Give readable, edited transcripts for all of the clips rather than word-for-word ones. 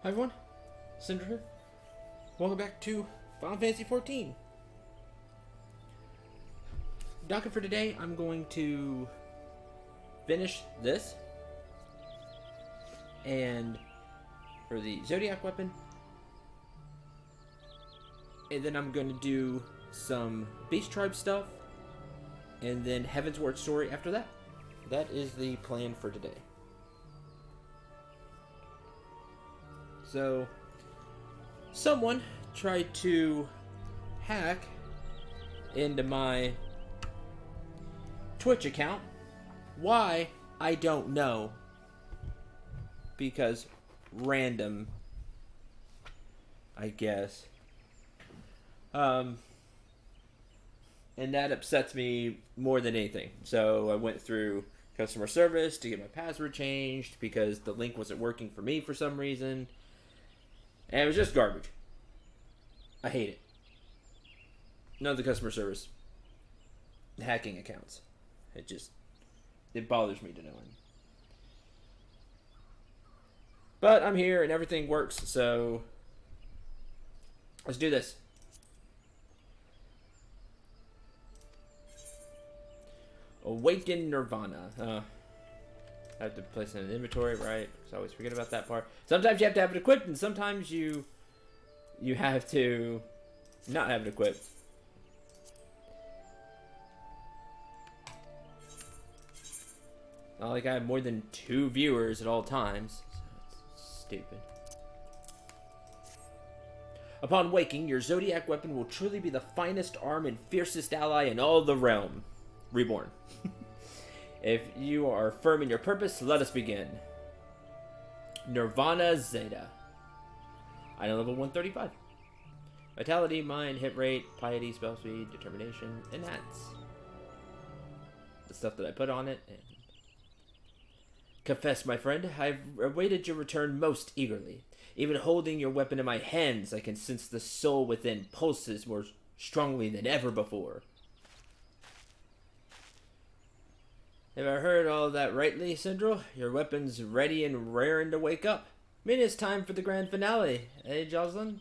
Hi everyone, Cinder here. Welcome back to Final Fantasy 14. Docket for today, I'm going to finish this. And for the Zodiac weapon. And then I'm going to do some Beast Tribe stuff. And then Heavensward story after that. That is the plan for today. So, someone tried to hack into my Twitch account. Why? I don't know. Because random, I guess. And that upsets me more than anything. So I went through customer service to get my password changed because the link wasn't working for me for some reason. And it was just garbage. I hate it. None of the customer service hacking accounts. It bothers me to no end. But I'm here and everything works, so let's do this. Awaken Nirvana. I have to place it in an inventory, right? Because I always forget about that part. Sometimes you have to have it equipped, and sometimes you have to not have it equipped. Not like I have more than 2 viewers at all times. So it's stupid. Upon waking, your Zodiac weapon will truly be the finest arm and fiercest ally in all the realm. Reborn. If you are firm in your purpose, let us begin. Nirvana Zeta. Item level 135. Vitality, mind, hit rate, piety, spell speed, determination, enhance. The stuff that I put on it. And confess, my friend, I've awaited your return most eagerly. Even holding your weapon in my hands, I can sense the soul within pulses more strongly than ever before. Have I heard all that rightly, Syndril? Your weapon's ready and raring to wake up. I mean, it's time for the grand finale, eh, Jocelyn?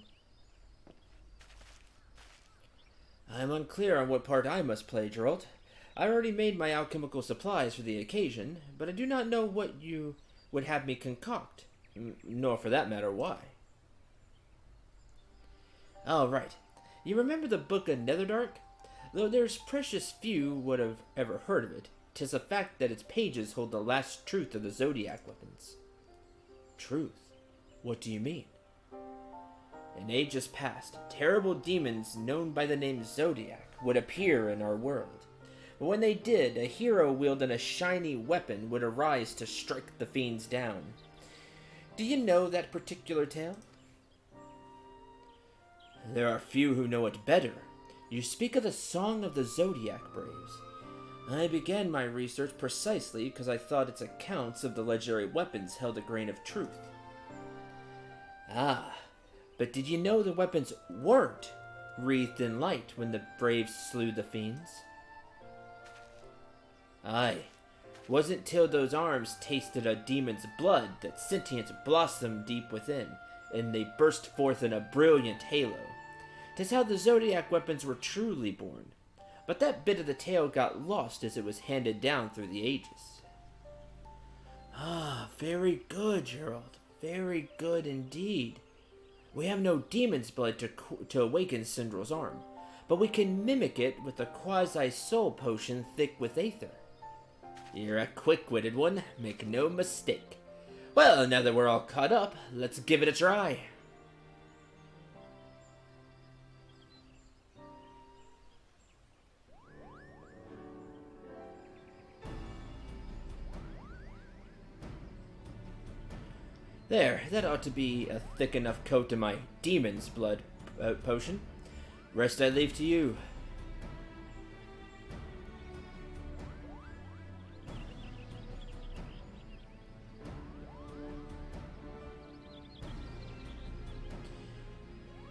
I'm unclear on what part I must play, Geralt. I already made my alchemical supplies for the occasion, but I do not know what you would have me concoct, nor for that matter why. Oh, right. You remember the Book of Netherdark? Though there's precious few would have ever heard of it. 'Tis a fact that its pages hold the last truth of the Zodiac weapons. Truth? What do you mean? In ages past, terrible demons known by the name Zodiac would appear in our world. But when they did, a hero wielding a shiny weapon would arise to strike the fiends down. Do you know that particular tale? There are few who know it better. You speak of the Song of the Zodiac Braves. I began my research precisely because I thought its accounts of the legendary weapons held a grain of truth. Ah, but did you know the weapons weren't wreathed in light when the Braves slew the fiends? Aye, wasn't till those arms tasted a demon's blood that sentience blossomed deep within, and they burst forth in a brilliant halo. 'Tis how the Zodiac weapons were truly born. But that bit of the tale got lost as it was handed down through the ages. Ah, very good, Geralt. Very good indeed. We have no demon's blood to awaken Syndril's arm, but we can mimic it with a quasi-soul potion thick with aether. You're a quick-witted one, make no mistake. Well, now that we're all caught up, let's give it a try. There, that ought to be a thick enough coat to my demon's blood potion. Rest I leave to you.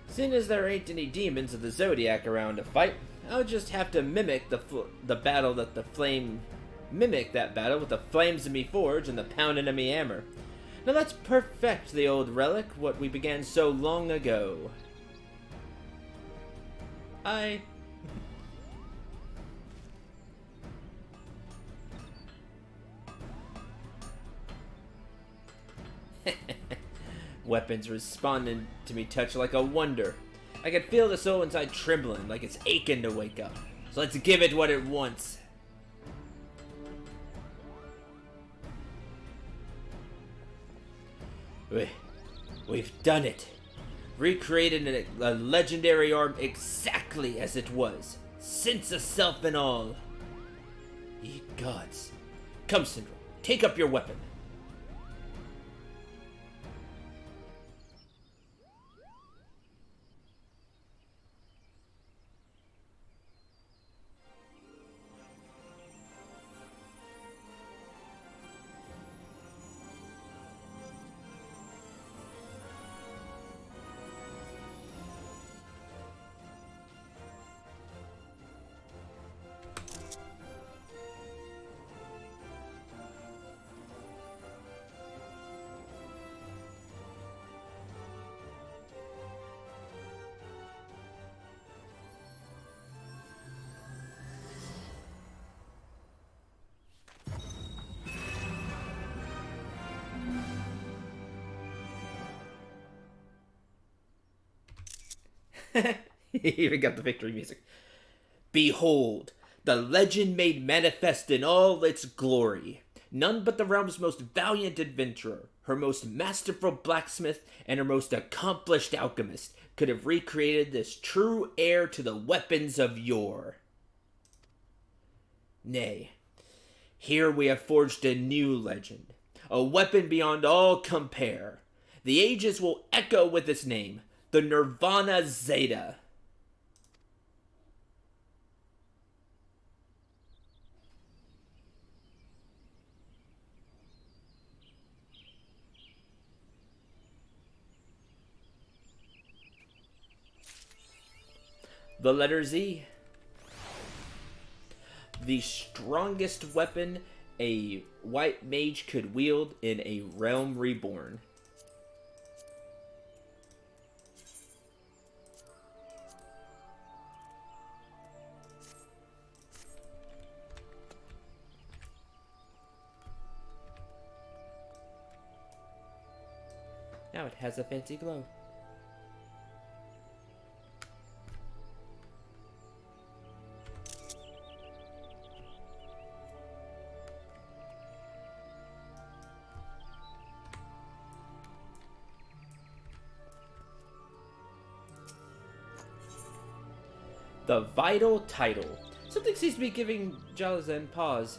Seeing as there ain't any demons of the Zodiac around to fight, I'll just have to mimic the battle with the flames of me forge and the pounding of me hammer. Now let's perfect the old relic, what we began so long ago. Weapons responding to me touch like a wonder. I could feel the soul inside trembling, like it's aching to wake up. So let's give it what it wants. We've done it. Recreated a legendary arm exactly as it was. Sense of self and all. Ye gods. Come, Syndrome. Take up your weapon. He even got the victory music. Behold, the legend made manifest in all its glory. None but the realm's most valiant adventurer, her most masterful blacksmith, and her most accomplished alchemist could have recreated this true heir to the weapons of yore. Nay, here we have forged a new legend, a weapon beyond all compare. The ages will echo with its name, the Nirvana Zeta. The letter Z. The strongest weapon a white mage could wield in a realm reborn. Now it has a fancy glow. The vital title. Something seems to be giving Jalazan pause.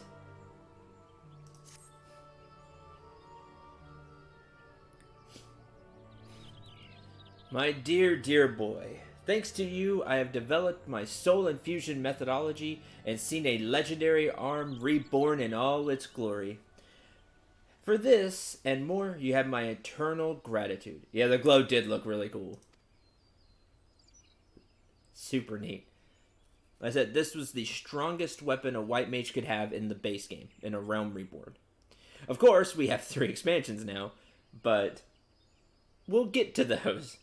My dear, dear boy, thanks to you, I have developed my soul infusion methodology and seen a legendary arm reborn in all its glory. For this and more, you have my eternal gratitude. Yeah, the glow did look really cool. Super neat. Like I said, this was the strongest weapon a white mage could have in the base game, in a realm reborn. Of course, we have 3 expansions now, but we'll get to those.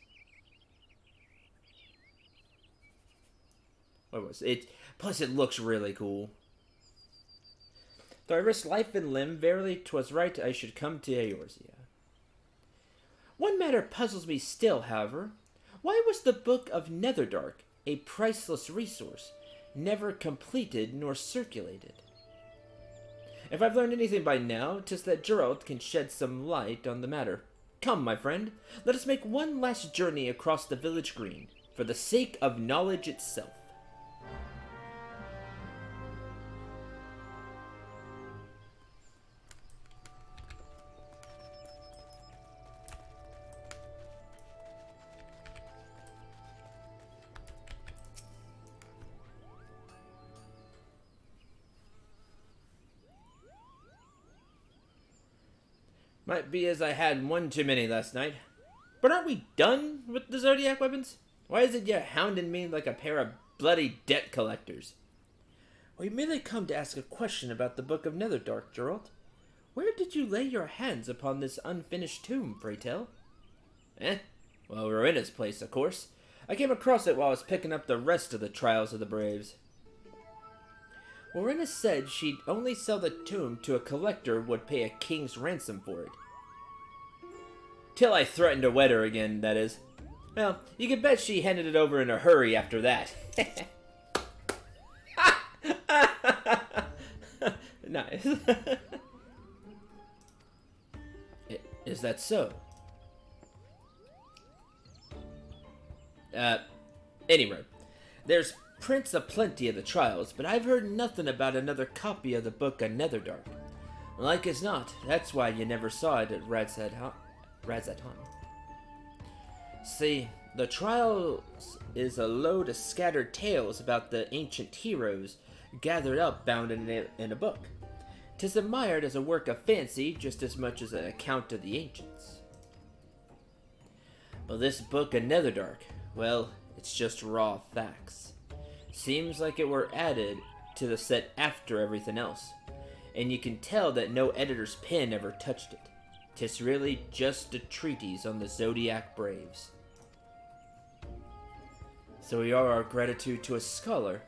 What was it? Plus, it looks really cool. Though I risked life and limb, verily 'twas right I should come to Eorzea. One matter puzzles me still, however. Why was the Book of Netherdark, a priceless resource, never completed nor circulated? If I've learned anything by now, 'tis that Geralt can shed some light on the matter. Come, my friend, let us make one last journey across the village green, for the sake of knowledge itself. Might be as I had one too many last night. But aren't we done with the Zodiac weapons? Why is it yet hounding me like a pair of bloody debt collectors? We merely come to ask a question about the Book of Netherdark, Geralt. Where did you lay your hands upon this unfinished tomb, pray tell? Well, Rowena's place, of course. I came across it while I was picking up the rest of the Trials of the Braves. Rowena said she'd only sell the tomb to a collector who would pay a king's ransom for it. Till I threatened to wed her again, that is. Well, you can bet she handed it over in a hurry after that. Nice. Is that so? Anyway, there's prints aplenty of the Trials, but I've heard nothing about another copy of the book of Netherdark. Like as not, that's why you never saw it at Radzathon. See, the Trials is a load of scattered tales about the ancient heroes gathered up bound in a book. 'Tis admired as a work of fancy just as much as an account of the ancients. But this book of Netherdark, well, it's just raw facts. Seems like it were added to the set after everything else, and you can tell that no editor's pen ever touched it. 'Tis really just a treatise on the Zodiac Braves. So we owe our gratitude to a scholar.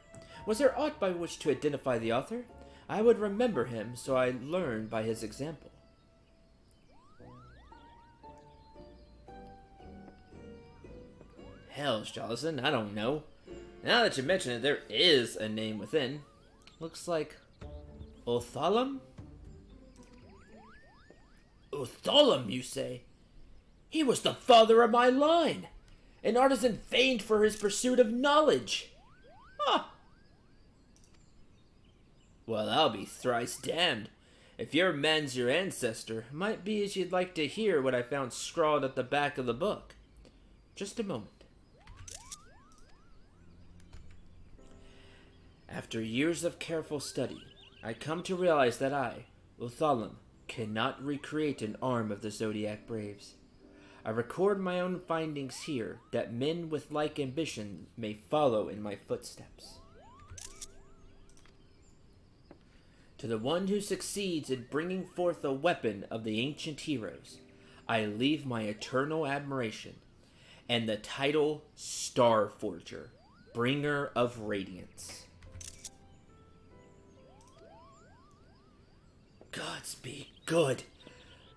Was there aught by which to identify the author? I would remember him, so I learned by his example. Hell, Jolison, I don't know. Now that you mention it, there is a name within. Looks like Othalam? Othalam, you say? He was the father of my line, an artisan famed for his pursuit of knowledge. Ah! Well, I'll be thrice damned. If your man's your ancestor, might be as you'd like to hear what I found scrawled at the back of the book. Just a moment. After years of careful study, I come to realize that I, Othalam, cannot recreate an arm of the Zodiac Braves. I record my own findings here, that men with like ambition may follow in my footsteps. To the one who succeeds in bringing forth a weapon of the ancient heroes, I leave my eternal admiration, and the title Star Forger, Bringer of Radiance. Gods be good,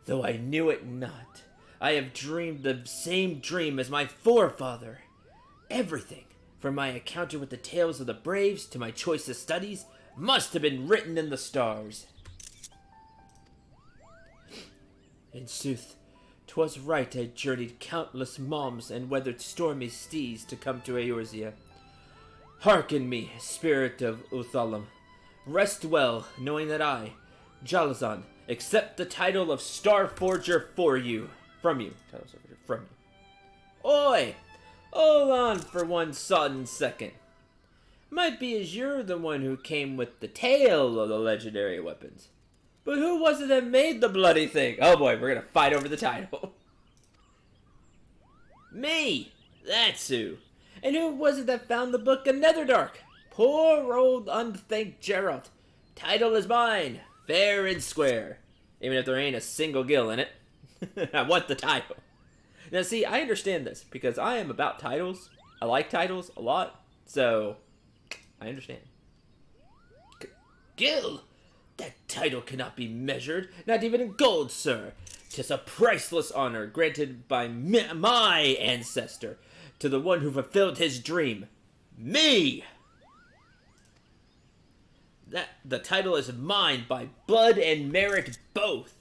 though I knew it not. I have dreamed the same dream as my forefather. Everything, from my encounter with the tales of the Braves to my choicest studies, must have been written in the stars. In sooth, 'twas right I journeyed countless moms and weathered stormy seas to come to Eorzea. Hearken me, spirit of Othalam. Rest well, knowing that I, Jalazan, accept the title of Star Forger from you. Oi! Hold on for one sodden second. Might be as you're the one who came with the tale of the legendary weapons. But who was it that made the bloody thing? Oh boy, we're gonna fight over the title. Me! That's who. And who was it that found the book of Netherdark? Poor old unthanked Geralt. Title is mine, fair and square. Even if there ain't a single gill in it. I want the title. Now see, I understand this, because I am about titles. I like titles a lot, so I understand. Gil! That title cannot be measured, not even in gold, sir. 'Tis a priceless honor granted by my ancestor to the one who fulfilled his dream. Me! The title is mine by blood and merit both.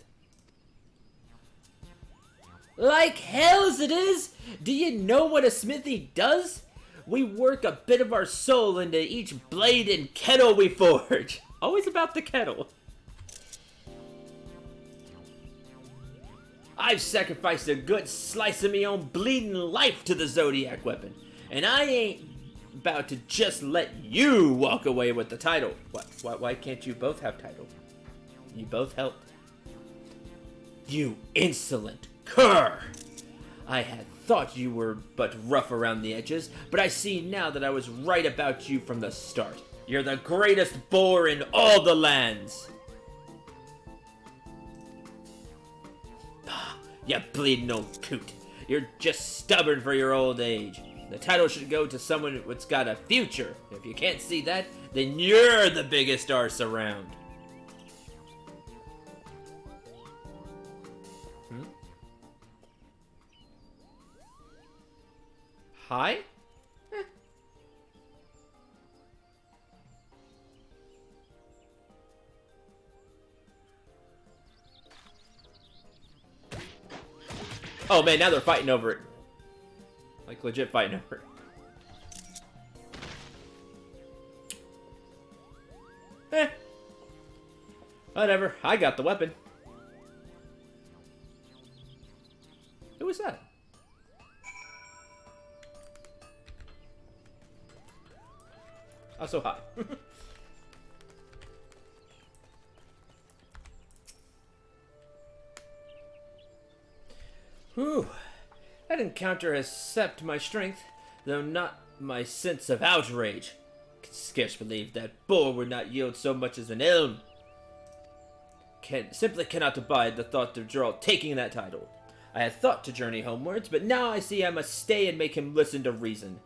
Like hells it is! Do you know what a smithy does? We work a bit of our soul into each blade and kettle we forge. Always about the kettle. I've sacrificed a good slice of me own bleeding life to the Zodiac weapon. And I ain't about to just let you walk away with the title. What? Why can't you both have title? You both helped. You insolent cur! I had thought you were but rough around the edges, but I see now that I was right about you from the start. You're the greatest boar in all the lands. You bleeding old coot. You're just stubborn for your old age. The title should go to someone that's got a future. If you can't see that, then you're the biggest arse around. Hi? Oh man, now they're fighting over it. Like legit fighting over it. Whatever, I got the weapon. Who was that? Oh, so hot. Whew. That encounter has sapped my strength, though not my sense of outrage. I can scarce believe that boar would not yield so much as an elm. Simply cannot abide the thought of Geralt taking that title. I had thought to journey homewards, but now I see I must stay and make him listen to reason.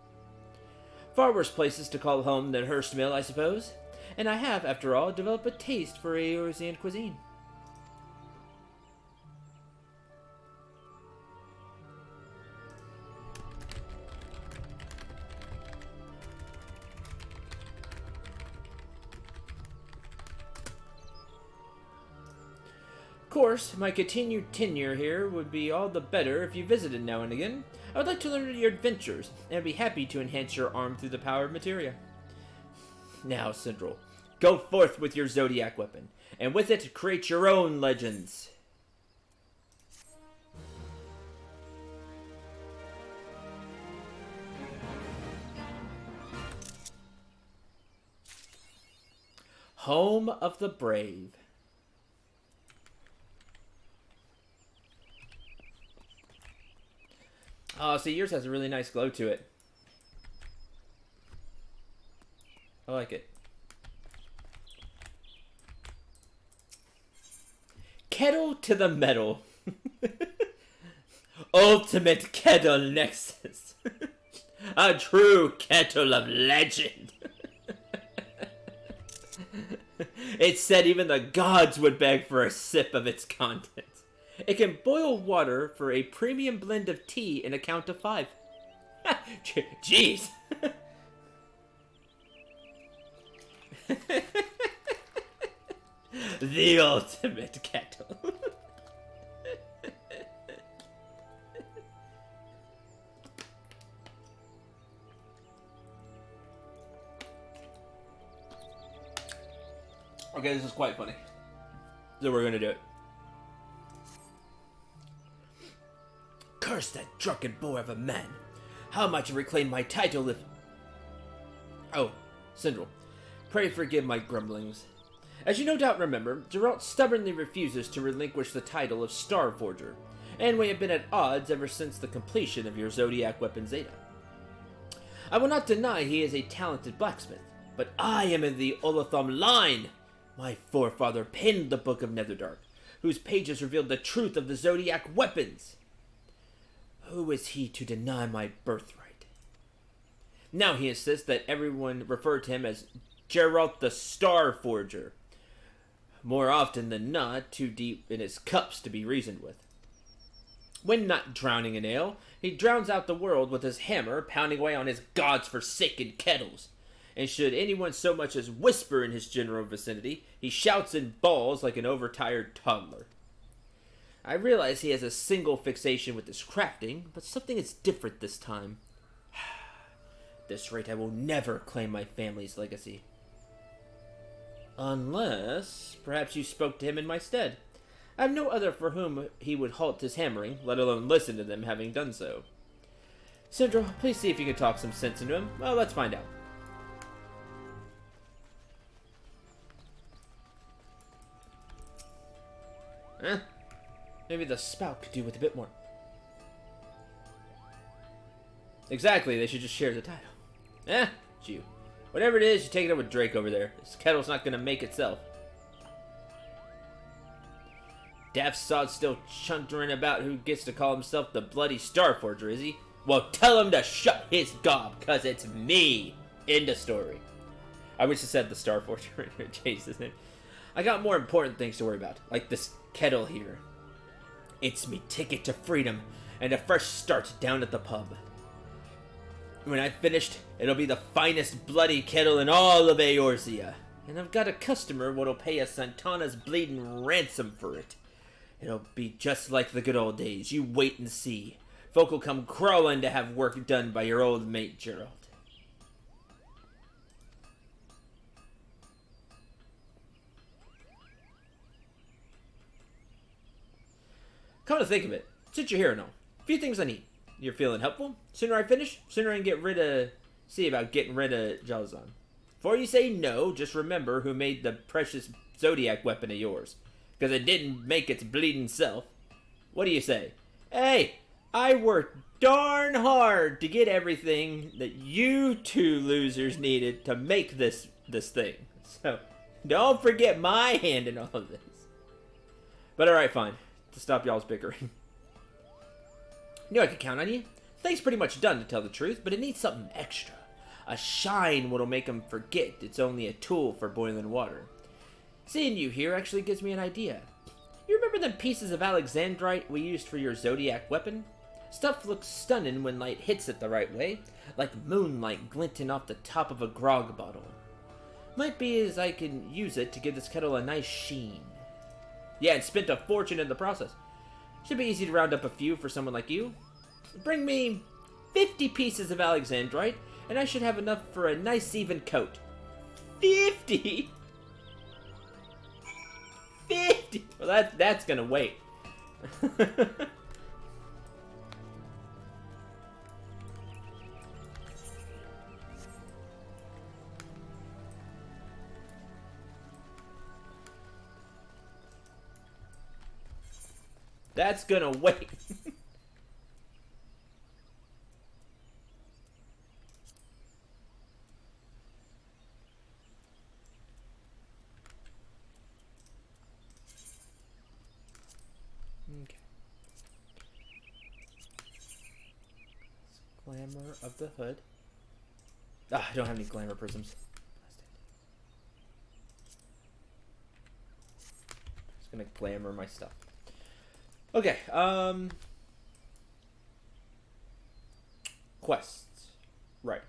Far worse places to call home than Hurstmill, I suppose. And I have, after all, developed a taste for Eorzean cuisine. Of course, my continued tenure here would be all the better if you visited now and again. I would like to learn your adventures, and I'd be happy to enhance your arm through the power of materia. Now, Sindral, go forth with your Zodiac weapon, and with it, create your own legends. Home of the Brave. Oh, see, yours has a really nice glow to it. I like it. Kettle to the metal. Ultimate kettle nexus. A true kettle of legend. It said even the gods would beg for a sip of its contents. It can boil water for a premium blend of tea in a count of 5. Jeez. The ultimate kettle. Okay, this is quite funny. So we're gonna do it. Curse that drunken boar of a man! How am I to reclaim my title if... Oh, Sindral, pray forgive my grumblings. As you no doubt remember, Geralt stubbornly refuses to relinquish the title of Star Forger, and we have been at odds ever since the completion of your Zodiac weapon Zeta. I will not deny he is a talented blacksmith, but I am in the Olatham line! My forefather penned the Book of Netherdark, whose pages revealed the truth of the Zodiac weapons! Who is he to deny my birthright? Now he insists that everyone refer to him as Geralt the Star Forger. More often than not, too deep in his cups to be reasoned with. When not drowning in ale, he drowns out the world with his hammer, pounding away on his god's forsaken kettles. And should anyone so much as whisper in his general vicinity, he shouts and bawls like an overtired toddler. I realize he has a single fixation with his crafting, but something is different this time. At this rate, I will never claim my family's legacy. Unless, perhaps you spoke to him in my stead. I have no other for whom he would halt his hammering, let alone listen to them having done so. Sindral, please see if you can talk some sense into him. Well, let's find out. Huh? Maybe the spout could do with a bit more. Exactly, they should just share the title. It's you. Whatever it is, you take it up with Drake over there. This kettle's not gonna make itself. daft sod still chuntering about who gets to call himself the bloody Starforger, is he? Well, tell him to shut his gob, cause it's me. End of story. I wish I said the Starforger. Changed his name. I got more important things to worry about, like this kettle here. It's me ticket to freedom and a fresh start down at the pub. When I've finished, it'll be the finest bloody kettle in all of Eorzea. And I've got a customer what'll pay a Santana's bleeding ransom for it. It'll be just like the good old days. You wait and see. Folk will come crawling to have work done by your old mate Gerald. Come to think of it, since you're here and all, a few things I need. You're feeling helpful? Sooner I finish, sooner I can see about getting rid of Jalazan. Before you say no, just remember who made the precious Zodiac weapon of yours. Because it didn't make its bleeding self. What do you say? Hey, I worked darn hard to get everything that you two losers needed to make this thing. So, don't forget my hand in all of this. But alright, fine. To stop y'all's bickering. Knew I could count on you. Thing's pretty much done, to tell the truth, but it needs something extra. A shine what'll make him forget it's only a tool for boiling water. Seeing you here actually gives me an idea. You remember them pieces of Alexandrite we used for your Zodiac weapon? Stuff looks stunning when light hits it the right way, like moonlight glinting off the top of a grog bottle. Might be as I can use it to give this kettle a nice sheen. Yeah, and spent a fortune in the process. Should be easy to round up a few for someone like you. Bring me 50 pieces of Alexandrite, and I should have enough for a nice even coat. 50? 50? Well, that's gonna wait. That's gonna wait. Okay. Glamour of the hood. Ah, I don't have any glamour prisms. Just gonna glamour my stuff. Okay, quests. Right.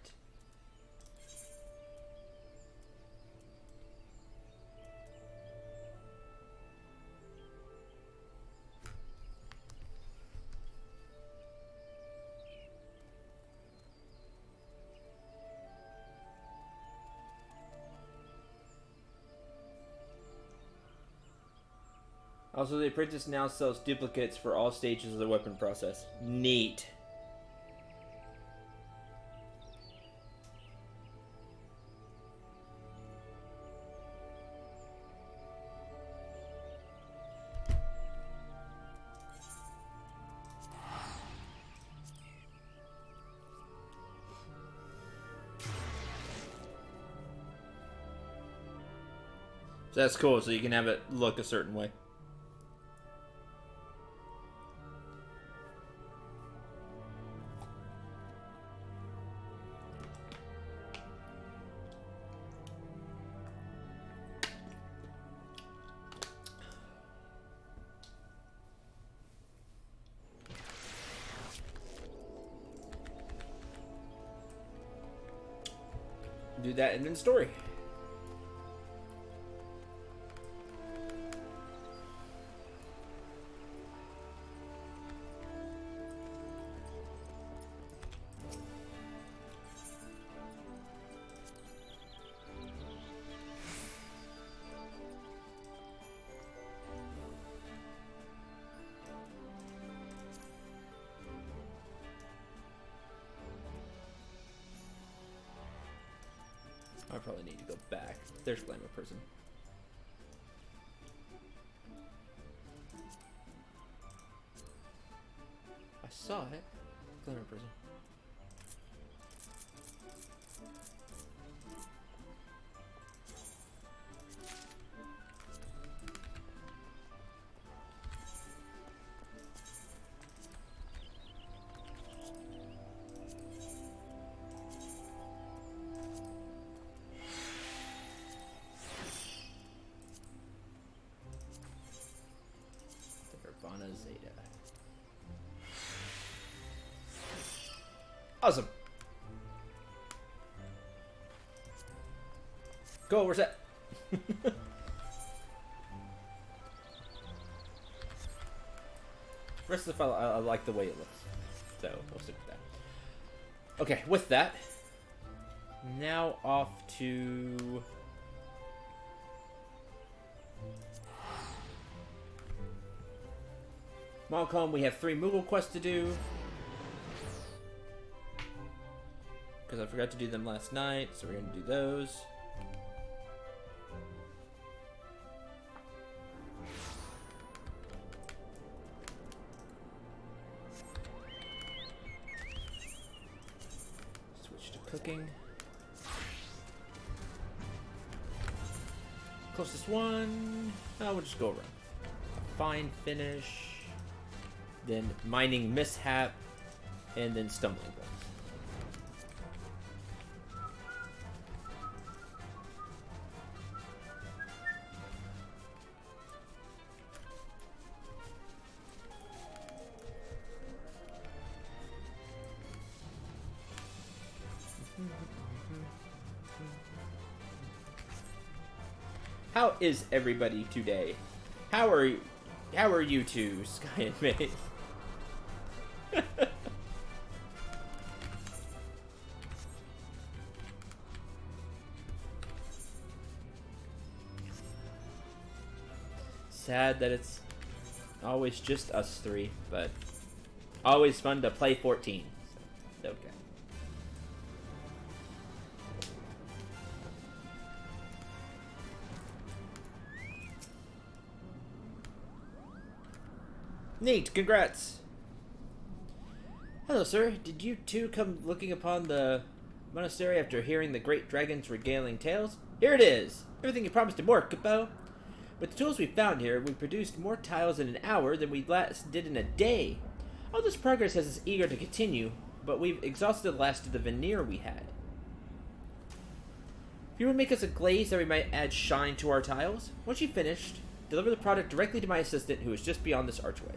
Also, the apprentice now sells duplicates for all stages of the weapon process. Neat. So that's cool, so you can have it look a certain way. Do that and then story. I probably need to go back. There's Glamour Prison. I saw it. Glamour Prison. Awesome. Cool, where's that? Rest of the file, I like the way it looks. So, we'll stick with that. Okay, with that, now off to... Malcolm, we have 3 Moogle quests to do. Because I forgot to do them last night, so we're going to do those. Switch to cooking. Closest one. Oh, we'll just go around. Fine finish. Then mining mishap. And then stumbling blocks. How is everybody today? How are you two, Sky and May? Sad that it's always just us 3, but always fun to play 14. So, okay. Neat, congrats! Hello, sir. Did you two come looking upon the monastery after hearing the great dragon's regaling tales? Here it is! Everything you promised and more, Capo! With the tools we found here, we produced more tiles in an hour than we last did in a day. All this progress has us eager to continue, but we've exhausted the last of the veneer we had. If you would make us a glaze that we might add shine to our tiles, once you've finished, deliver the product directly to my assistant who is just beyond this archway.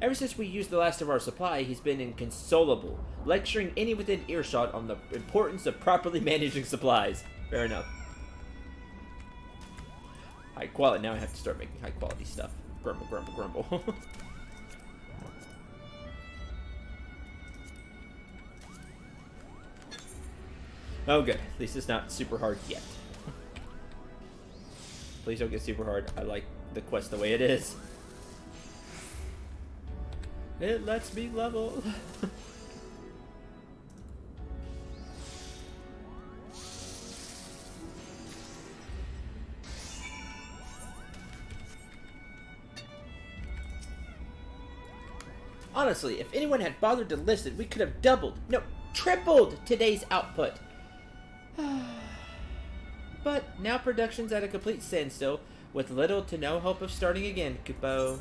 Ever since we used the last of our supply, he's been inconsolable, lecturing any within earshot on the importance of properly managing supplies. Fair enough. High quality. Now I have to start making high quality stuff. Grumble, grumble, grumble. Oh, good. At least it's not super hard yet. Please don't get super hard. I like the quest the way it is. It lets me level. Honestly, if anyone had bothered to listen, we could have doubled, no, tripled today's output. But now production's at a complete standstill, with little to no hope of starting again, Kupo.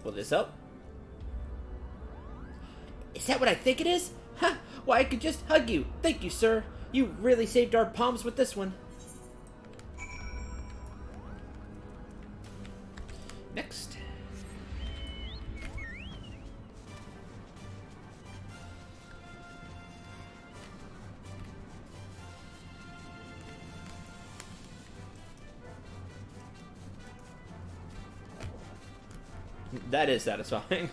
Will this help? Is that what I think it is? Ha! Why, I could just hug you. Thank you, sir. You really saved our palms with this one. Next. That is satisfying.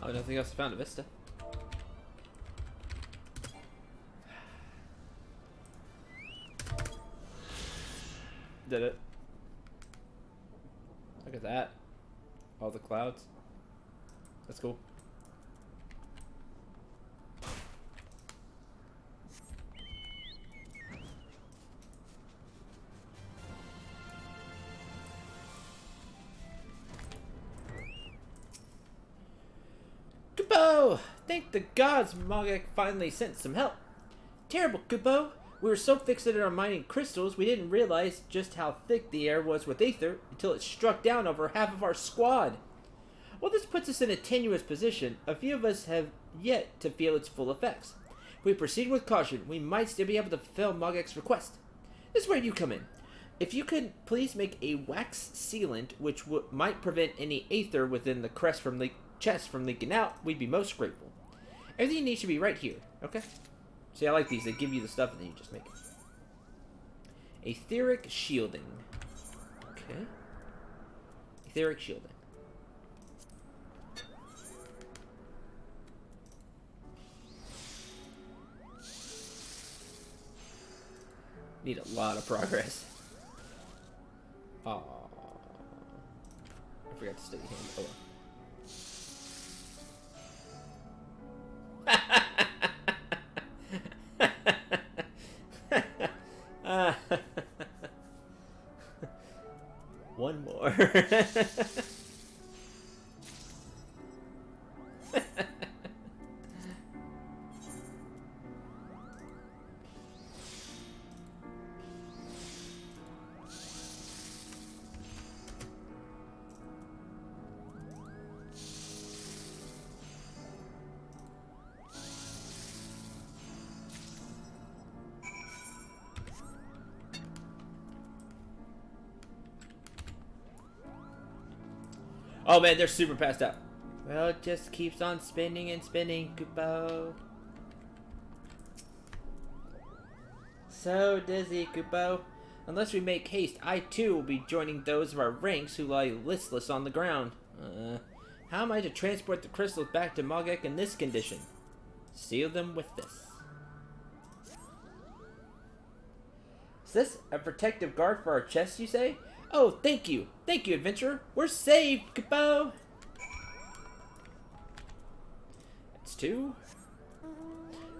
Oh, nothing else I found at Vista. Did it. Look at that. All the clouds. That's cool. Oh, thank the gods Mogek finally sent some help. Terrible, Kupo. We were so fixated on mining crystals, we didn't realize just how thick the air was with aether until it struck down over half of our squad. While this puts us in a tenuous position, a few of us have yet to feel its full effects. If we proceed with caution, we might still be able to fulfill Mogek's request. This is where you come in. If you could please make a wax sealant which might prevent any aether within the chest from leaking out, we'd be most grateful. Everything needs to be right here, okay? See, I like these. They give you the stuff and then you just make it. Etheric shielding. Okay. Etheric shielding. Need a lot of progress. Oh, I forgot to steady hand. Oh well. One more. Oh man, they're super passed out. Well, it just keeps on spinning and spinning, Kupo. So dizzy, Kupo. Unless we make haste, I too will be joining those of our ranks who lie listless on the ground. How am I to transport the crystals back to Mogek in this condition? Seal them with this. Is this a protective guard for our chests, you say? Oh, thank you. Thank you, adventurer. We're saved, Kupo. That's two.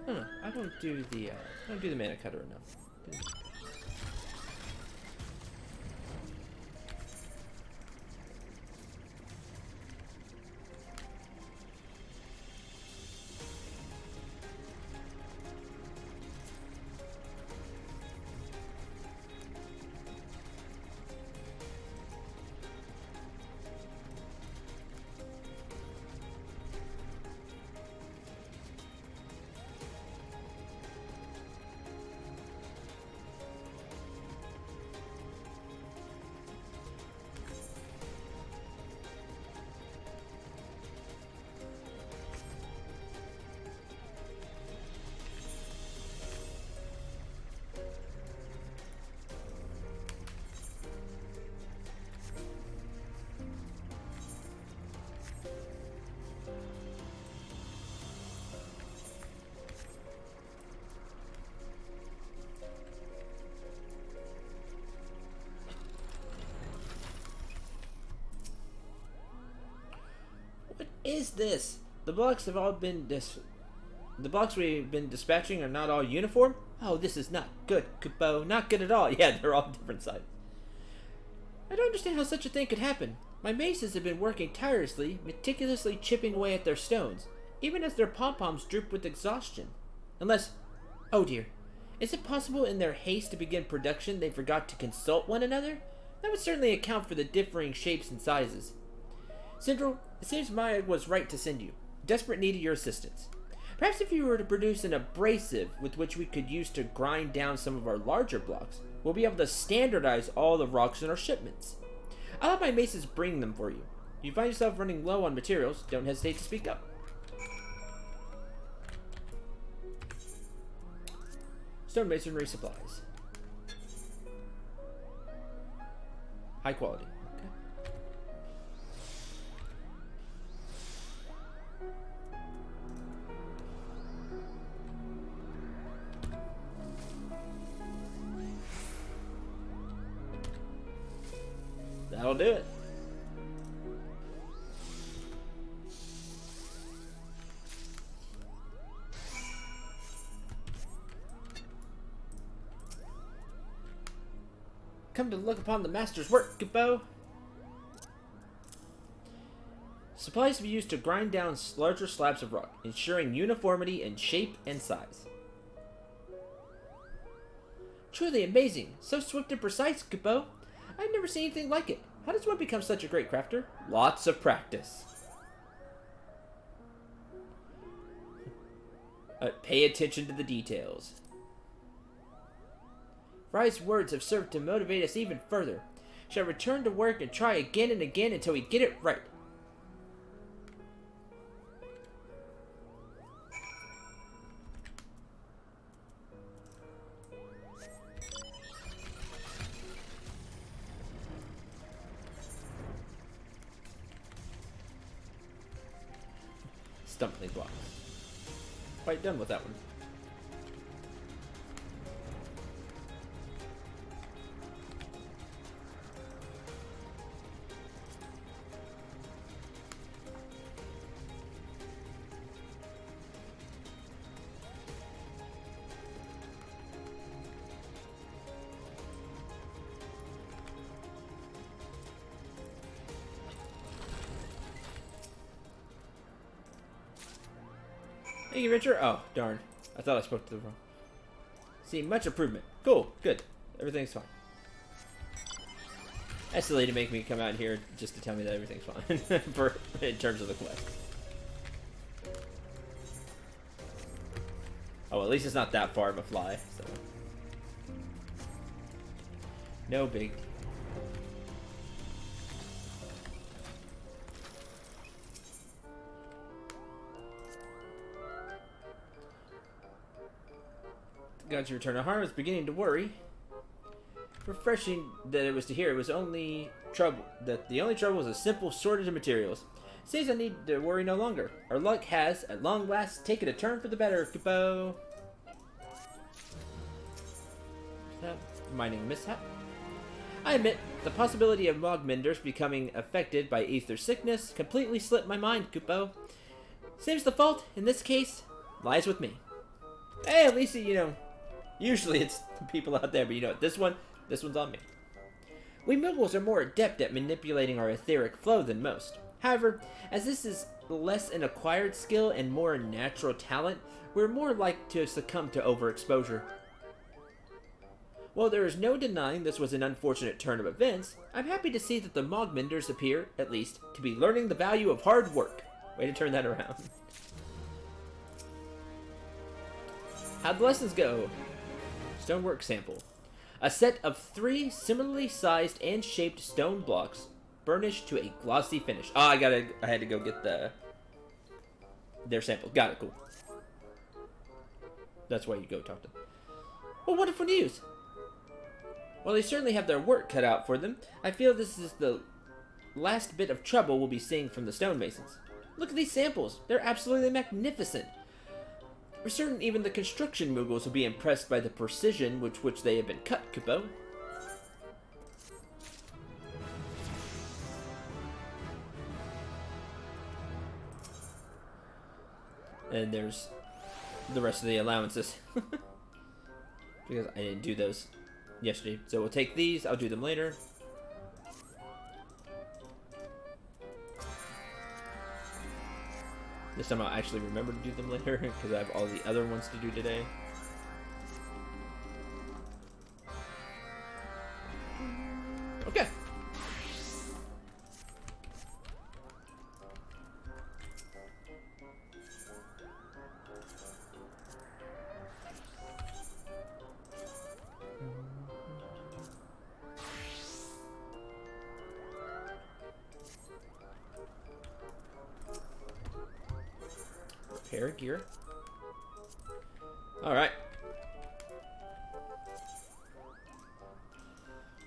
I don't do the mana cutter enough. What is this? The blocks have all been The blocks we've been dispatching are not all uniform? Oh, this is not good, Kupo. Not good at all. Yeah, they're all different sizes. I don't understand how such a thing could happen. My maces have been working tirelessly, meticulously chipping away at their stones, even as their pom-poms droop with exhaustion. Unless... Oh dear. Is it possible in their haste to begin production they forgot to consult one another? That would certainly account for the differing shapes and sizes. Central, it seems Maya was right to send you. Desperate need of your assistance. Perhaps if you were to produce an abrasive with which we could use to grind down some of our larger blocks, we'll be able to standardize all the rocks in our shipments. I'll have my maces bring them for you. If you find yourself running low on materials, don't hesitate to speak up. Stonemasonry supplies. High quality. Okay. That'll do it. Come to look upon the master's work, Kupo. Supplies to be used to grind down larger slabs of rock, ensuring uniformity in shape and size. Truly amazing. So swift and precise, Kupo. I've never seen anything like it. How does one become such a great crafter? Lots of practice. Pay attention to the details. Fry's words have served to motivate us even further. Shall return to work and try again and again until we get it right. Stumbling blocks. Quite done with that one. Thank you, Richard. Oh, darn. I thought I spoke to the wrong. See, much improvement. Cool. Good. Everything's fine. That's silly to make me come out here just to tell me that everything's fine in terms of the quest. Oh, well, at least it's not that far of a fly, so. No big deal. Got your return to harm. I was beginning to worry. Refreshing that it was to hear it was only trouble. That the only trouble was a simple shortage of materials. Seems I need to worry no longer. Our luck has, at long last, taken a turn for the better, Kupo. Mining mishap. I admit, the possibility of Mogmenders becoming affected by ether sickness completely slipped my mind, Kupo. Seems the fault, in this case, lies with me. Hey, at least, you know, usually it's the people out there, but you know what, this one's on me. We Muggles are more adept at manipulating our etheric flow than most. However, as this is less an acquired skill and more a natural talent, we're more likely to succumb to overexposure. While there is no denying this was an unfortunate turn of events, I'm happy to see that the Mogmenders appear, at least, to be learning the value of hard work. Way to turn that around. How'd the lessons go? Stonework sample. A set of 3 similarly sized and shaped stone blocks, burnished to a glossy finish. Oh, I had to go get their sample. Got it, cool. That's why you go talk to them. Well, wonderful news! While they certainly have their work cut out for them, I feel this is the last bit of trouble we'll be seeing from the stonemasons. Look at these samples. They're absolutely magnificent. We're certain even the construction Muggles will be impressed by the precision with which they have been cut, Kupo. And there's the rest of the allowances. Because I didn't do those yesterday. So we'll take these. I'll do them later. This time I'll actually remember to do them later because I have all the other ones to do today. Okay. Repair gear. Alright.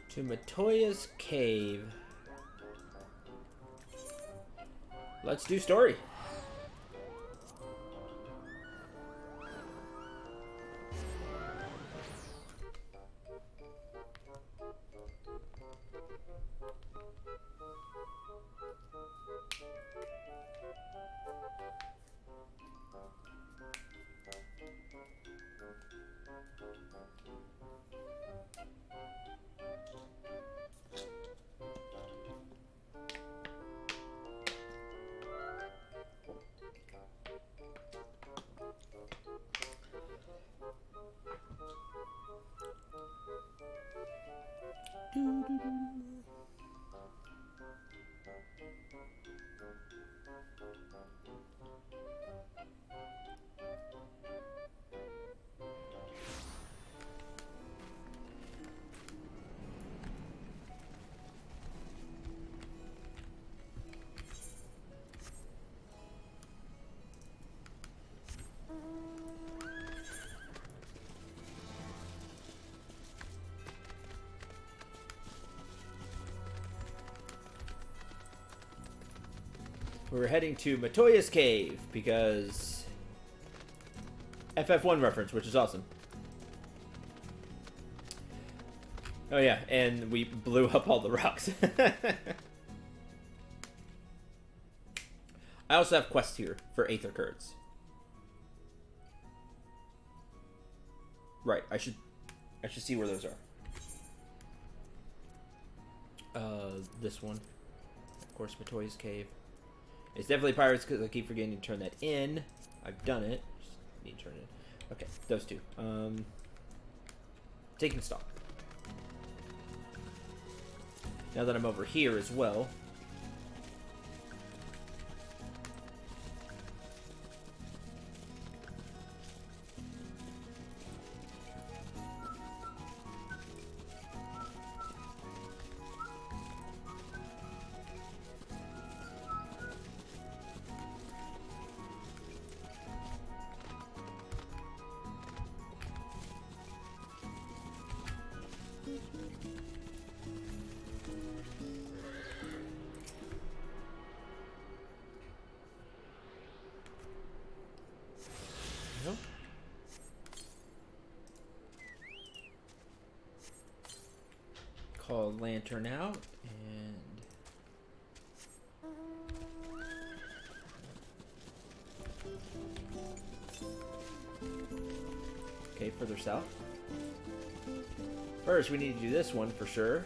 To Matoya's cave. Let's do story. We're heading to Matoya's Cave because FF1 reference, which is awesome. Oh yeah, and we blew up all the rocks. I also have quests here for Aether Curds. Right, I should see where those are. This one. Of course, Matoya's Cave. It's definitely pirates because I keep forgetting to turn that in. I've done it. Just need to turn it in. Okay, those two. Taking stock. Now that I'm over here as well. Call Lantern out and okay, further south. First, we need to do this one for sure.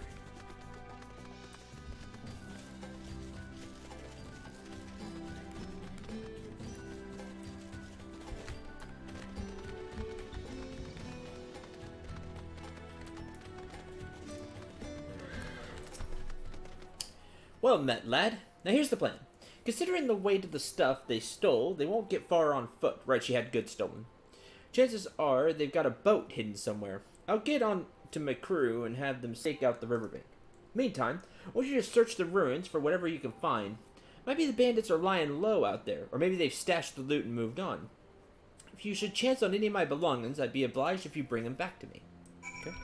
Well met, lad. Now here's the plan. Considering the weight of the stuff they stole, they won't get far on foot. Right, she had goods stolen. Chances are they've got a boat hidden somewhere. I'll get on to my crew and have them stake out the riverbank. Meantime, I want you to search the ruins for whatever you can find. Maybe the bandits are lying low out there, or maybe they've stashed the loot and moved on. If you should chance on any of my belongings, I'd be obliged if you bring them back to me. Okay?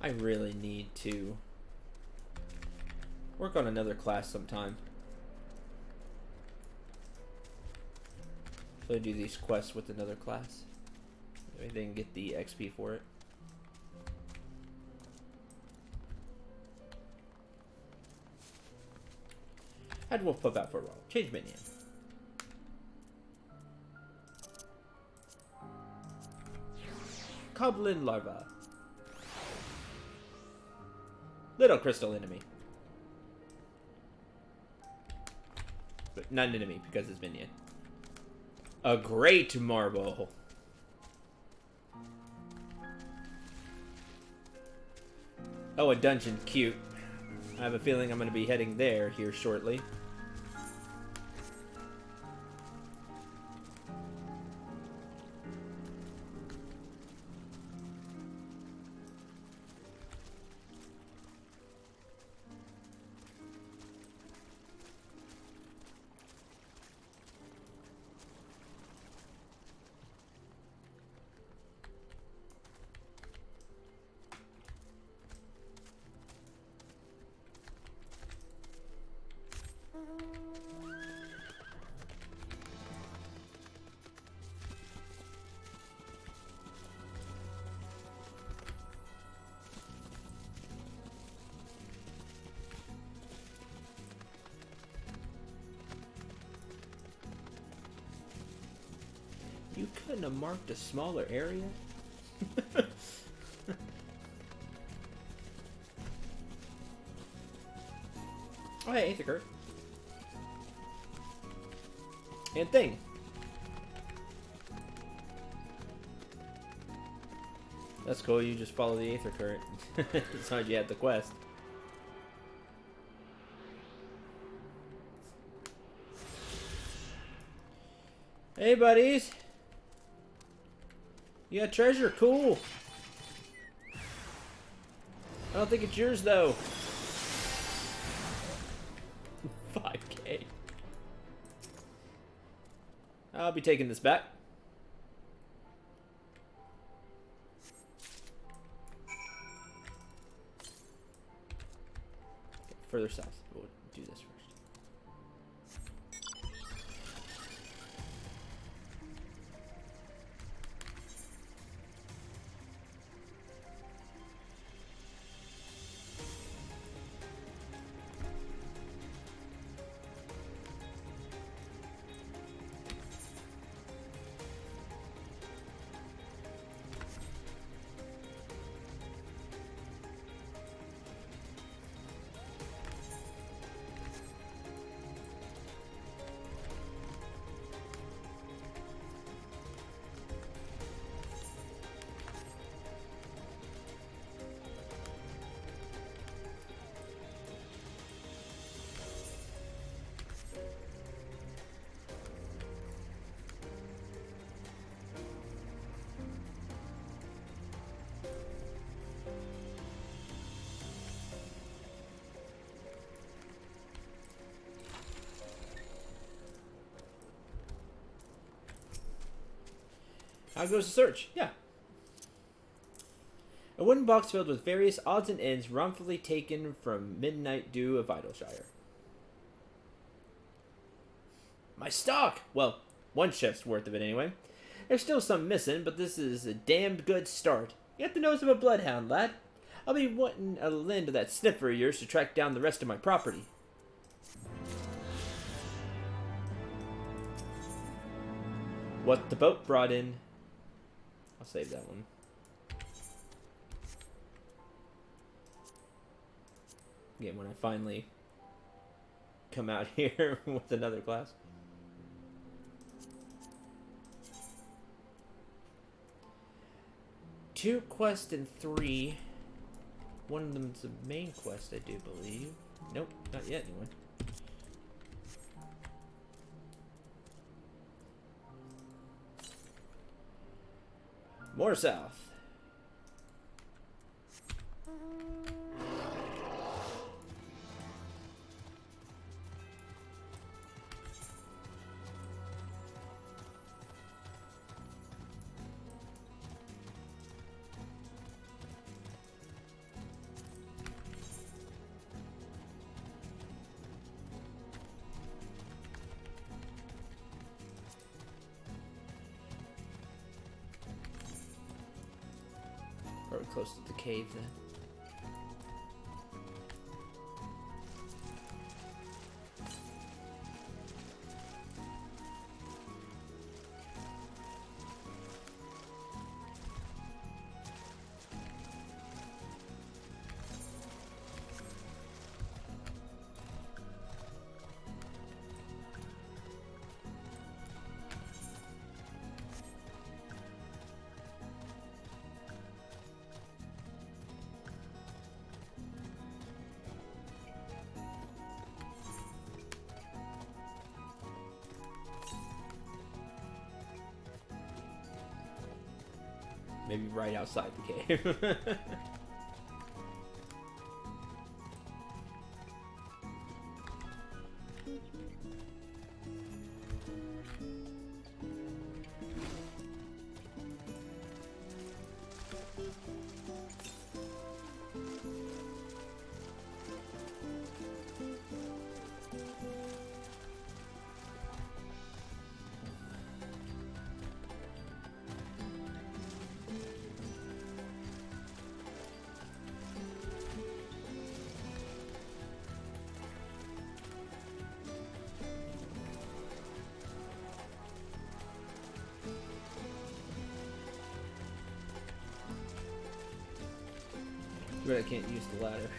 I really need to work on another class sometime. So I do these quests with another class. Maybe they can get the XP for it. Had Wolf pop out for a while. Change minion. Goblin larva. Little crystal enemy. But not an enemy because it's minion. A great marble. Oh, a dungeon. Cute. I have a feeling I'm going to be heading there here shortly. You couldn't have marked a smaller area? Oh, hey, Aether Curd. And thing. That's cool, you just follow the Aether Current. As long as you had the quest. Hey, buddies. You got treasure? Cool. I don't think it's yours, though. 5K. I'll be taking this back. Okay, further south. We'll do this first. How goes the search? Yeah. A wooden box filled with various odds and ends wrongfully taken from Midnight Dew of Idleshire. My stock! Well, one shift's worth of it anyway. There's still some missing, but this is a damned good start. You got the nose of a bloodhound, lad. I'll be wanting a lend to that sniffer of yours to track down the rest of my property. What the boat brought in. I'll save that one. Again, when I finally come out here with another class. Two quests and 3. One of them's a main quest, I do believe. Nope, not yet anyway. More south. Or close to the cave then. Maybe right outside the cave. But I can't use the ladder.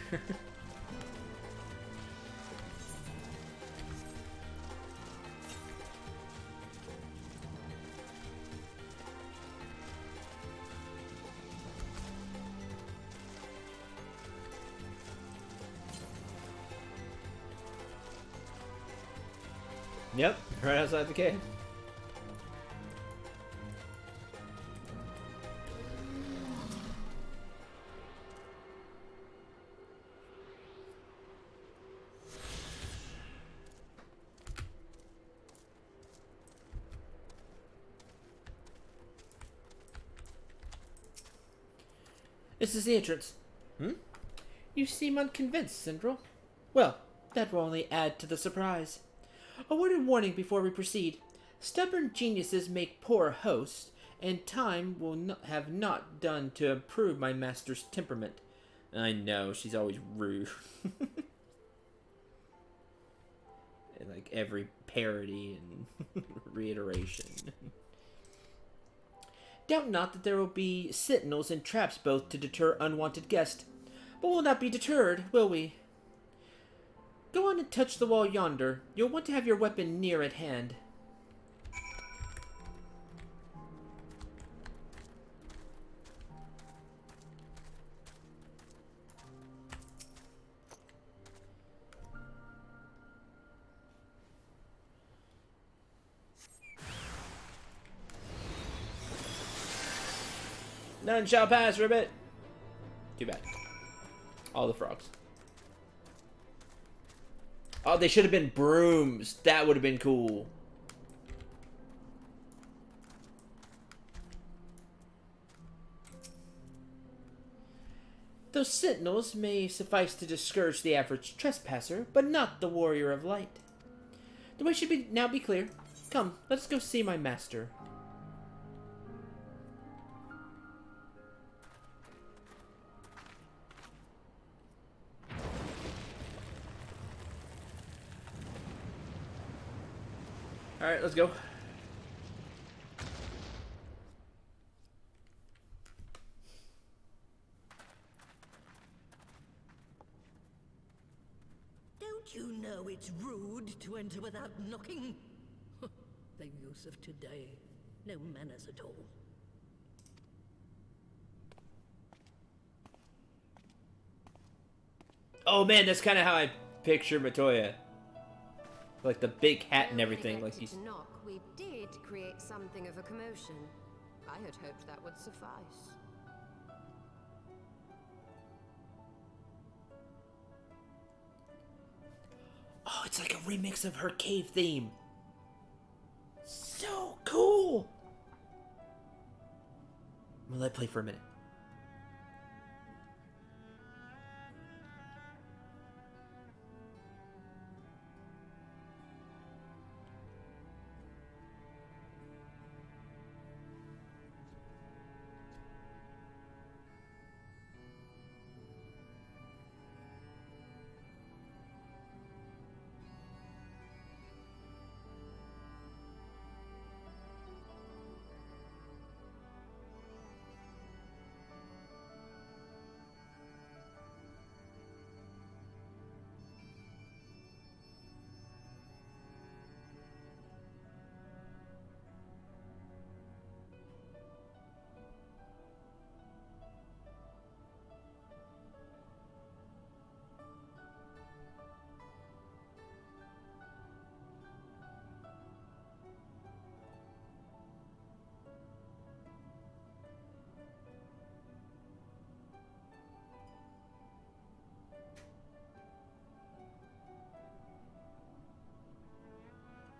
Yep, right outside the cave. This is the entrance. Hmm? You seem unconvinced, Syndril. Well, that will only add to the surprise. A word of warning before we proceed. Stubborn geniuses make poor hosts, and time will have not done to improve my master's temperament. I know, she's always rude. And like every parody and reiteration. Doubt not that there will be sentinels and traps both to deter unwanted guests. But we'll not be deterred, will we? Go on and touch the wall yonder. You'll want to have your weapon near at hand. None shall pass, Ribbit. Too bad. All the frogs. Oh, they should have been brooms. That would have been cool. Those sentinels may suffice to discourage the average trespasser, but not the warrior of light. The way should now be clear. Come, let's go see my master. Alright, let's go. Don't you know it's rude to enter without knocking? The youth of today. No manners at all. Oh man, that's kind of how I picture Matoya. Like the big hat and everything. Like he's. Knock, we did create something of a commotion. I had hoped that would suffice. Oh, it's like a remix of her cave theme. So cool. I'm gonna let it play for a minute.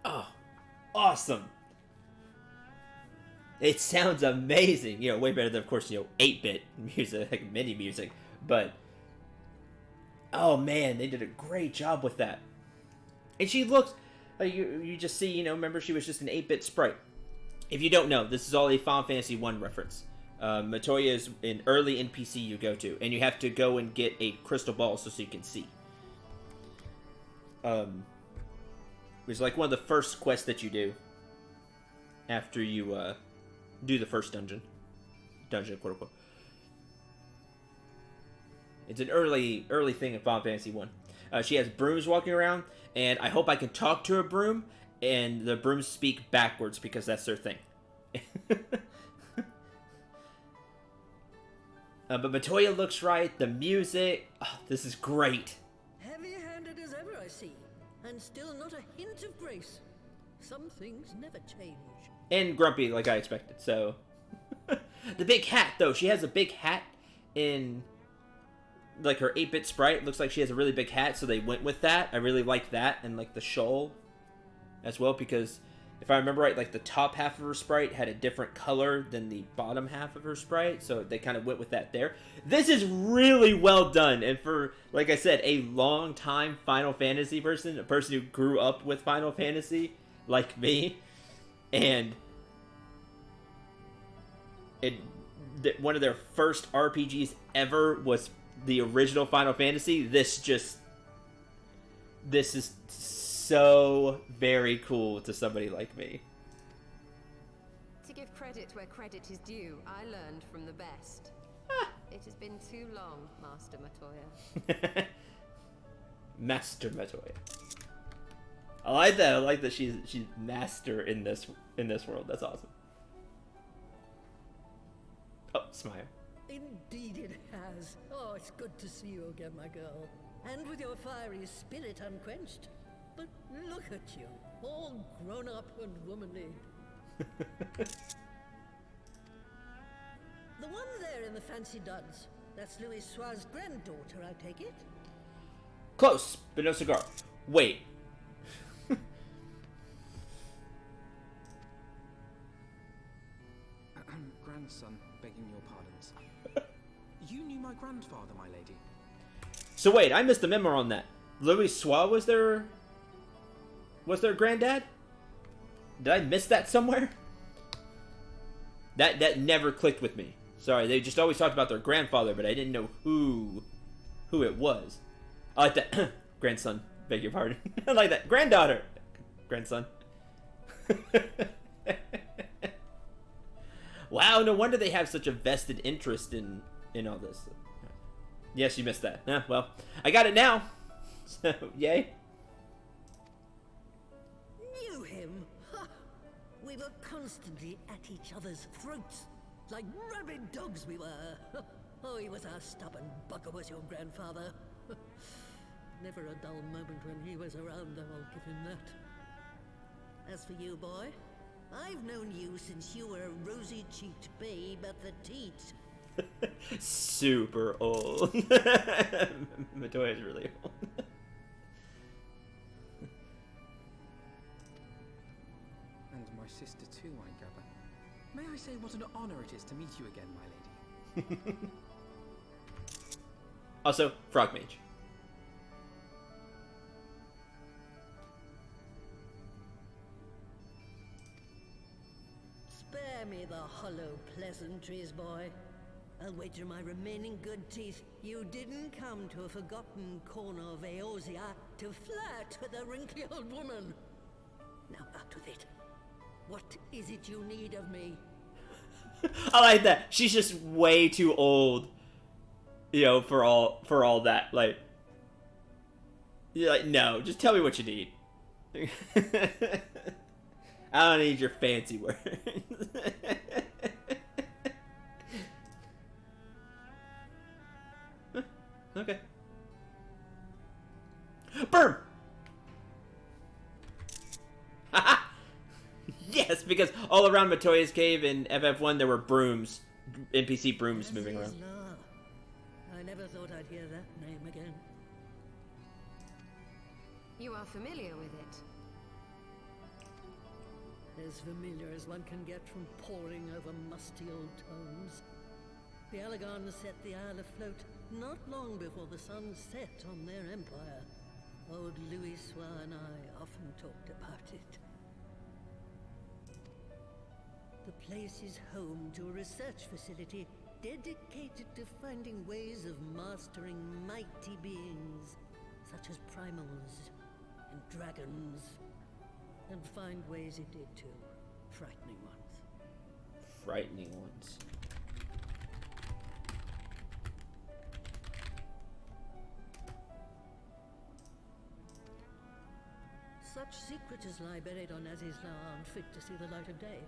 Oh, awesome. It sounds amazing. You know, way better than, of course, 8-bit music, like MIDI music. But, oh man, they did a great job with that. And she looks, you just see, remember she was just an 8-bit sprite. If you don't know, this is all a Final Fantasy 1 reference. Matoya is an early NPC you go to, and you have to go and get a crystal ball so you can see. It's like one of the first quests that you do after you do the first dungeon, quote unquote. It's an early thing in Final Fantasy 1. She has brooms walking around, and I hope I can talk to a broom, and the brooms speak backwards because that's their thing. But Matoya looks right. The music, this is great. Heavy-handed as ever, I see. And still not a hint of grace. Some things never change. And grumpy, like I expected, so. The big hat, though. She has a big hat in, like, her 8-bit sprite. Looks like she has a really big hat, so they went with that. I really like that, and, like, the shawl as well, because if I remember right, like the top half of her sprite had a different color than the bottom half of her sprite, so they kind of went with that there. This is really well done, and for, like I said, a long time Final Fantasy person, a person who grew up with Final Fantasy, like me, and one of their first RPGs ever was the original Final Fantasy. This is so very cool to somebody like me. To give credit where credit is due, I learned from the best. It has been too long, Master Matoya. Master Matoya. I like that. I like that she's master in this world. That's awesome. Oh, smile. Indeed it has. Oh, it's good to see you again, my girl. And with your fiery spirit unquenched. But look at you, all grown up and womanly. The one there in the fancy duds, that's Louis Soir's granddaughter, I take it? Close, but no cigar. Wait. Grandson, begging your pardons. You knew my grandfather, my lady. So wait, I missed the memo on that. Louis Soir was their granddad? Did I miss that somewhere? That never clicked with me. Sorry, they just always talked about their grandfather, but I didn't know who it was. I like that. Grandson, beg your pardon. I like that. Granddaughter. Grandson. Wow, no wonder they have such a vested interest in all this. Yes, you missed that. Well, I got it now. So, yay. Knew him? Ha! We were constantly at each other's throats. Like rabid dogs we were. Oh, he was a stubborn bugger, was your grandfather. Never a dull moment when he was around, I'll give him that. As for you, boy, I've known you since you were a rosy-cheeked babe at the teat. Super old. Matoya's really old. And my sister too, I gather. May I say what an honor it is to meet you again, my lady? Also, Frog Mage. Spare me the hollow pleasantries, boy. I'll wager my remaining good teeth you didn't come to a forgotten corner of Eorzea to flirt with a wrinkly old woman. Now out with it. What is it you need of me? I like that. She's just way too old, you know, for all that. Like, you're like, no, just tell me what you need. I don't need your fancy words. Okay. Burn! Yes, because all around Matoya's cave in FF1 there were brooms, NPC brooms moving around. I never thought I'd hear that name again. You are familiar with it. As familiar as one can get from poring over musty old tomes. The Allagans set the Isle afloat not long before the sun set on their empire. Old Louis Soir and I often talked about it. The place is home to a research facility dedicated to finding ways of mastering mighty beings, such as primals and dragons. And find ways it did too. Frightening ones. Frightening ones. Such secrets as lie buried on Azizla aren't fit to see the light of day.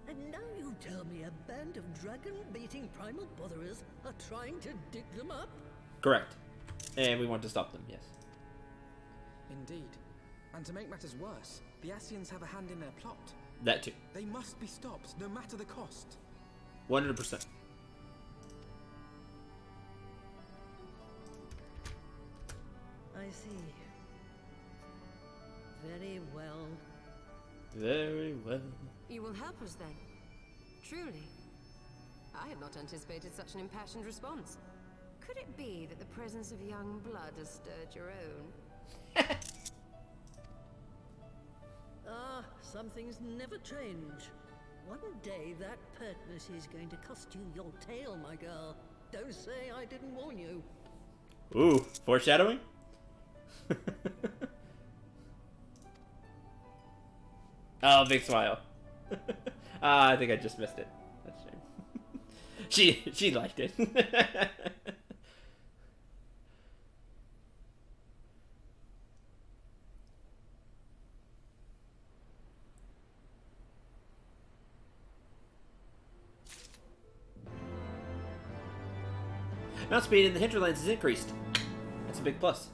And now you tell me a band of dragon-baiting primal botherers are trying to dig them up? Correct. And we want to stop them, yes. Indeed. And to make matters worse, the Ascians have a hand in their plot. That too. They must be stopped, no matter the cost. 100%. I see. Very well. Very well. You will help us then? Truly? I had not anticipated such an impassioned response. Could it be that the presence of young blood has stirred your own? Ah, some things never change. One day that pertness is going to cost you your tail, my girl. Don't say I didn't warn you. Ooh, foreshadowing? Oh, big smile. I think I just missed it. That's a shame. She liked it. Mount speed in the hinterlands is increased. That's a big plus.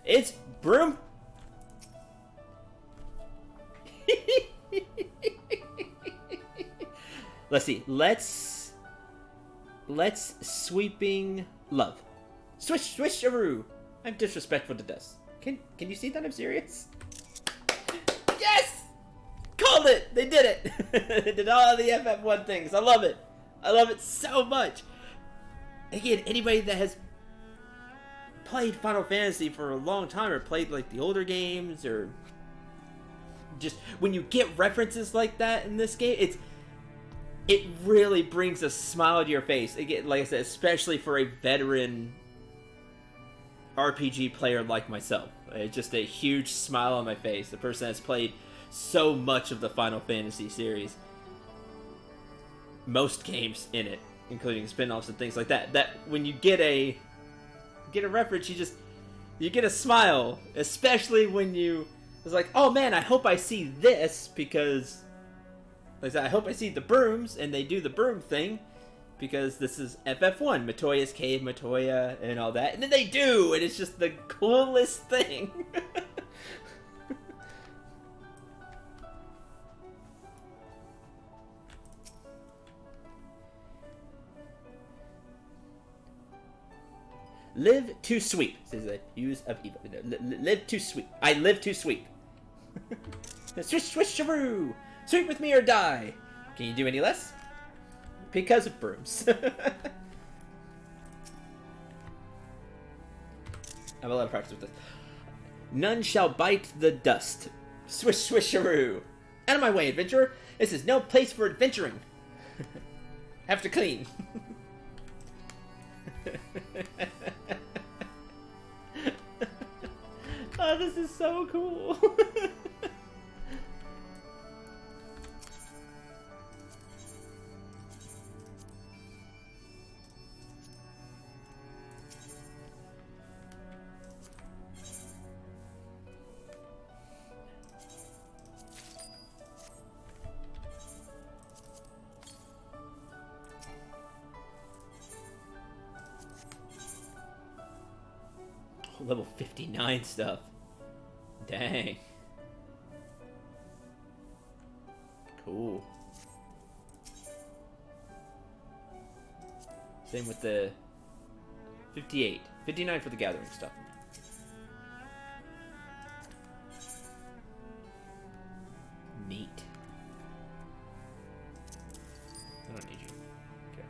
It's broom. Let's see. Let's sweeping love. Swish swisharoo. I'm disrespectful to dust. Can you see that I'm serious? Yes! Called it! They did it! They did all the FF1 things. I love it. I love it so much. Again, anybody that has played Final Fantasy for a long time or played like the older games or just when you get references like that in this game, it really brings a smile to your face. Again, like I said, especially for a veteran RPG player like myself. It's just a huge smile on my face. The person that's played so much of the Final Fantasy series. Most games in it, including spin-offs and things like that. That when you get a reference, you get a smile, especially when it's like, oh man, I hope I see this because, like I said, I hope I see the brooms and they do the broom thing because this is FF1, Matoya's Cave, Matoya, and all that, and then they do, and it's just the coolest thing. Live to sweep, says the use of evil. Live to sweep. I live to sweep. Swish, swisharoo! Sweep with me or die. Can you do any less? Because of brooms. I have a lot of practice with this. None shall bite the dust. Swish, swisharoo! Out of my way, adventurer! This is no place for adventuring. Have to clean. Oh, this is so cool. Level 59 stuff. Dang. Cool. Same with the 58. 59 for the gathering stuff. Neat. I don't need you. Okay.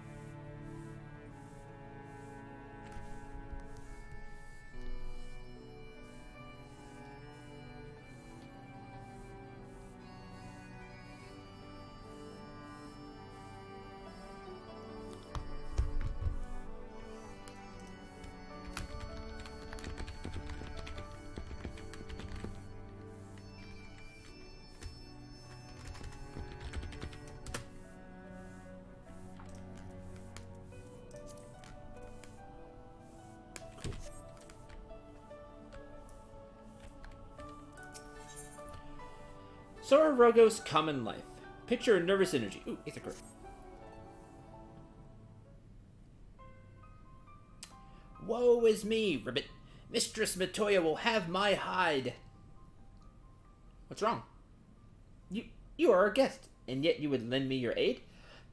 Sora Rogo's common life. Picture a nervous energy. Ooh, Aether. Woe is me, Ribbit. Mistress Matoya will have my hide. What's wrong? You are our guest, and yet you would lend me your aid?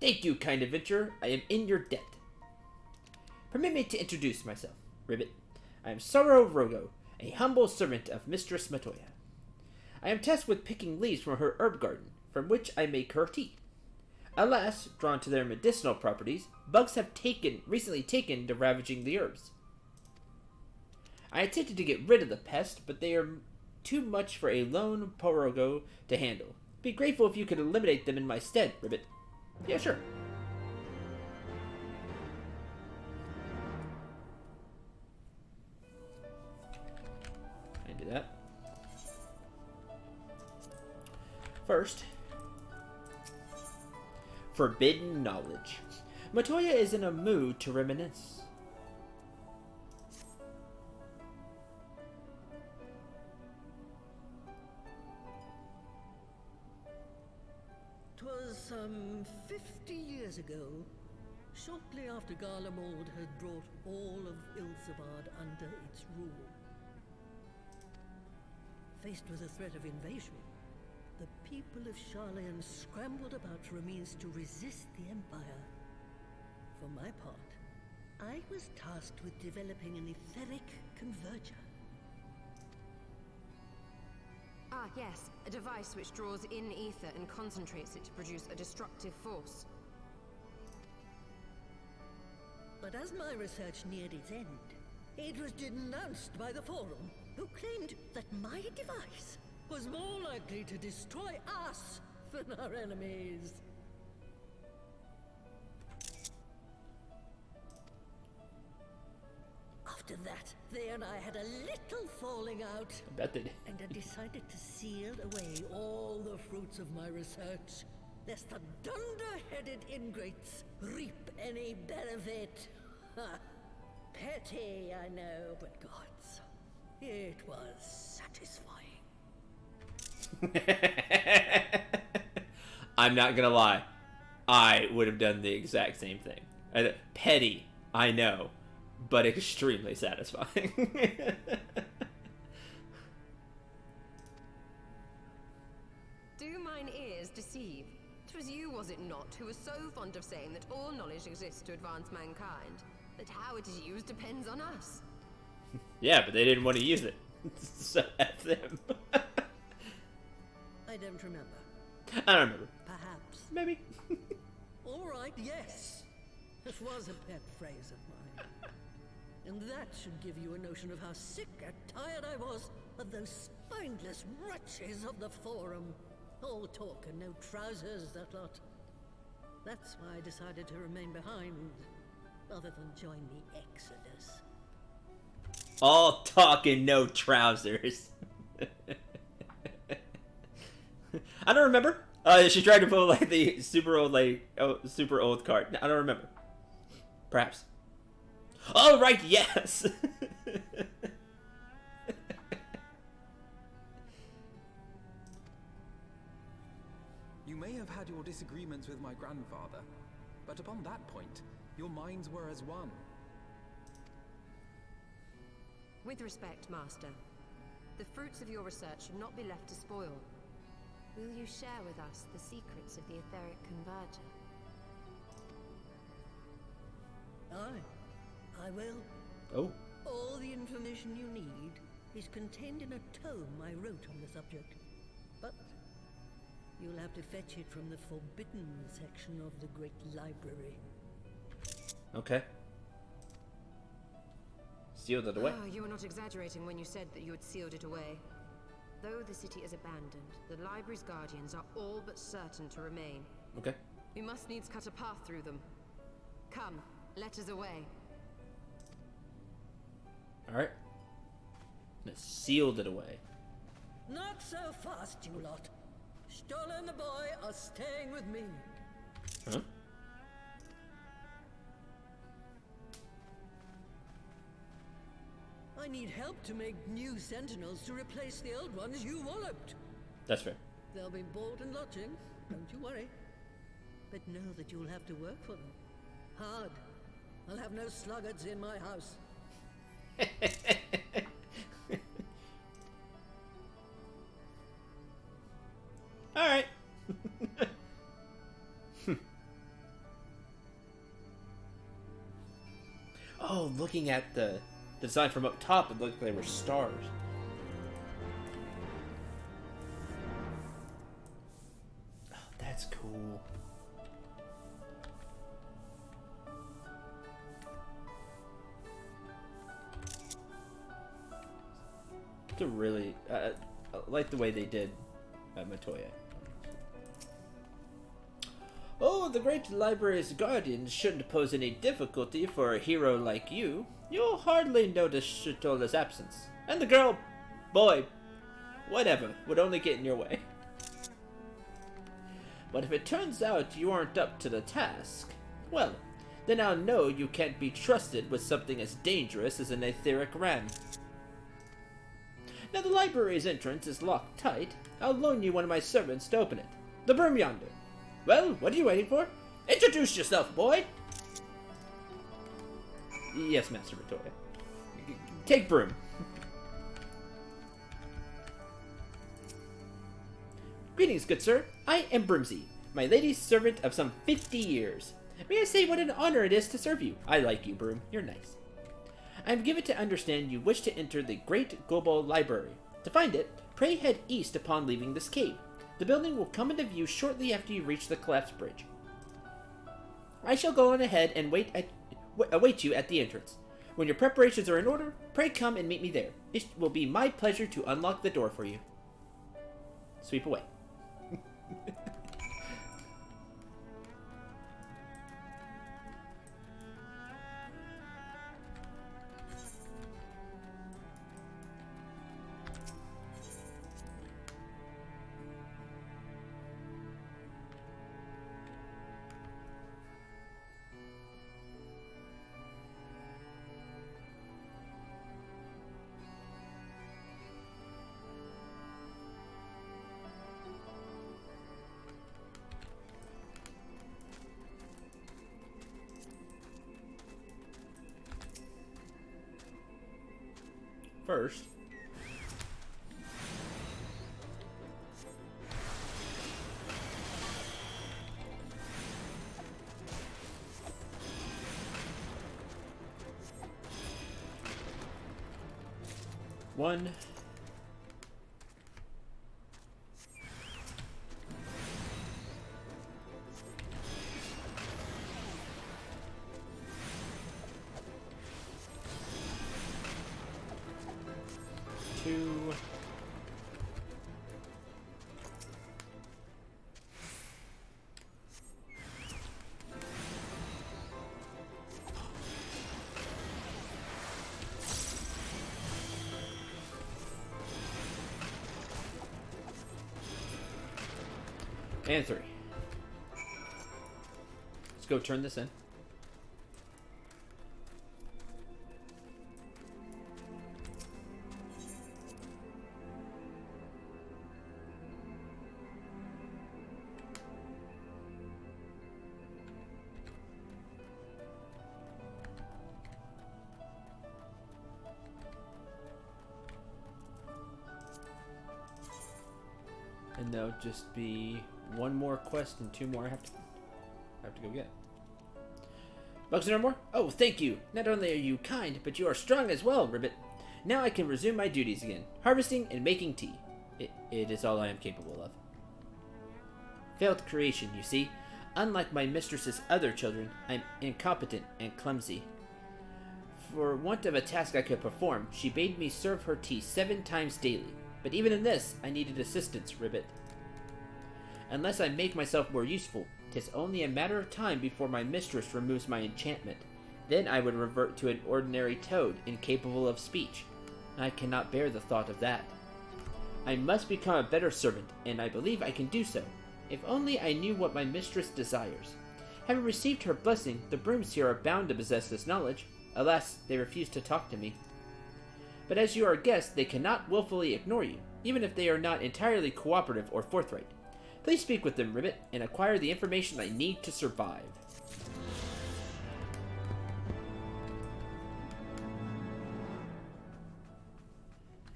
Thank you, kind adventurer. I am in your debt. Permit me to introduce myself, Ribbit. I am Sora Rogo, a humble servant of Mistress Matoya. I am tasked with picking leaves from her herb garden, from which I make her tea. Alas, drawn to their medicinal properties, bugs have recently taken to ravaging the herbs. I attempted to get rid of the pest, but they are too much for a lone Porogo to handle. Be grateful if you could eliminate them in my stead, Ribbit. Yeah, sure. I do that. First, forbidden knowledge. Matoya is in a mood to reminisce. Some 50 years ago, shortly after Garlemald had brought all of Ilsabard under its rule. Faced with the threat of invasion, the people of Sharlayan scrambled about for a means to resist the Empire. For my part, I was tasked with developing an etheric converger. Ah, yes. A device which draws in ether and concentrates it to produce a destructive force. But as my research neared its end, it was denounced by the Forum, who claimed that my device was more likely to destroy us than our enemies. After that, they and I had a little falling out. I bet they did. And I decided to seal away all the fruits of my research, lest the dunder-headed ingrates reap any benefit. Ha! Petty, I know, but gods, it was satisfying. I'm not gonna lie. I would have done the exact same thing. Petty, I know, but extremely satisfying. Do mine ears deceive? 'Twas you, was it not, who was so fond of saying that all knowledge exists to advance mankind, that how it is used depends on us. Yeah, but they didn't want to use it. So F them. I don't remember. I don't remember. Perhaps. Maybe. All right, yes. It was a pet phrase of mine. And that should give you a notion of how sick and tired I was of those spineless wretches of the Forum. All talk and no trousers, that lot. That's why I decided to remain behind, rather than join the Exodus. All talk and no trousers. I don't remember. She tried to pull like the super old card. I don't remember. Perhaps. Oh right, yes. You may have had your disagreements with my grandfather, but upon that point, your minds were as one. With respect, Master, the fruits of your research should not be left to spoil. Will you share with us the secrets of the etheric converger? I will. Oh. All the information you need is contained in a tome I wrote on the subject. But you'll have to fetch it from the forbidden section of the Great Library. Okay. Sealed it away. Oh, you were not exaggerating when you said that you had sealed it away. Though the city is abandoned, the library's guardians are all but certain to remain. Okay. We must needs cut a path through them. Come, let us away. Alright. Sealed it away. Not so fast, you lot. Stoll and the boy are staying with me. Huh? I need help to make new sentinels to replace the old ones you walloped. That's fair. They'll be board and lodging, don't you worry. But know that you'll have to work for them. Hard. I'll have no sluggards in my house. Alright. Oh, looking at the design from up top, it looked like they were stars. To really like the way they did Matoya. Oh, the great library's guardians shouldn't pose any difficulty for a hero like you. You'll hardly notice Shitola's absence. And the girl, boy, whatever, would only get in your way. But if it turns out you aren't up to the task, well, then I'll know you can't be trusted with something as dangerous as an etheric ram. Now the library's entrance is locked tight. I'll loan you one of my servants to open it. The broom yonder. Well, what are you waiting for? Introduce yourself, boy! Yes, Master Victoria. Take broom. Greetings, good sir. I am Brimsy, my lady's servant of some 50 years. May I say what an honor it is to serve you? I like you, Broom. You're nice. I am given to understand you wish to enter the Great Global Library. To find it, pray head east upon leaving this cave. The building will come into view shortly after you reach the collapsed bridge. I shall go on ahead and await you at the entrance. When your preparations are in order, pray come and meet me there. It will be my pleasure to unlock the door for you. Sweep away. First, one, two, and three. Let's go turn this in. And there'll just be one more quest and two more I have to go get. Bugs no more? Oh, thank you. Not only are you kind, but you are strong as well, Ribbit. Now I can resume my duties again, harvesting and making tea. It is all I am capable of. Failed creation, you see. Unlike my mistress's other children, I'm incompetent and clumsy. For want of a task I could perform, she bade me serve her tea 7 times daily. But even in this, I needed assistance, Ribbit. Unless I make myself more useful, 'tis only a matter of time before my mistress removes my enchantment. Then I would revert to an ordinary toad, incapable of speech. I cannot bear the thought of that. I must become a better servant, and I believe I can do so, if only I knew what my mistress desires. Having received her blessing, the brooms here are bound to possess this knowledge. Alas, they refuse to talk to me. But as you are a guest, they cannot willfully ignore you, even if they are not entirely cooperative or forthright. Please speak with them, Ribbit, and acquire the information I need to survive.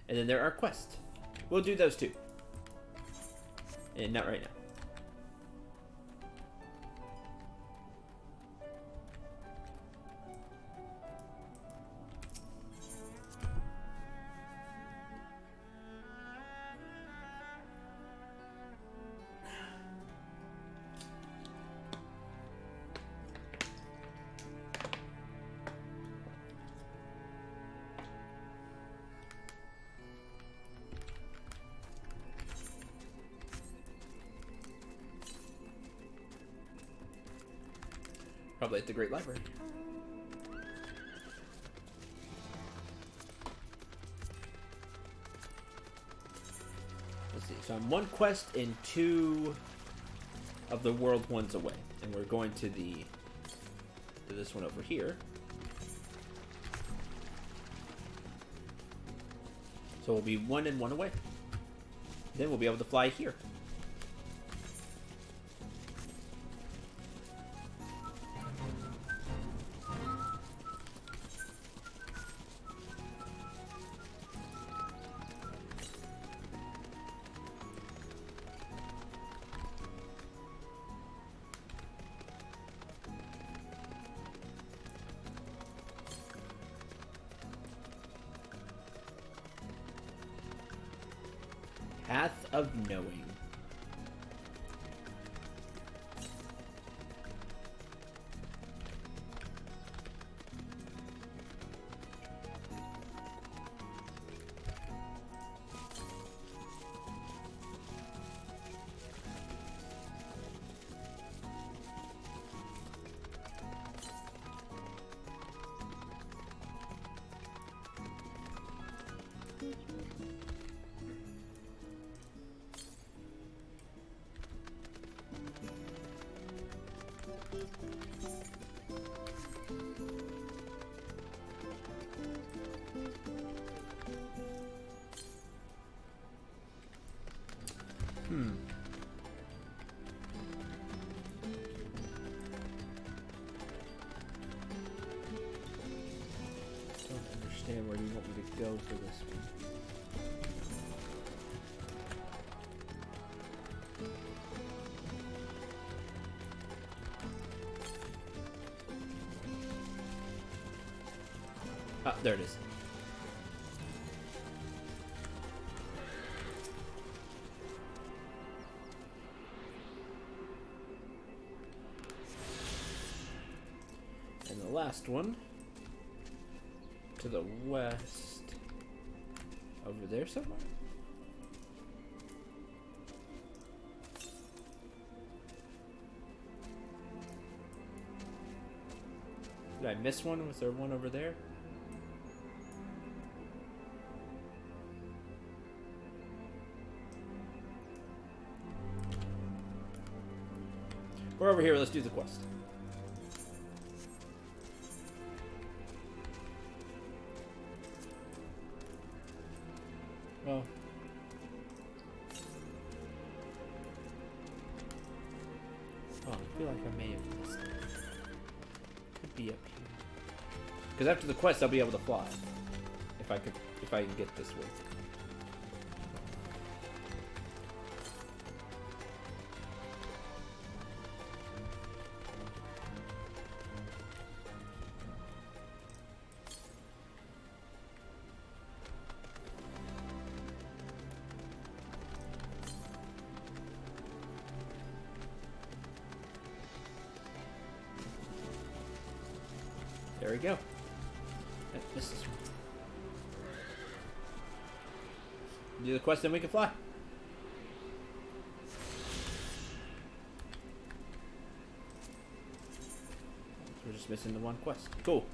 And then there are quests. We'll do those too. And not right now. Probably at the Great Library. Let's see. So I'm one quest and 2 of the world ones away, and we're going to this one over here. So we'll be 1 and 1 away. Then we'll be able to fly here. Path of Knowing. Don't understand where you want me to go for this one. Ah, there it is. And the last one to the west, over there somewhere. Did I miss one? Was there one over there? We're over here. Let's do the quest. Well, oh, I feel like I may have missed it. Could be up here. Because after the quest, I'll be able to fly. If I can get this way. There we go. This is... Do the quest, then we can fly. We're just missing the one quest. Cool.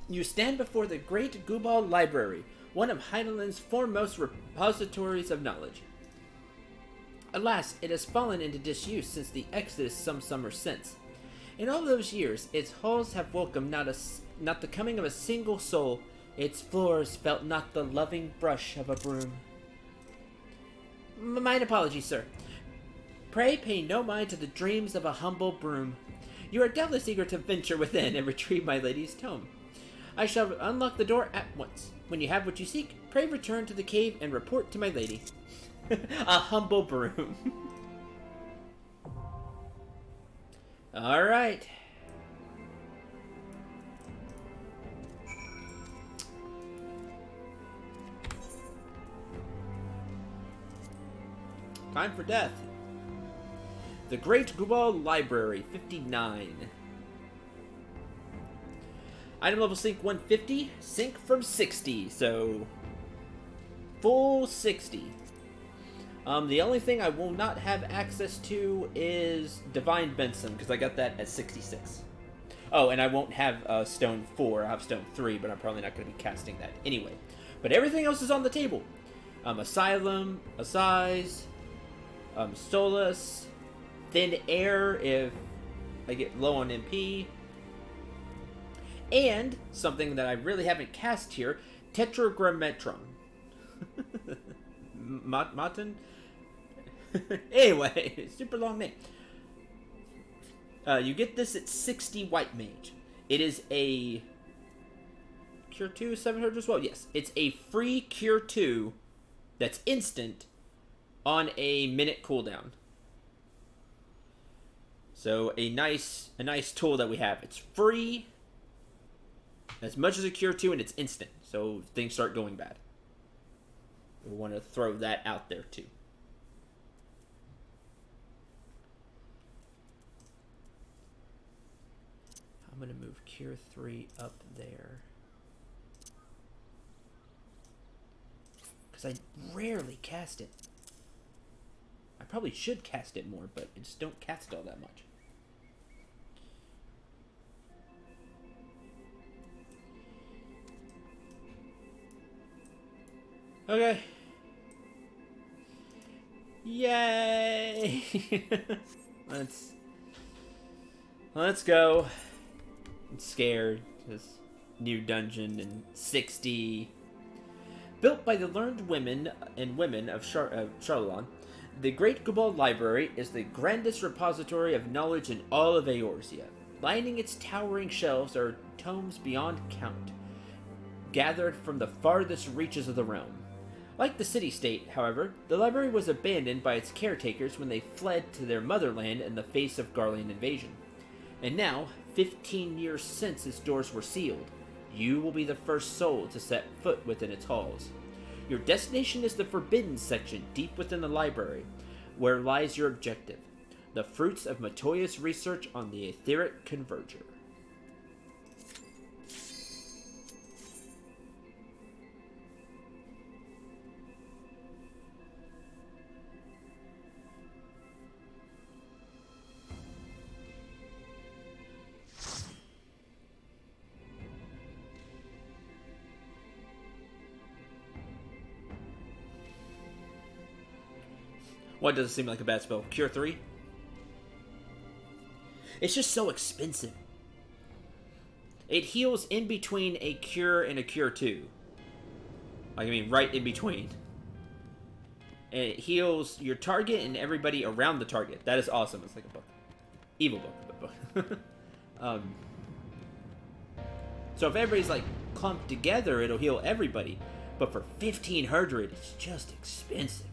You stand before the Great Gubal Library, one of Heineland's foremost repositories of knowledge. Alas, it has fallen into disuse since the Exodus some summers since. In all those years, its halls have welcomed not the coming of a single soul. Its floors felt not the loving brush of a broom. Mine apologies, sir. Pray pay no mind to the dreams of a humble broom. You are doubtless eager to venture within and retrieve my lady's tome. I shall unlock the door at once. When you have what you seek, pray return to the cave and report to my lady. A humble broom. Alright. Time for death. The Great Gubal Library, 59. Item level sync 150, sync from 60, so full 60. The only thing I will not have access to is Divine Benson, because I got that at 66. Oh, and I won't have Stone 4, I have Stone 3, but I'm probably not going to be casting that anyway. But everything else is on the table. Asylum, Assize, Solace, Thin Air if I get low on MP, and something that I really haven't cast here, Tetragrammetron. Matin? Anyway, super long name. You get this at 60 White Mage. It is a Cure 2, 700 as well. Yes, it's a free Cure 2 that's instant on a minute cooldown. So a nice tool that we have. It's free as much as a Cure 2 and it's instant. So things start going bad. We want to throw that out there too. I'm going to move Cure 3 up there. Because I rarely cast it. I probably should cast it more, but I just don't cast it all that much. Okay. Yay! Let's go. I'm scared. This new dungeon in 60. Built by the learned women and women of Charlolan, the Great Gubal Library is the grandest repository of knowledge in all of Eorzea. Lining its towering shelves are tomes beyond count, gathered from the farthest reaches of the realm. Like the city-state, however, the library was abandoned by its caretakers when they fled to their motherland in the face of Garlean invasion. And now, 15 years since its doors were sealed, you will be the first soul to set foot within its halls. Your destination is the Forbidden section deep within the library, where lies your objective, the fruits of Matoya's research on the Etheric Converger. What doesn't seem like a bad spell? Cure 3? It's just so expensive. It heals in between a Cure and a Cure 2. Like, I mean, right in between. And it heals your target and everybody around the target. That is awesome. It's like a book. Evil book, but book. So if everybody's, like, clumped together, it'll heal everybody. But for 1,500, it's just expensive.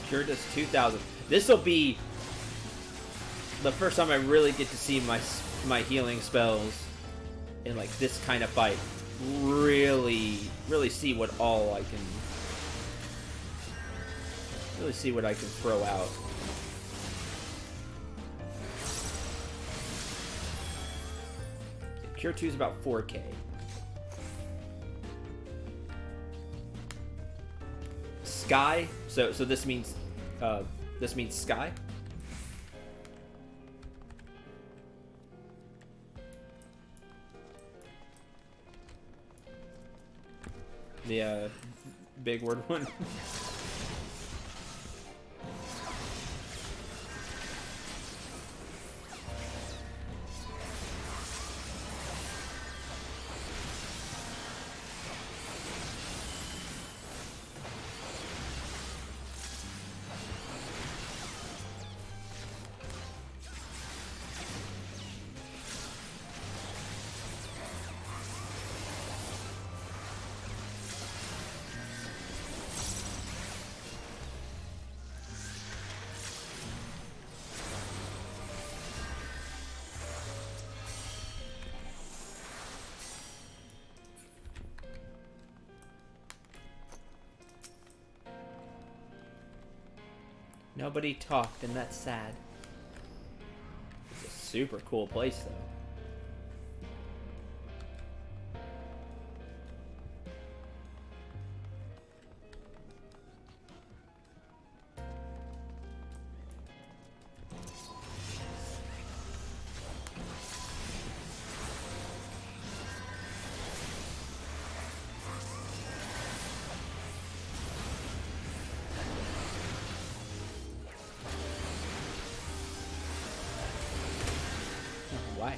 Cure does 2,000. This will be the first time I really get to see my healing spells in like this kind of fight. Really see what all I can. Really see what I can throw out. Cure 2 is about 4K. Sky. So this means sky. The big word one. Nobody talked, and that's sad. It's a super cool place, though. Why?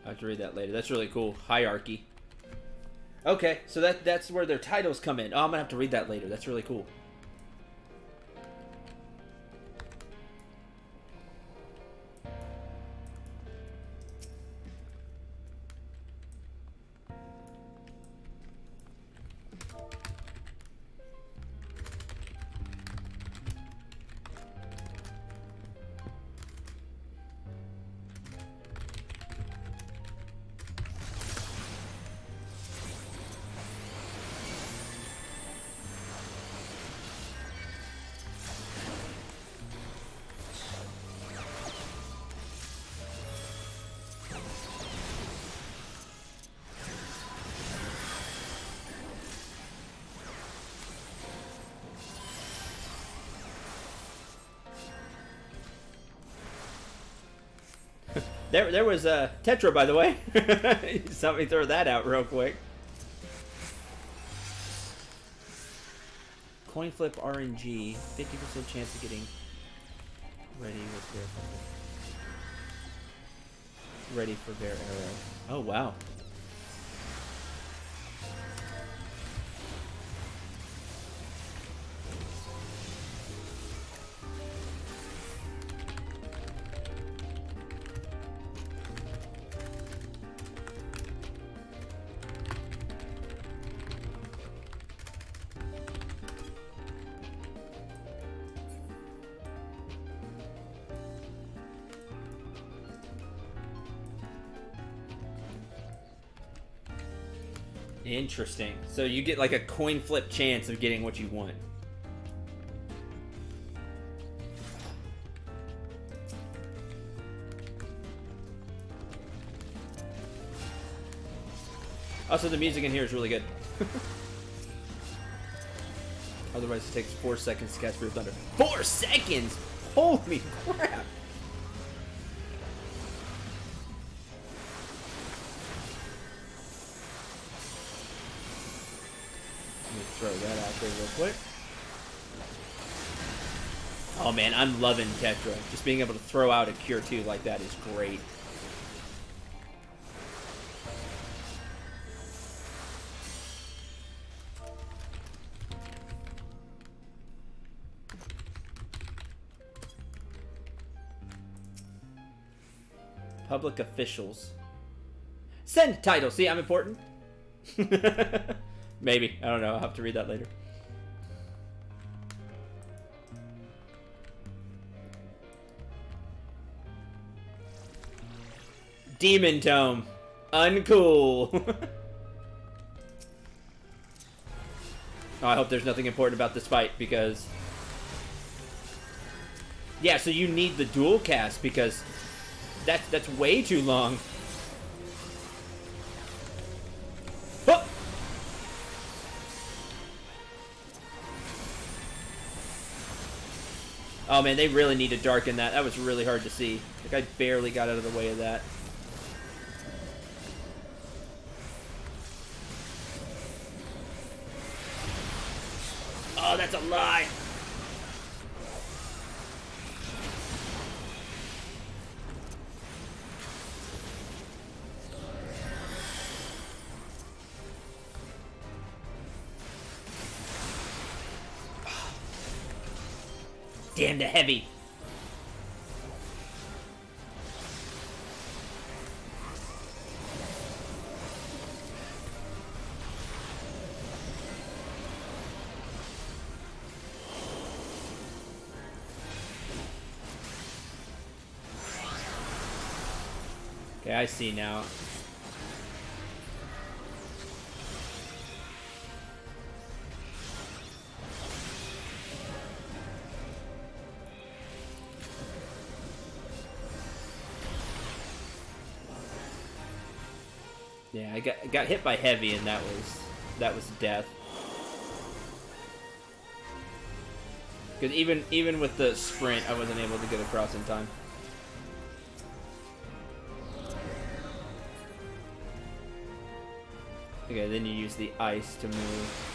I have to read that later. That's really cool. Hierarchy. Okay, so that's where their titles come in. Oh, I'm gonna have to read that later. That's really cool. There was Tetra, by the way. Just let me throw that out real quick. Coin flip RNG, 50% chance of getting ready for their arrow. Oh wow. Interesting. So you get like a coin flip chance of getting what you want. Also, the music in here is really good. Otherwise, it takes 4 seconds to cast Brew of Thunder. 4 seconds! Holy crap! Throw that out there real quick. Oh man, I'm loving Tetra. Just being able to throw out a Cure 2 like that is great. Public officials. Send title. See, I'm important. Maybe. I don't know. I'll have to read that later. Demon Tome. Uncool. Oh, I hope there's nothing important about this fight, because... Yeah, so you need the dual cast, because that's way too long. Oh! Oh man, they really need to darken that. That was really hard to see. Like, I barely got out of the way of that. Oh, that's a lie. Damn the heavy. Okay, I see now. Yeah, I got hit by heavy, and that was death. Because even with the sprint, I wasn't able to get across in time. Okay, then you use the ice to move.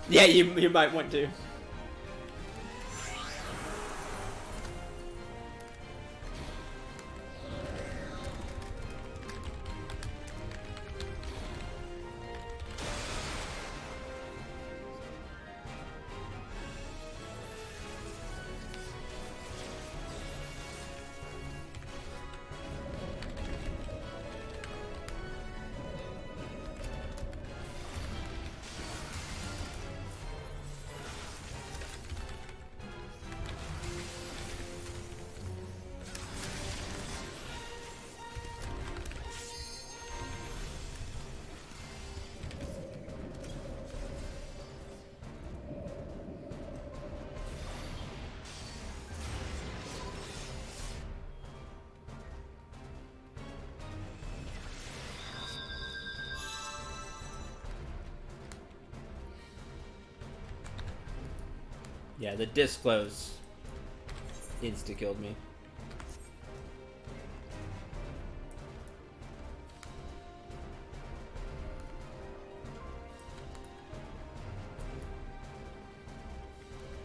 Yeah, you might want to. Yeah, the disclose insta-killed me.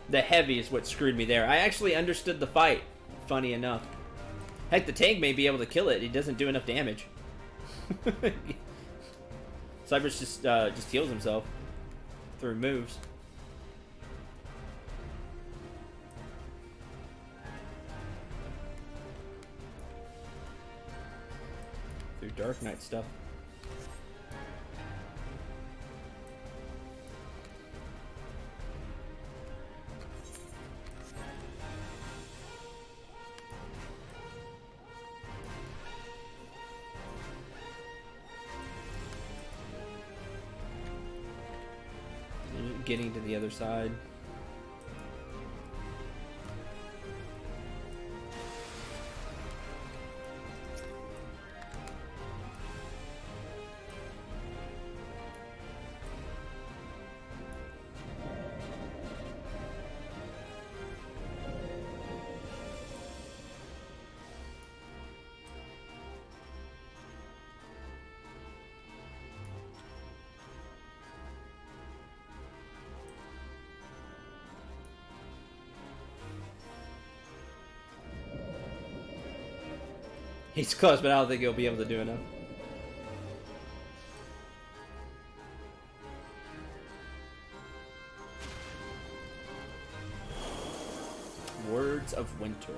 The heavy is what screwed me there. I actually understood the fight, funny enough. Heck, the tank may be able to kill it. He doesn't do enough damage. Cyber's just heals himself through moves. Through Dark Knight stuff. Getting to the other side. He's close, but I don't think he'll be able to do enough. Words of Winter.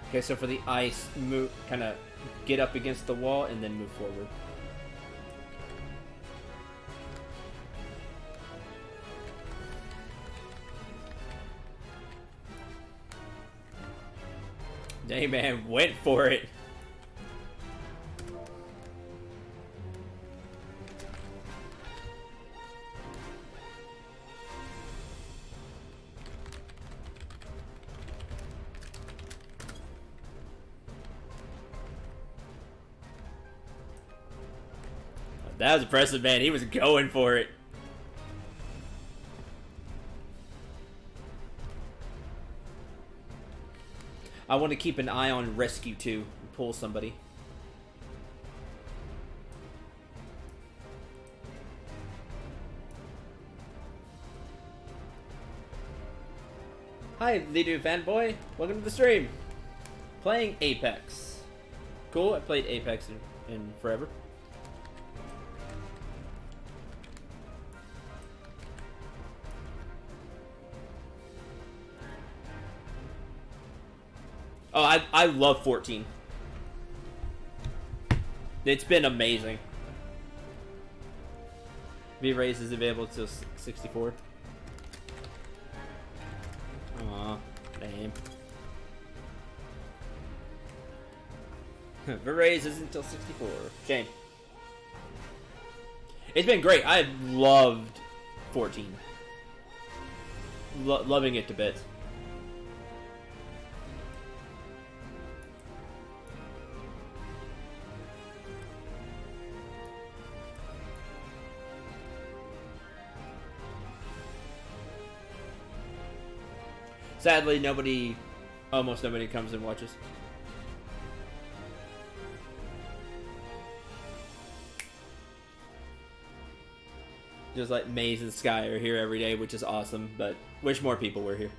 Okay, so for the ice, move, kind of get up against the wall and then move forward. Dang, man, went for it. That was impressive, man. He was going for it. I want to keep an eye on rescue too. Pull somebody. Hi, Lidu fanboy. Welcome to the stream. Playing Apex. Cool. I played Apex in forever. Oh, I love 14. It's been amazing. V-Rays is available till 64. Aw, damn. V-Rays isn't until 64. Shame. It's been great. I loved 14. Loving it to bits. Sadly, almost nobody comes and watches. Just like Maze and Sky are here every day, which is awesome, but wish more people were here.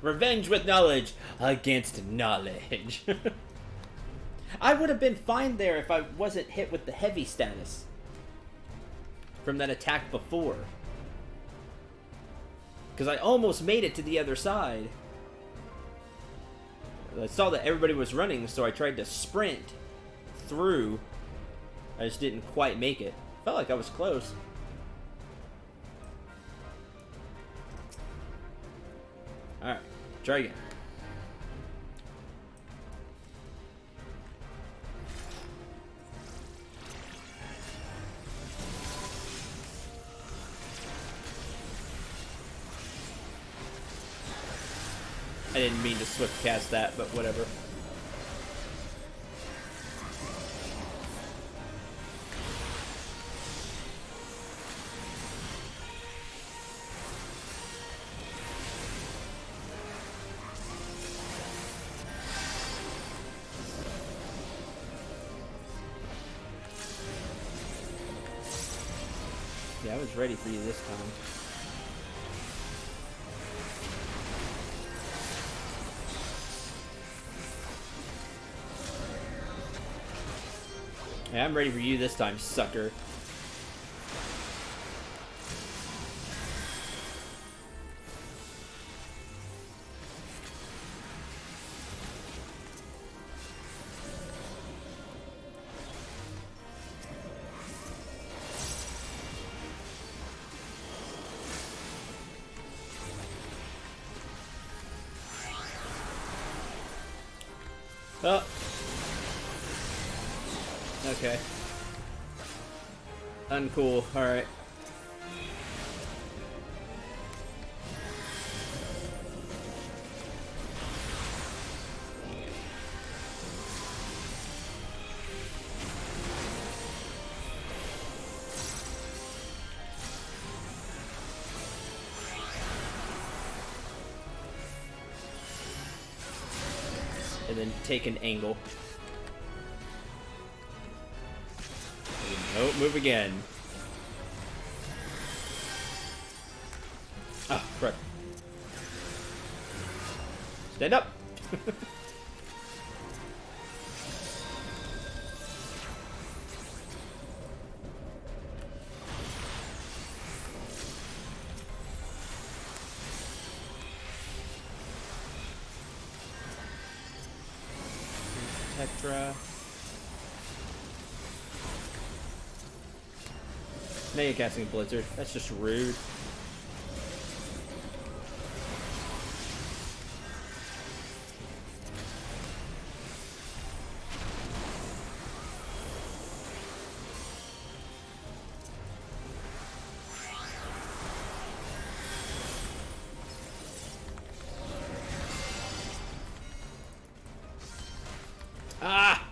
Revenge with knowledge against knowledge. I would have been fine there if I wasn't hit with the heavy status from that attack before. Because I almost made it to the other side. I saw that everybody was running, so I tried to sprint through. I just didn't quite make it. Felt like I was close. Alright, try again. I didn't mean to swift cast that, but whatever. Yeah, I was ready for you this time. Yeah, I'm ready for you this time, sucker. Oh. Okay. Uncool. Alright. And then take an angle. Oh, move again. Ah, crap. Stand up! Tetra. Now you're casting a blizzard. That's just rude. Ah!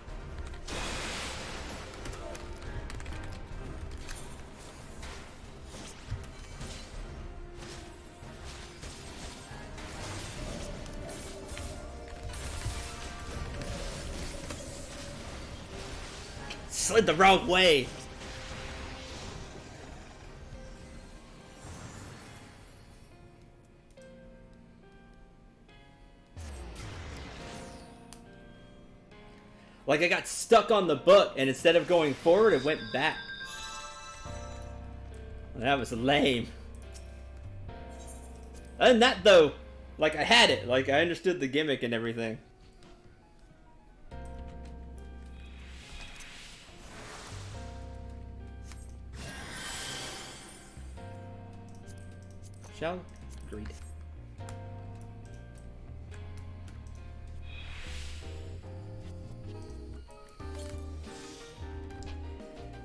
Slid the wrong way! Like I got stuck on the book, and instead of going forward, it went back. That was lame. Other than that, though, like I had it. Like I understood the gimmick and everything. Shall agreed.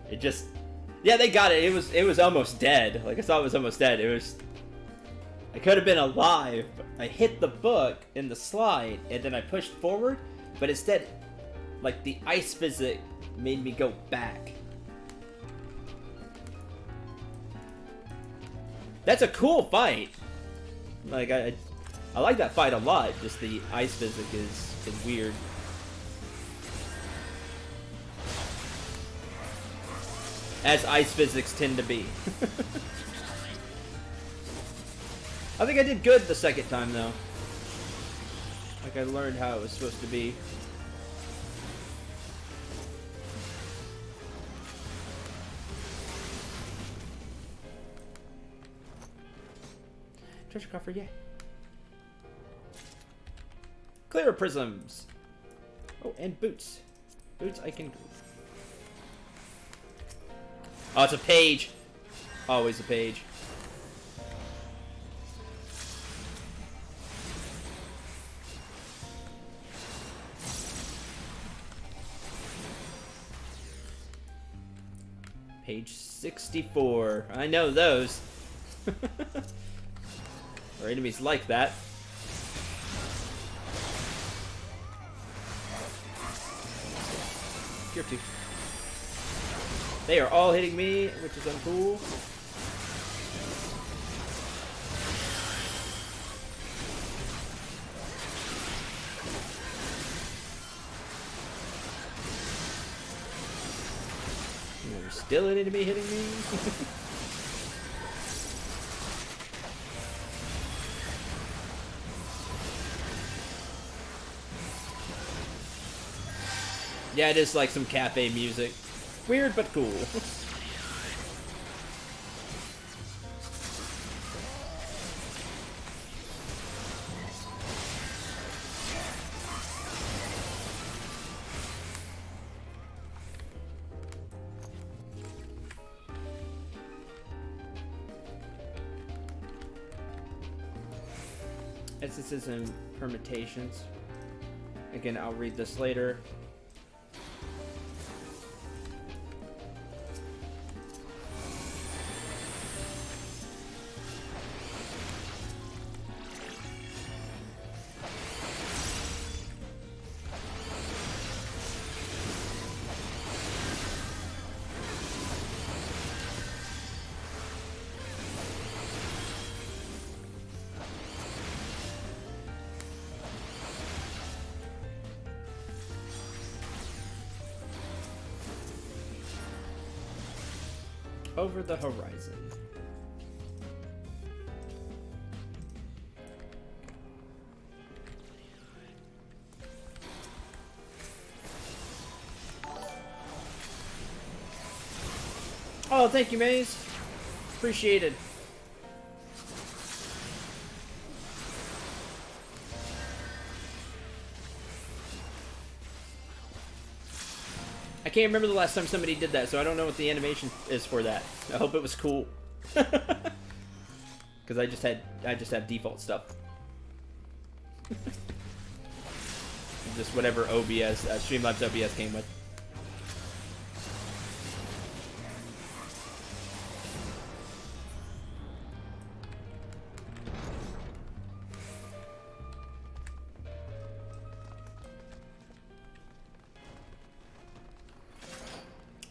It just, yeah, they got it. It was almost dead. Like I thought it was almost dead. It was, I could have been alive. I hit the book in the slide and then I pushed forward, but instead, like the ice physics made me go back. That's a cool fight. Like I like that fight a lot. Just the ice physics is weird. As ice physics tend to be. I think I did good the second time though. Like I learned how it was supposed to be. Treasure coffer, yeah. Clear prisms. Oh, and boots. Boots I can. Oh, it's a page. Always a page. Page 64. I know those. Our enemies like that. Cure 2. They are all hitting me, which is uncool. There's still an enemy hitting me. Yeah, it is like some cafe music. Weird, but cool. Essences and permutations. Again, I'll read this later. Over the horizon. Oh, thank you, Maze. Appreciated. I can't remember the last time somebody did that, so I don't know what the animation is for that. I hope it was cool. Because I just have default stuff. Just whatever OBS, Streamlabs OBS came with.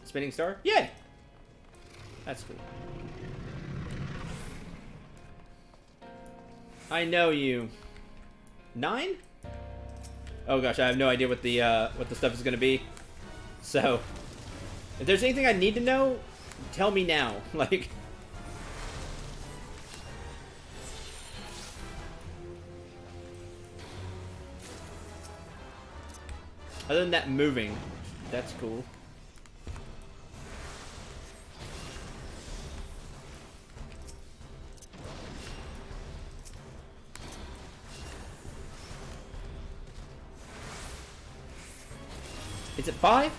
Spinning star? Yay! That's cool. I know you. 9? Oh gosh, I have no idea what the stuff is gonna be. So, if there's anything I need to know, tell me now. Like, other than that moving, that's cool. Is it 5?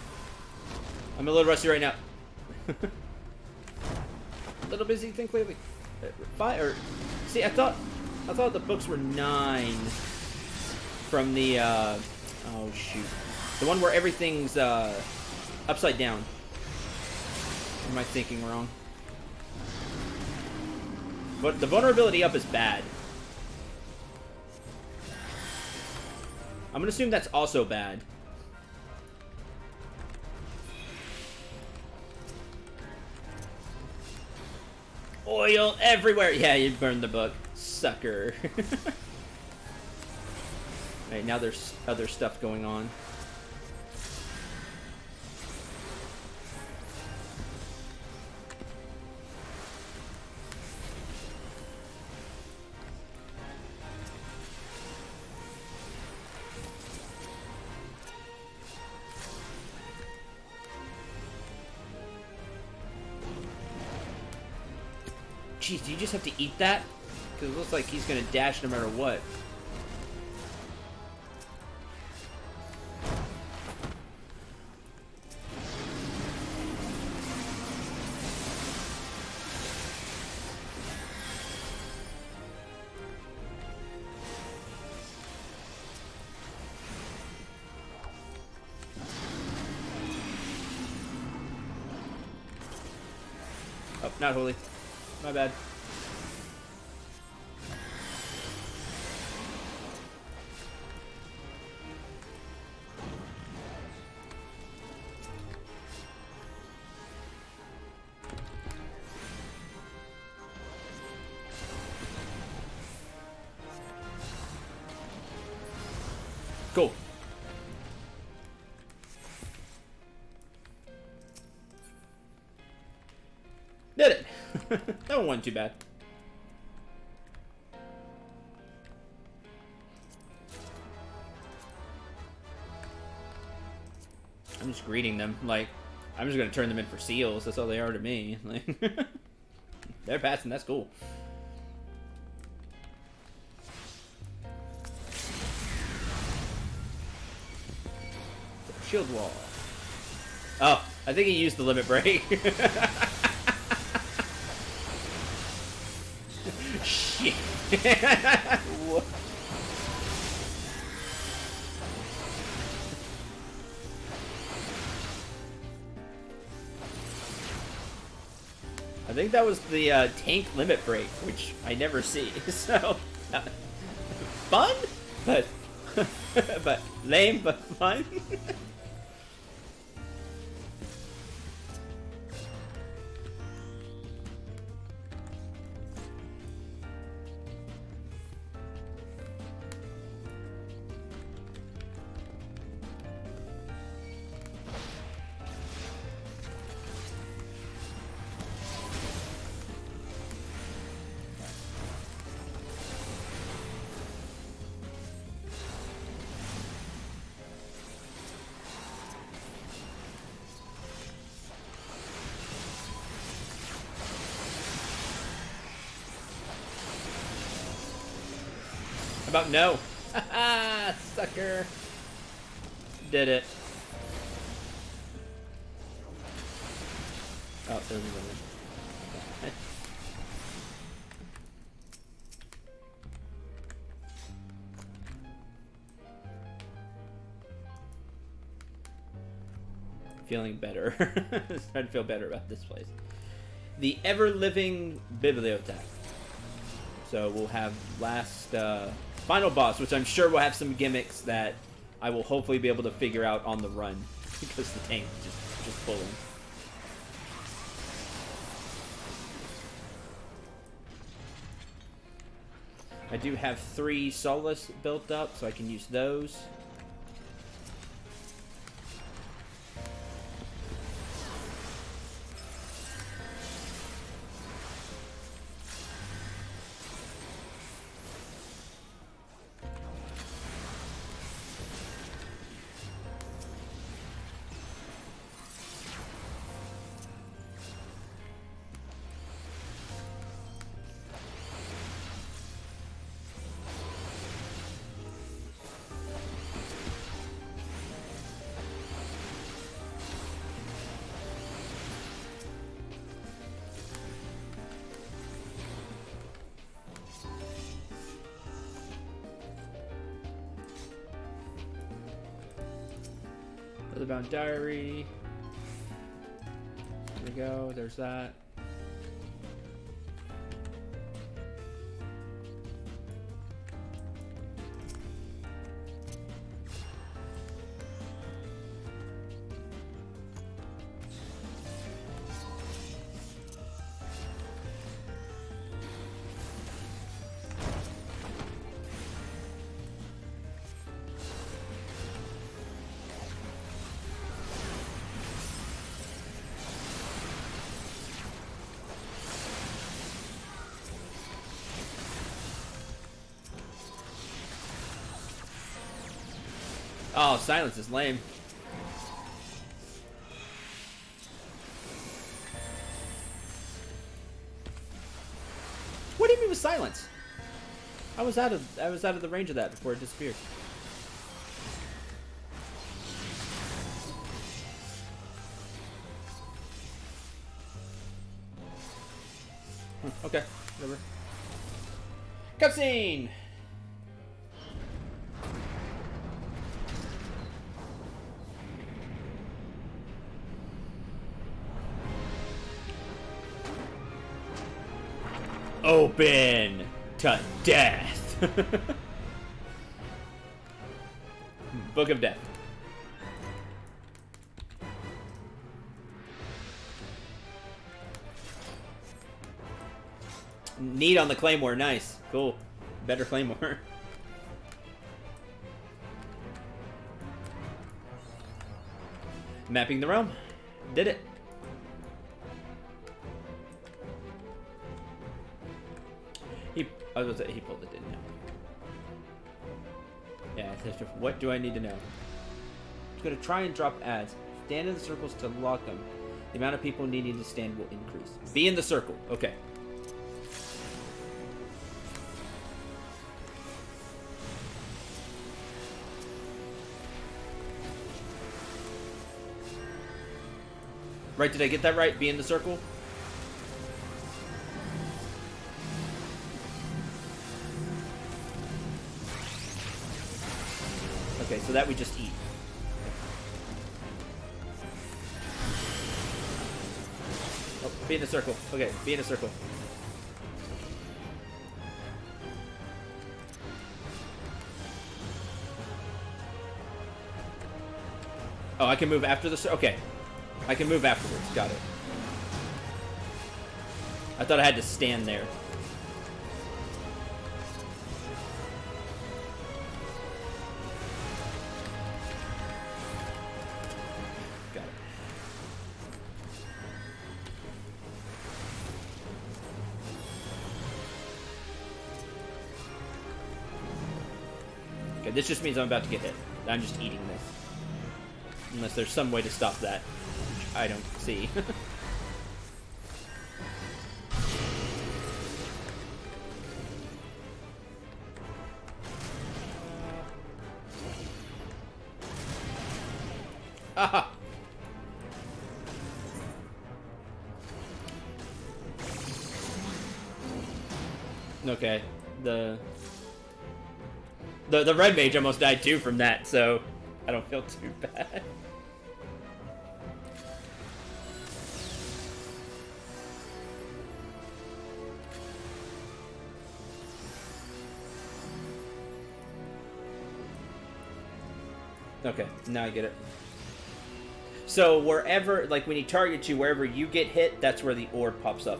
I'm a little rusty right now. A little busy, think lately. 5 or see, I thought the books were 9 from the oh shoot, the one where everything's upside down. Or am I thinking wrong? But the vulnerability up is bad. I'm gonna assume that's also bad. Oil everywhere! Yeah, you burned the book. Sucker. Right, now there's other stuff going on. Jeez, do you just have to eat that? Because it looks like he's gonna dash no matter what. Oh, not holy. My bad. Cool. Did it. That one wasn't too bad. I'm I'm just greeting them. Like, I'm just gonna turn them in for seals. That's all they are to me. Like, they're passing. That's cool. Shield wall. Oh, I think he used the limit break. Shit. I think that was the tank limit break, which I never see. So, fun, but but lame, but fun. About no. Haha, sucker. Did it. Oh, there's another. Feeling better. Starting to feel better about this place. The ever-living bibliothèque. So we'll have last final boss, which I'm sure will have some gimmicks that I will hopefully be able to figure out on the run because the tank is just pulling. I do have 3 Solace built up, so I can use those. Bound diary. There we go. There's that. Oh, silence is lame. What do you mean with silence? I was out of the range of that before it disappeared. Okay, whatever. Cutscene. Open to death. Book of Death. Neat on the Claymore. Nice. Cool. Better Claymore. Mapping the realm. Did it. I was gonna say he pulled it, didn't he? Yeah, what do I need to know? I'm gonna try and drop ads. Stand in the circles to lock them. The amount of people needing to stand will increase. Be in the circle. Okay. Right, did I get that right? Be in the circle? Okay, so that we just eat. Oh, be in the circle. Okay, be in a circle. Oh, I can move after the... Okay. I can move afterwards. Got it. I thought I had to stand there. Got it. Okay, this just means I'm about to get hit. I'm just eating this. Unless there's some way to stop that. I don't see. Aha! Okay, the red mage almost died too from that, so I don't feel too bad. Okay, now I get it. So wherever, like when he targets you, wherever you get hit, that's where the orb pops up.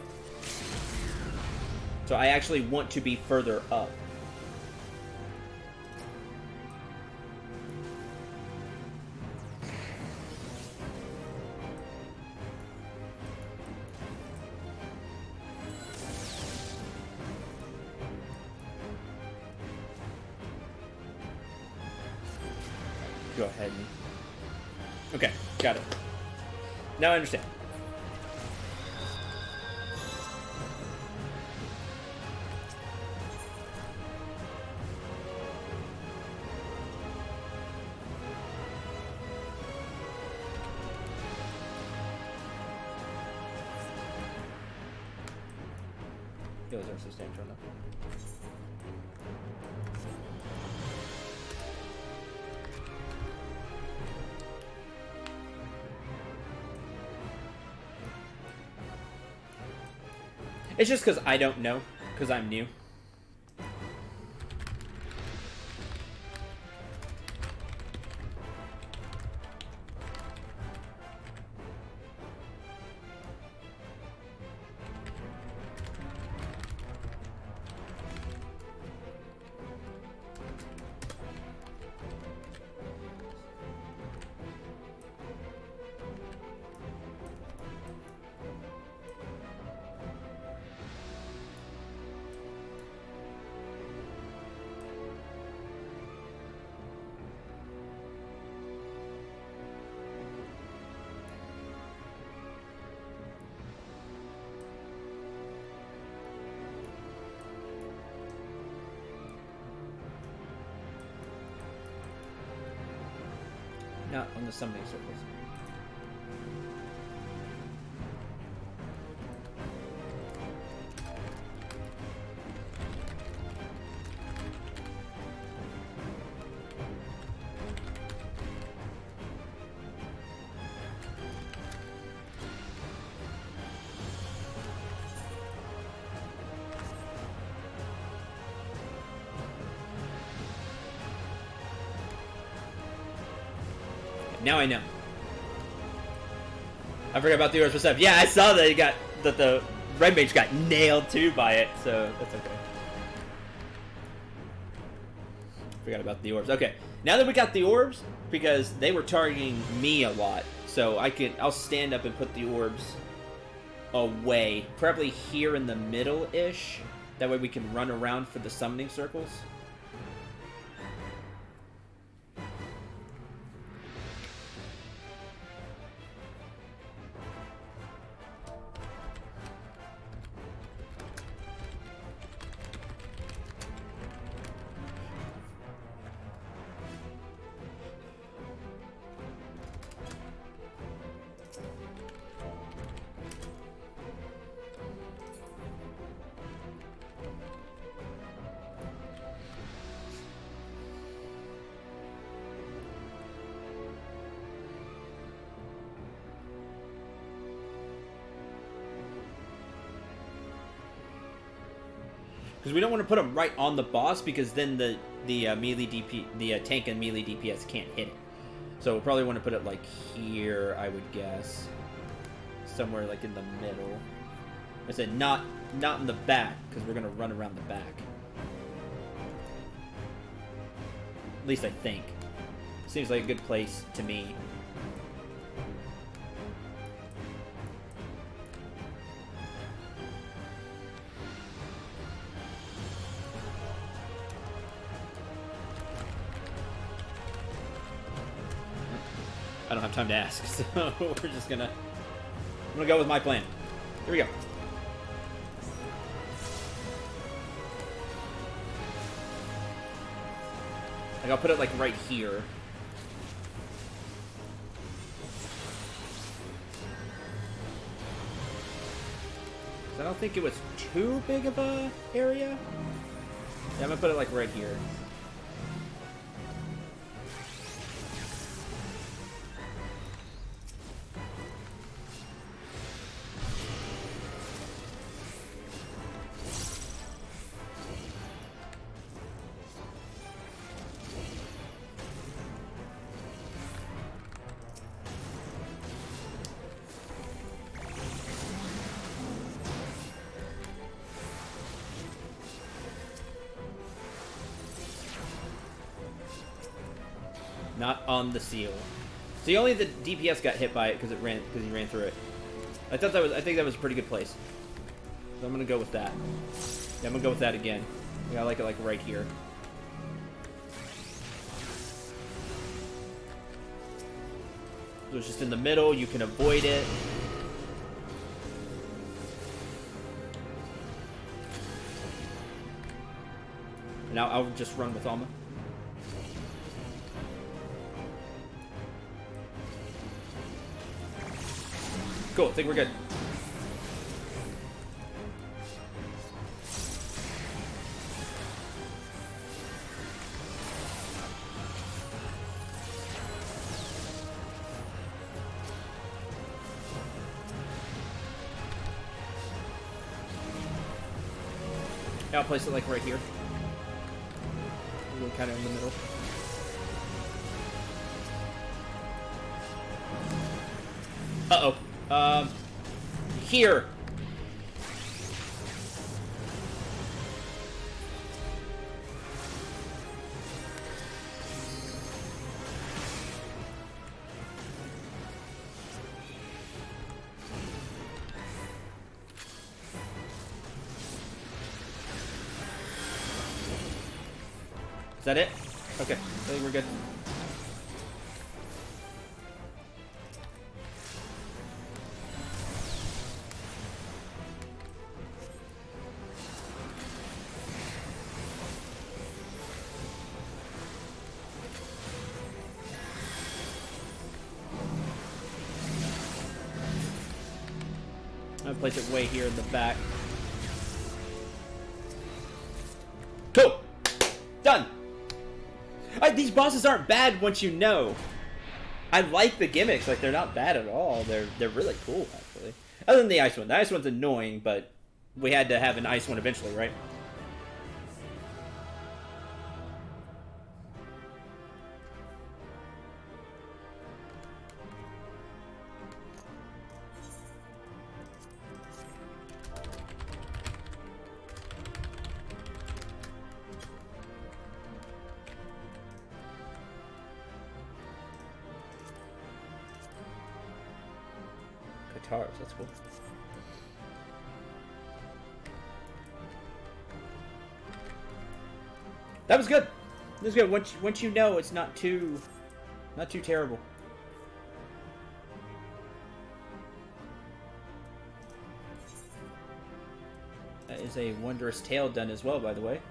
So I actually want to be further up. Go ahead and... Okay, got it. Now I understand. Those are substantial enough. It's just because I don't know, because I'm new. Not on the summoning circles. Now I know. I forgot about the orbs stuff. Yeah, I saw that the red mage got nailed too by it, so that's okay. Forgot about the orbs. Okay, now that we got the orbs, because they were targeting me a lot, so I'll stand up and put the orbs away, probably here in the middle-ish. That way we can run around for the summoning circles. Because we don't want to put them right on the boss, because then the melee DP, the tank and melee DPS can't hit it. So we'll probably want to put it like here, I would guess. Somewhere like in the middle. I said not in the back, because we're going to run around the back. At least I think. Seems like a good place to me. I don't have time to ask, so we're just gonna... I'm gonna go with my plan. Here we go. Like, I'll put it, like, right here. I don't think it was too big of a area. Yeah, I'm gonna put it, like, right here. Not on the seal. See, only the DPS got hit by it because he ran through it. I think that was a pretty good place. So I'm gonna go with that. Yeah, I'm gonna go with that again. Yeah, I like it like right here. So it's just in the middle. You can avoid it. And now I'll just run with Alma. Cool, I think we're good. Yeah, I'll place it like right here. We're kind of in the middle. Uh-oh. Here. Is that it? Okay, I think we're good. I'm gonna place it way here in the back. Cool! Done! These bosses aren't bad once you know. I like the gimmicks, like they're not bad at all. They're really cool, actually. Other than the ice one. The ice one's annoying, but we had to have an ice one eventually, right? Guitars, that's cool. That was good. That was good. Once you know, it's not too terrible. That is a wondrous tale done as well, by the way.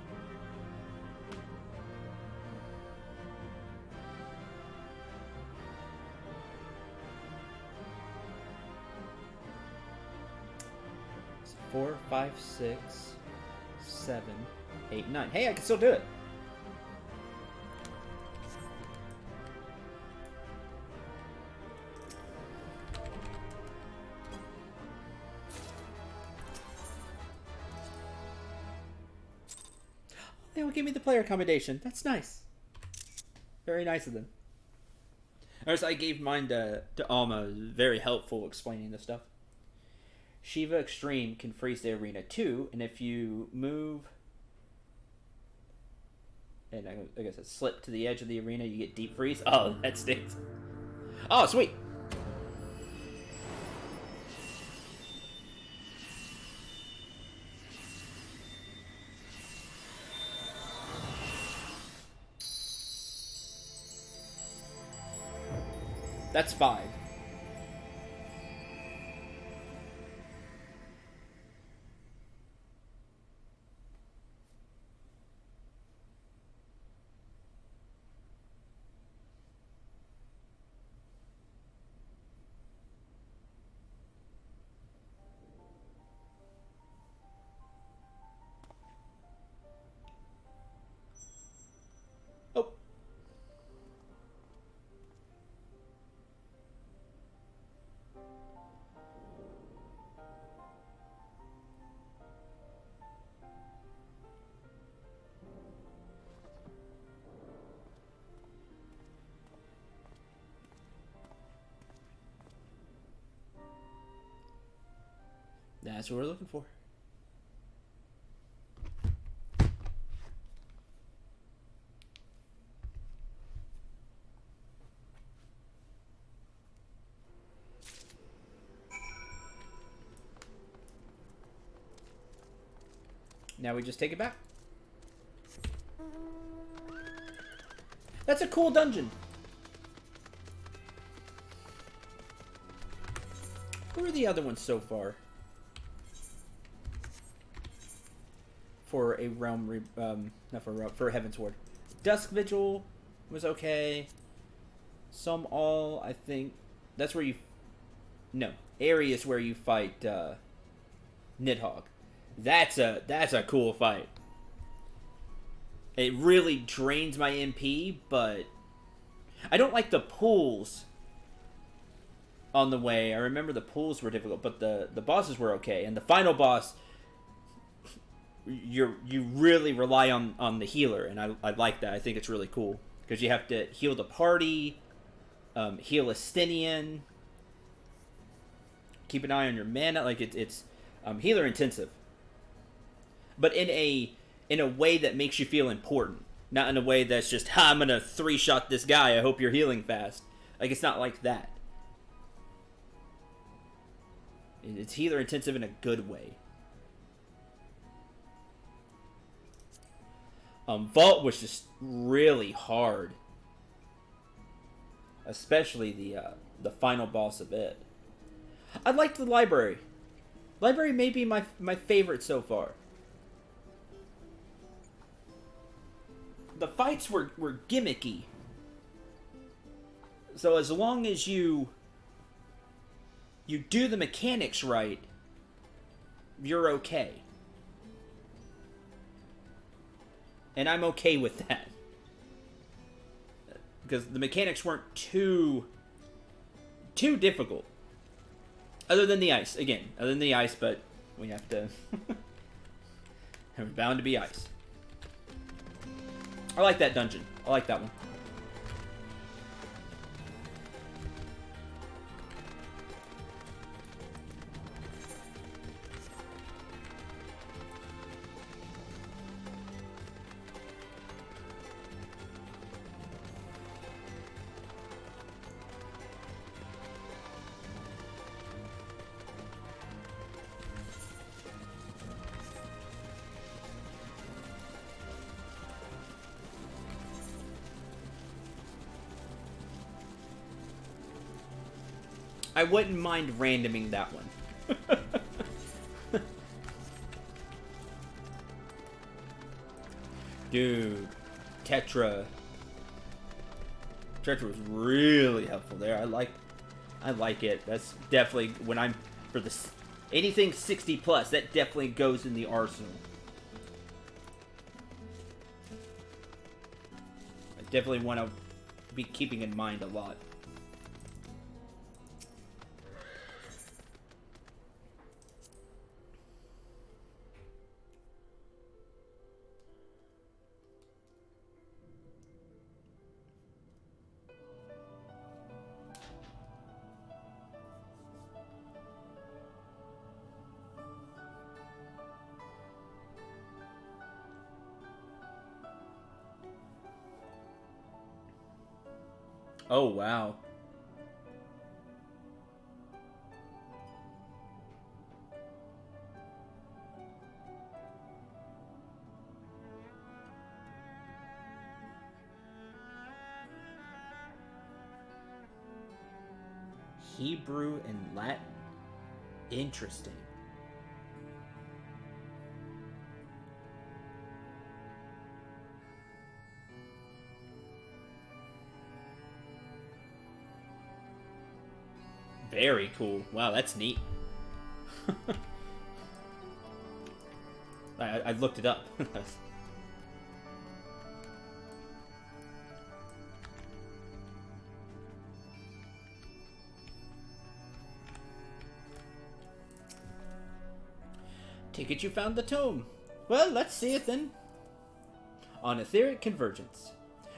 It's 4, 5, 6, 7, 8, 9. Hey, I can still do it. they will give me the player accommodation. That's nice. Very nice of them. As I gave mine to Alma, very helpful explaining this stuff. Shiva Extreme can freeze the arena too, and if you move, and I guess it's slip to the edge of the arena, you get deep freeze. Oh, that stinks. Oh, sweet. That's 5. Oh. That's what we're looking for. Now we just take it back. That's a cool dungeon. Who are the other ones so far? For a realm, not for a realm, for Heavensward. Dusk Vigil was okay. Some all, I think, that's where you, no, area is where you fight Nidhogg. That's a cool fight. It really drains my MP, but I don't like the pools on the way. I remember the pools were difficult, but the bosses were okay. And the final boss, you really rely on the healer, and I like that. I think it's really cool because you have to heal the party, heal Estinian, keep an eye on your mana. Like it's healer intensive, but in a way that makes you feel important, not in a way that's just, I'm gonna 3-shot this guy, I hope you're healing fast. Like, it's not like that. It's healer intensive in a good way. Vault was just really hard, especially the final boss of it. I liked the library. Library may be my favorite so far. The fights were gimmicky. So as long as you do the mechanics right, you're okay. And I'm okay with that. Because the mechanics weren't too difficult. Other than the ice. Again, other than the ice, but we have to... There's bound to be ice. I like that dungeon. I like that one. I wouldn't mind randoming that one. Dude, Tetra was really helpful there. I like it. That's definitely when I'm for this anything 60 plus. That definitely goes in the arsenal. I definitely want to be keeping in mind a lot. Oh, wow. Hebrew and Latin. Interesting. Very cool. Wow, that's neat. I looked it up. Take it you found the tome. Well, let's see it then. On etheric convergence.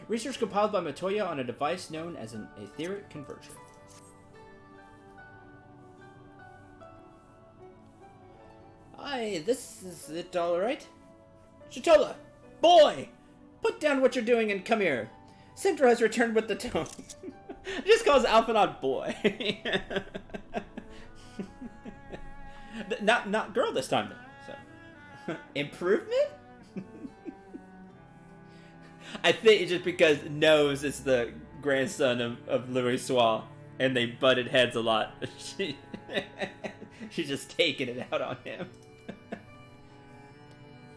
Research compiled by Matoya on a device known as an etheric converger. Aye, this is it alright. Shatola! Boy! Put down what you're doing and come here. Central has returned with the tome. Just calls Alphinaud boy. Not girl this time, though. So. Improvement? I think it's just because Nose is the grandson of Louis Soir, and they butted heads a lot. She's just taking it out on him.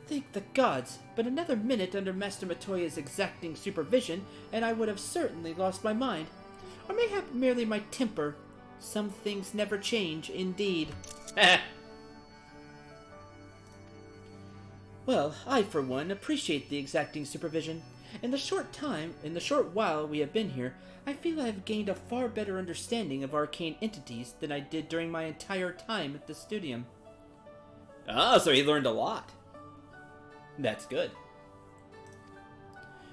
Thank the gods, but another minute under Master Matoya's exacting supervision, and I would have certainly lost my mind. Or mayhap merely my temper. Some things never change, indeed. Well, I, for one, appreciate the exacting supervision. In the short while we have been here, I feel I have gained a far better understanding of arcane entities than I did during my entire time at the studium. Ah, so he learned a lot. That's good.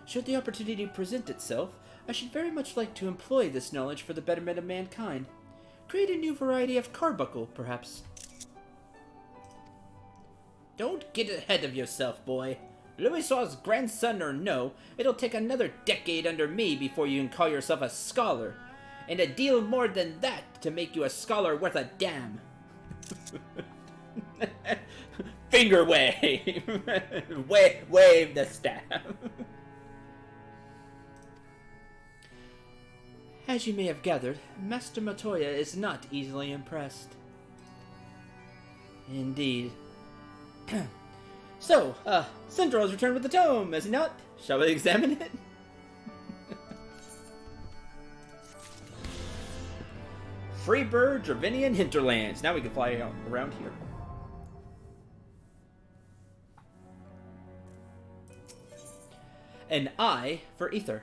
Should the opportunity present itself, I should very much like to employ this knowledge for the betterment of mankind. Create a new variety of carbuncle, perhaps. Don't get ahead of yourself, boy. Louis Soir's grandson or no, it'll take another decade under me before you can call yourself a scholar. And a deal more than that to make you a scholar worth a damn. Finger wave! wave the staff. As you may have gathered, Master Matoya is not easily impressed. Indeed. So, Central has returned with the tome, has he not? Shall we examine it? Freebird, Dravinian hinterlands. Now we can fly around here. An I for ether.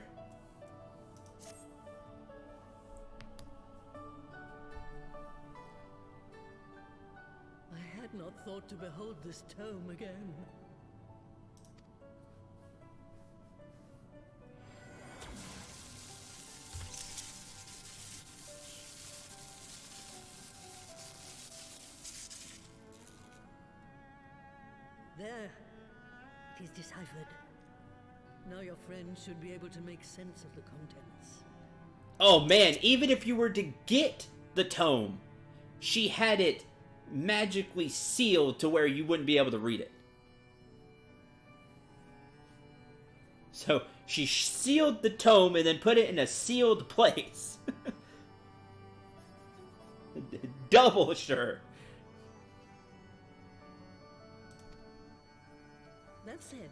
I had not thought to behold this tome again. There. It is deciphered. Now your friend should be able to make sense of the contents. Oh man, even if you were to get the tome, she had it magically sealed to where you wouldn't be able to read it. So she sealed the tome and then put it in a sealed place. Double sure. That said,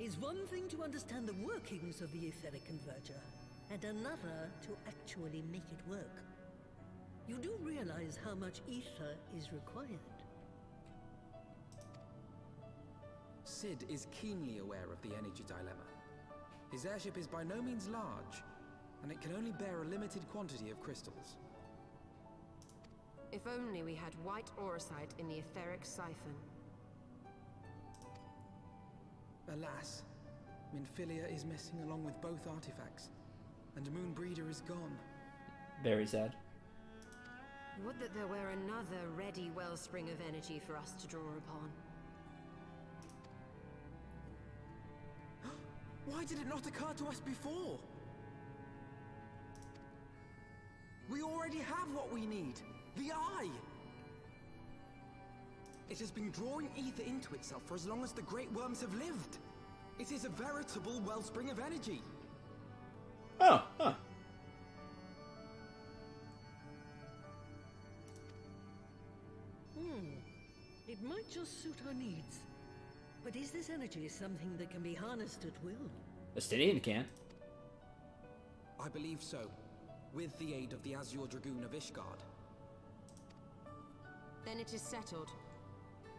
it's one thing to understand the workings of the etheric converger, and another to actually make it work. You do realize how much ether is required? Sid is keenly aware of the energy dilemma. His airship is by no means large, and it can only bear a limited quantity of crystals. If only we had white auracite in the etheric siphon. Alas, Minfilia is missing along with both artifacts, and Moonbreeder is gone. Very sad. Would that there were another ready wellspring of energy for us to draw upon. Why did it not occur to us before? already have what we need. The Eye! It has been drawing ether into itself for as long as the Great Worms have lived. It is a veritable wellspring of energy. Oh, huh. It might just suit our needs. But is this energy something that can be harnessed at will? Estinian can. I believe so, with the aid of the Azure Dragoon of Ishgard. Then it is settled.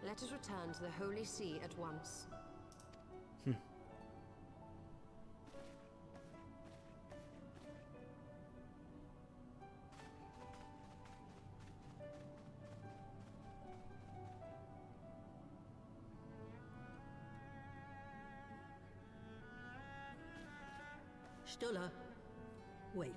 Let us return to the Holy See at once. Stola, wait.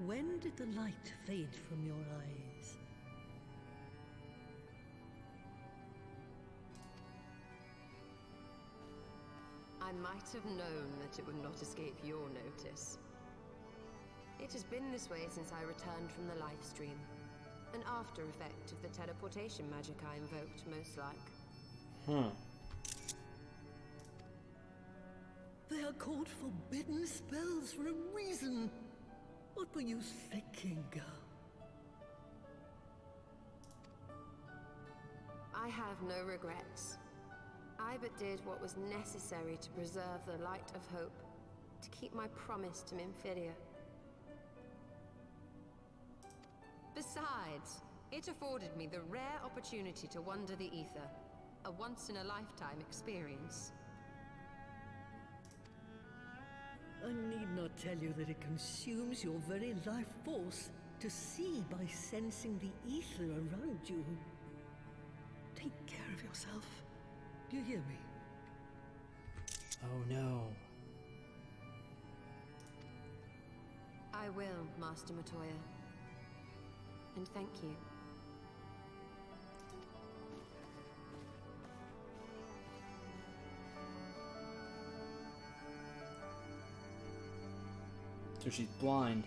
When did the light fade from your eyes? I might have known that it would not escape your notice. It has been this way since I returned from the life stream. An after effect of the teleportation magic I invoked, most like. They are called forbidden spells for a reason. What were you thinking, girl? I have no regrets. I but did what was necessary to preserve the light of hope, to keep my promise to Minfidia. Besides, it afforded me the rare opportunity to wander the ether, a once-in-a-lifetime experience. I need not tell you that it consumes your very life force to see by sensing the ether around you. Take care of yourself. Do you hear me? Oh no. I will, Master Matoya. And thank you. So she's blind.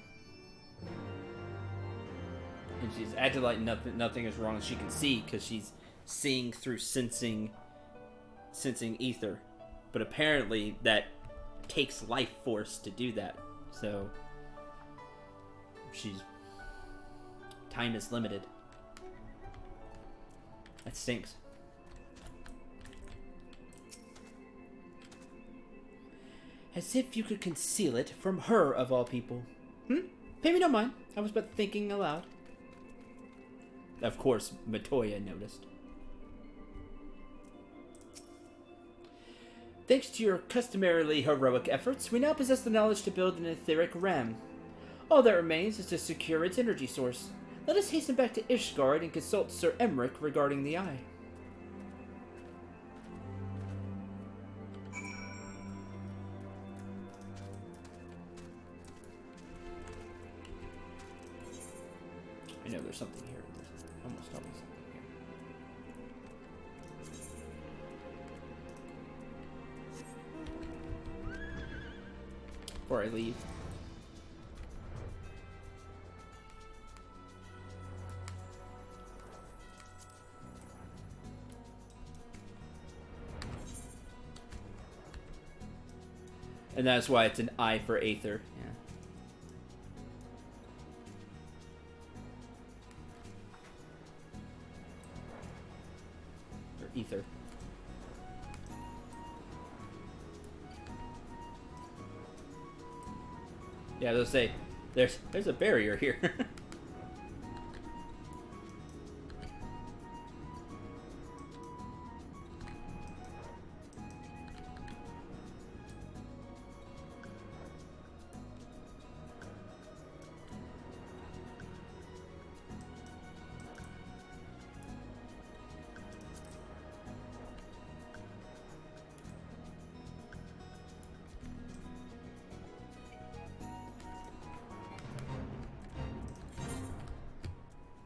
And she's acting like nothing is wrong. She can see because she's seeing through sensing ether. But apparently that takes life force to do that. So time is limited. That stinks. As if you could conceal it from her, of all people. Pay me no mind. I was but thinking aloud. Of course, Matoya noticed. Thanks to your customarily heroic efforts, we now possess the knowledge to build an etheric ram. All that remains is to secure its energy source. Let us hasten back to Ishgard and consult Sir Emmerich regarding the eye. I know there's something here. There's almost always something here. Before I leave. And that's why it's an eye for Aether. Yeah. Or Ether. Yeah, they'll say there's a barrier here.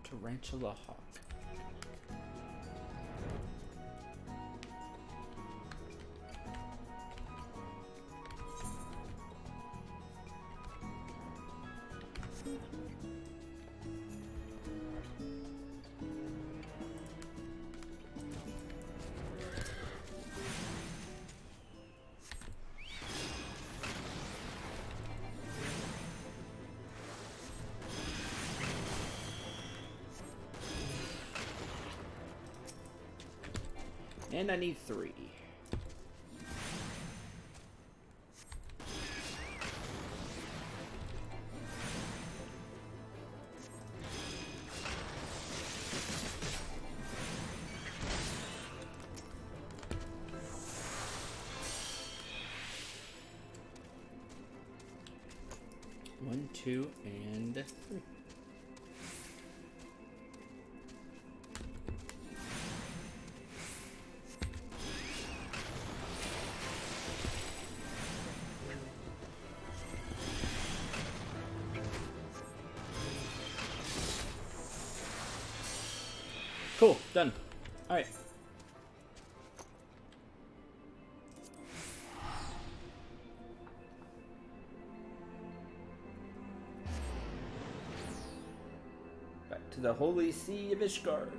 Tarantula Hawk. And I need 3. One, 2, and 3. Cool, done. Alright. Back to the Holy See of Ishgard.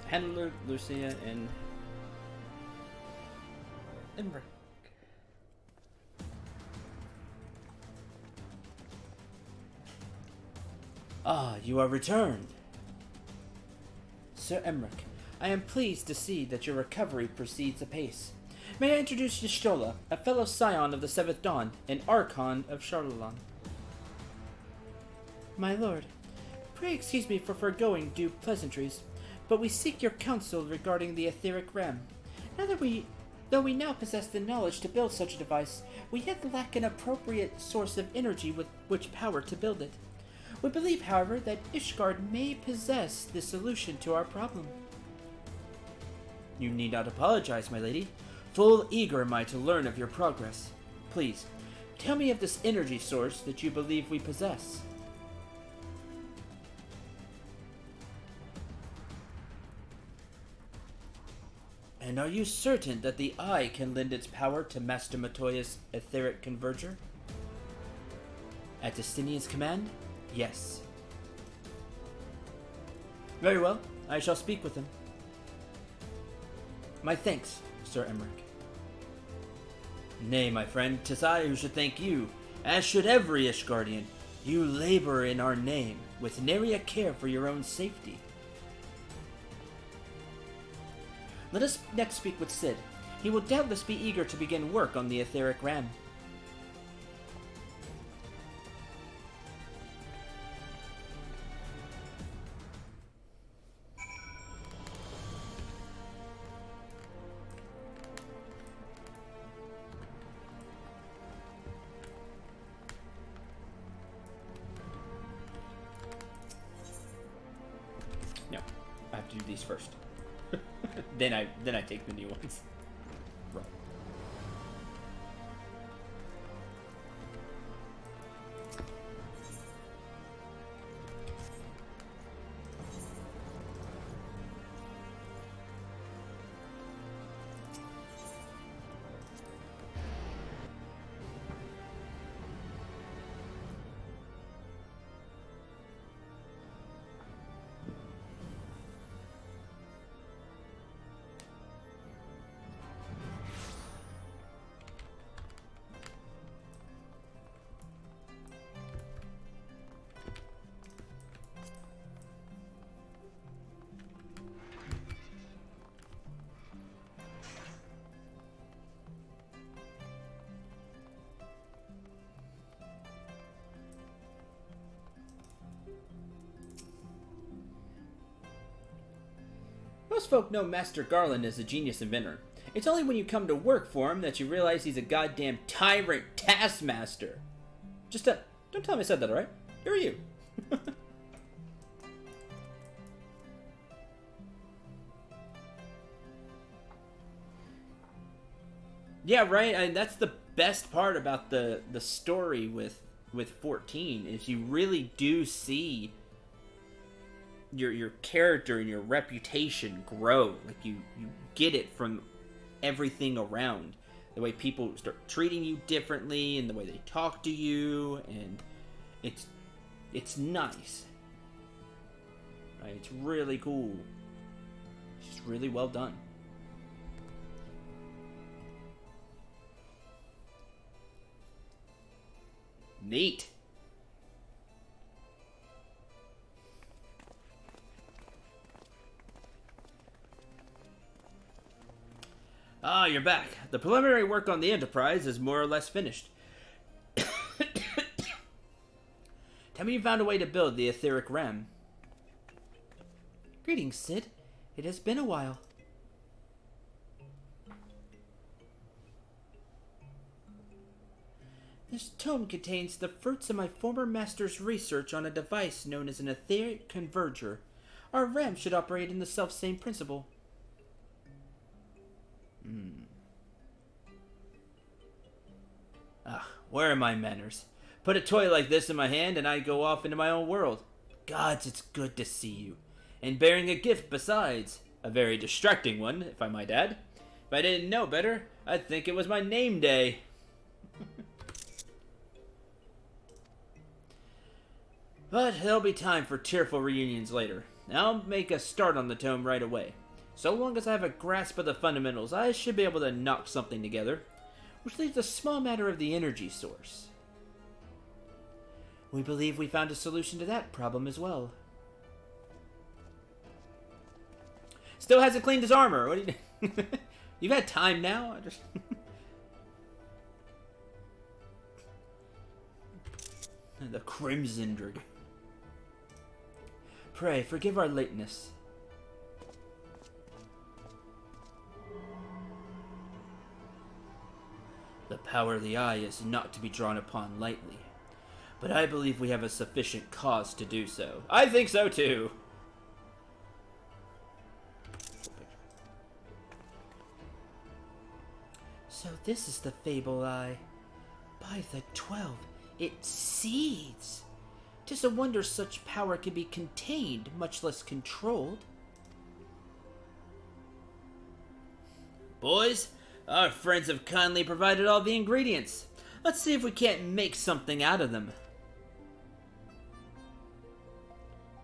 Handler, Lucia, and Emmerich. Ah, you are returned. Sir Emmerich, I am pleased to see that your recovery proceeds apace. May I introduce Y'shtola, a fellow scion of the Seventh Dawn, and Archon of Charlolan. My lord, pray excuse me for foregoing due pleasantries, but we seek your counsel regarding the etheric ram. Though we now possess the knowledge to build such a device, we yet lack an appropriate source of energy with which power to build it. We believe, however, that Ishgard may possess the solution to our problem. You need not apologize, my lady. Full eager am I to learn of your progress. Please, tell me of this energy source that you believe we possess. And are you certain that the Eye can lend its power to Master Matoya's etheric converger? At Destinian's command? Yes. Very well, I shall speak with him. My thanks, Sir Emmerich. Nay, my friend, 'tis I who should thank you, as should every Ishgardian. You labor in our name, with nary a care for your own safety. Let us next speak with Cid. He will doubtless be eager to begin work on the etheric ram. No, I have to do these first. Then I take the new ones. Right. Most folk know Master Garland as a genius inventor. It's only when you come to work for him that you realize he's a goddamn tyrant taskmaster. Just don't tell him I said that, alright? Who are you? Yeah, right. And that's the best part about the story with 14 is you really do see your character and your reputation grow. Like you get it from everything around. The way people start treating you differently and the way they talk to you, and it's nice. Right? It's really cool. It's just really well done. Neat. Ah, you're back. The preliminary work on the Enterprise is more or less finished. Tell me you found a way to build the etheric ram. Greetings, Sid. It has been a while. This tome contains the fruits of my former master's research on a device known as an etheric converger. Our ram should operate in the self-same principle. Where are my manners? Put a toy like this in my hand and I go off into my own world. Gods, it's good to see you. And bearing a gift besides. A very distracting one, if I might add. If I didn't know better, I'd think it was my name day. But there'll be time for tearful reunions later. I'll make a start on the tome right away. So long as I have a grasp of the fundamentals, I should be able to knock something together. Which leaves a small matter of the energy source. We believe we found a solution to that problem as well. Still hasn't cleaned his armor. What do you? You've had time now. The Crimson Dragon. Pray forgive our lateness. The power of the eye is not to be drawn upon lightly. But I believe we have a sufficient cause to do so. I think so too. So this is the Fable Eye. By the 12, it seethes. 'Tis a wonder such power can be contained, much less controlled. Boys, our friends have kindly provided all the ingredients. Let's see if we can't make something out of them.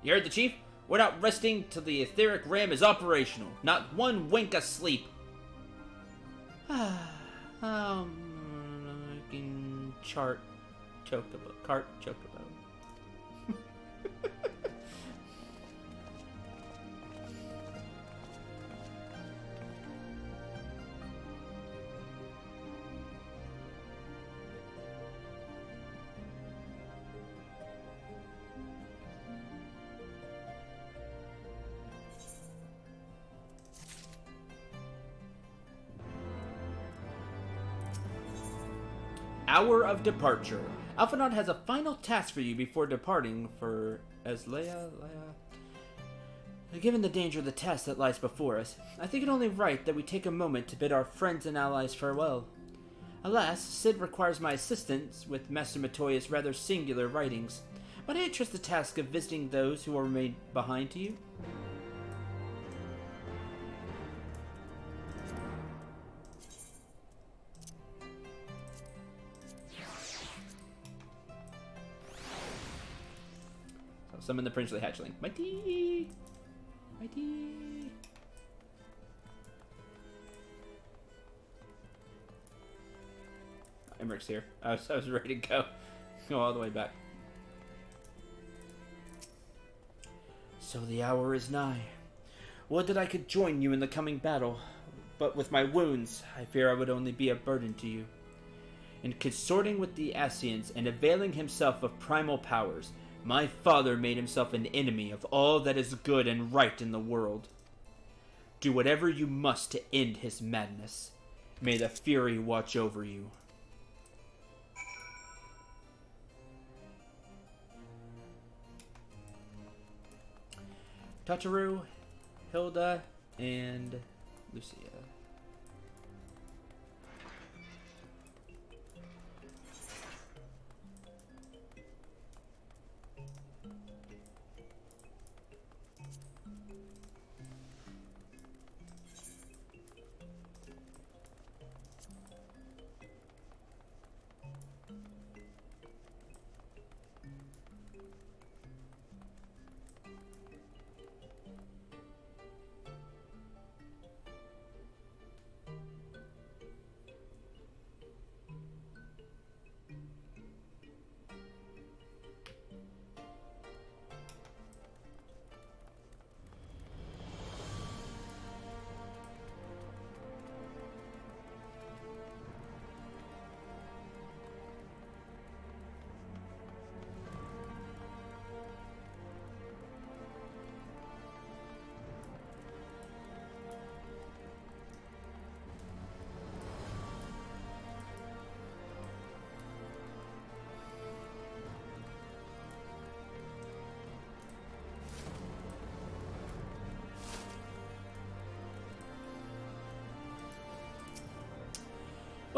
You heard the chief? We're not resting till the etheric ram is operational. Not one wink of sleep. Cart chocobo. Hour of departure. Alphinaud has a final task for you before departing for Leia. Given the danger of the task that lies before us, I think it only right that we take a moment to bid our friends and allies farewell. Alas, Sid requires my assistance with Master Matoya's rather singular writings. Might I entrust the task of visiting those who are remain behind to you? Summon the princely hatchling. Mighty! Mighty! Emmerich's here. I was ready to go. Go all the way back. So the hour is nigh. Would that I could join you in the coming battle, but with my wounds, I fear I would only be a burden to you. In consorting with the Asians and availing himself of primal powers, my father made himself an enemy of all that is good and right in the world. Do whatever you must to end his madness. May the Fury watch over you. Tataru, Hilda, and Lucia.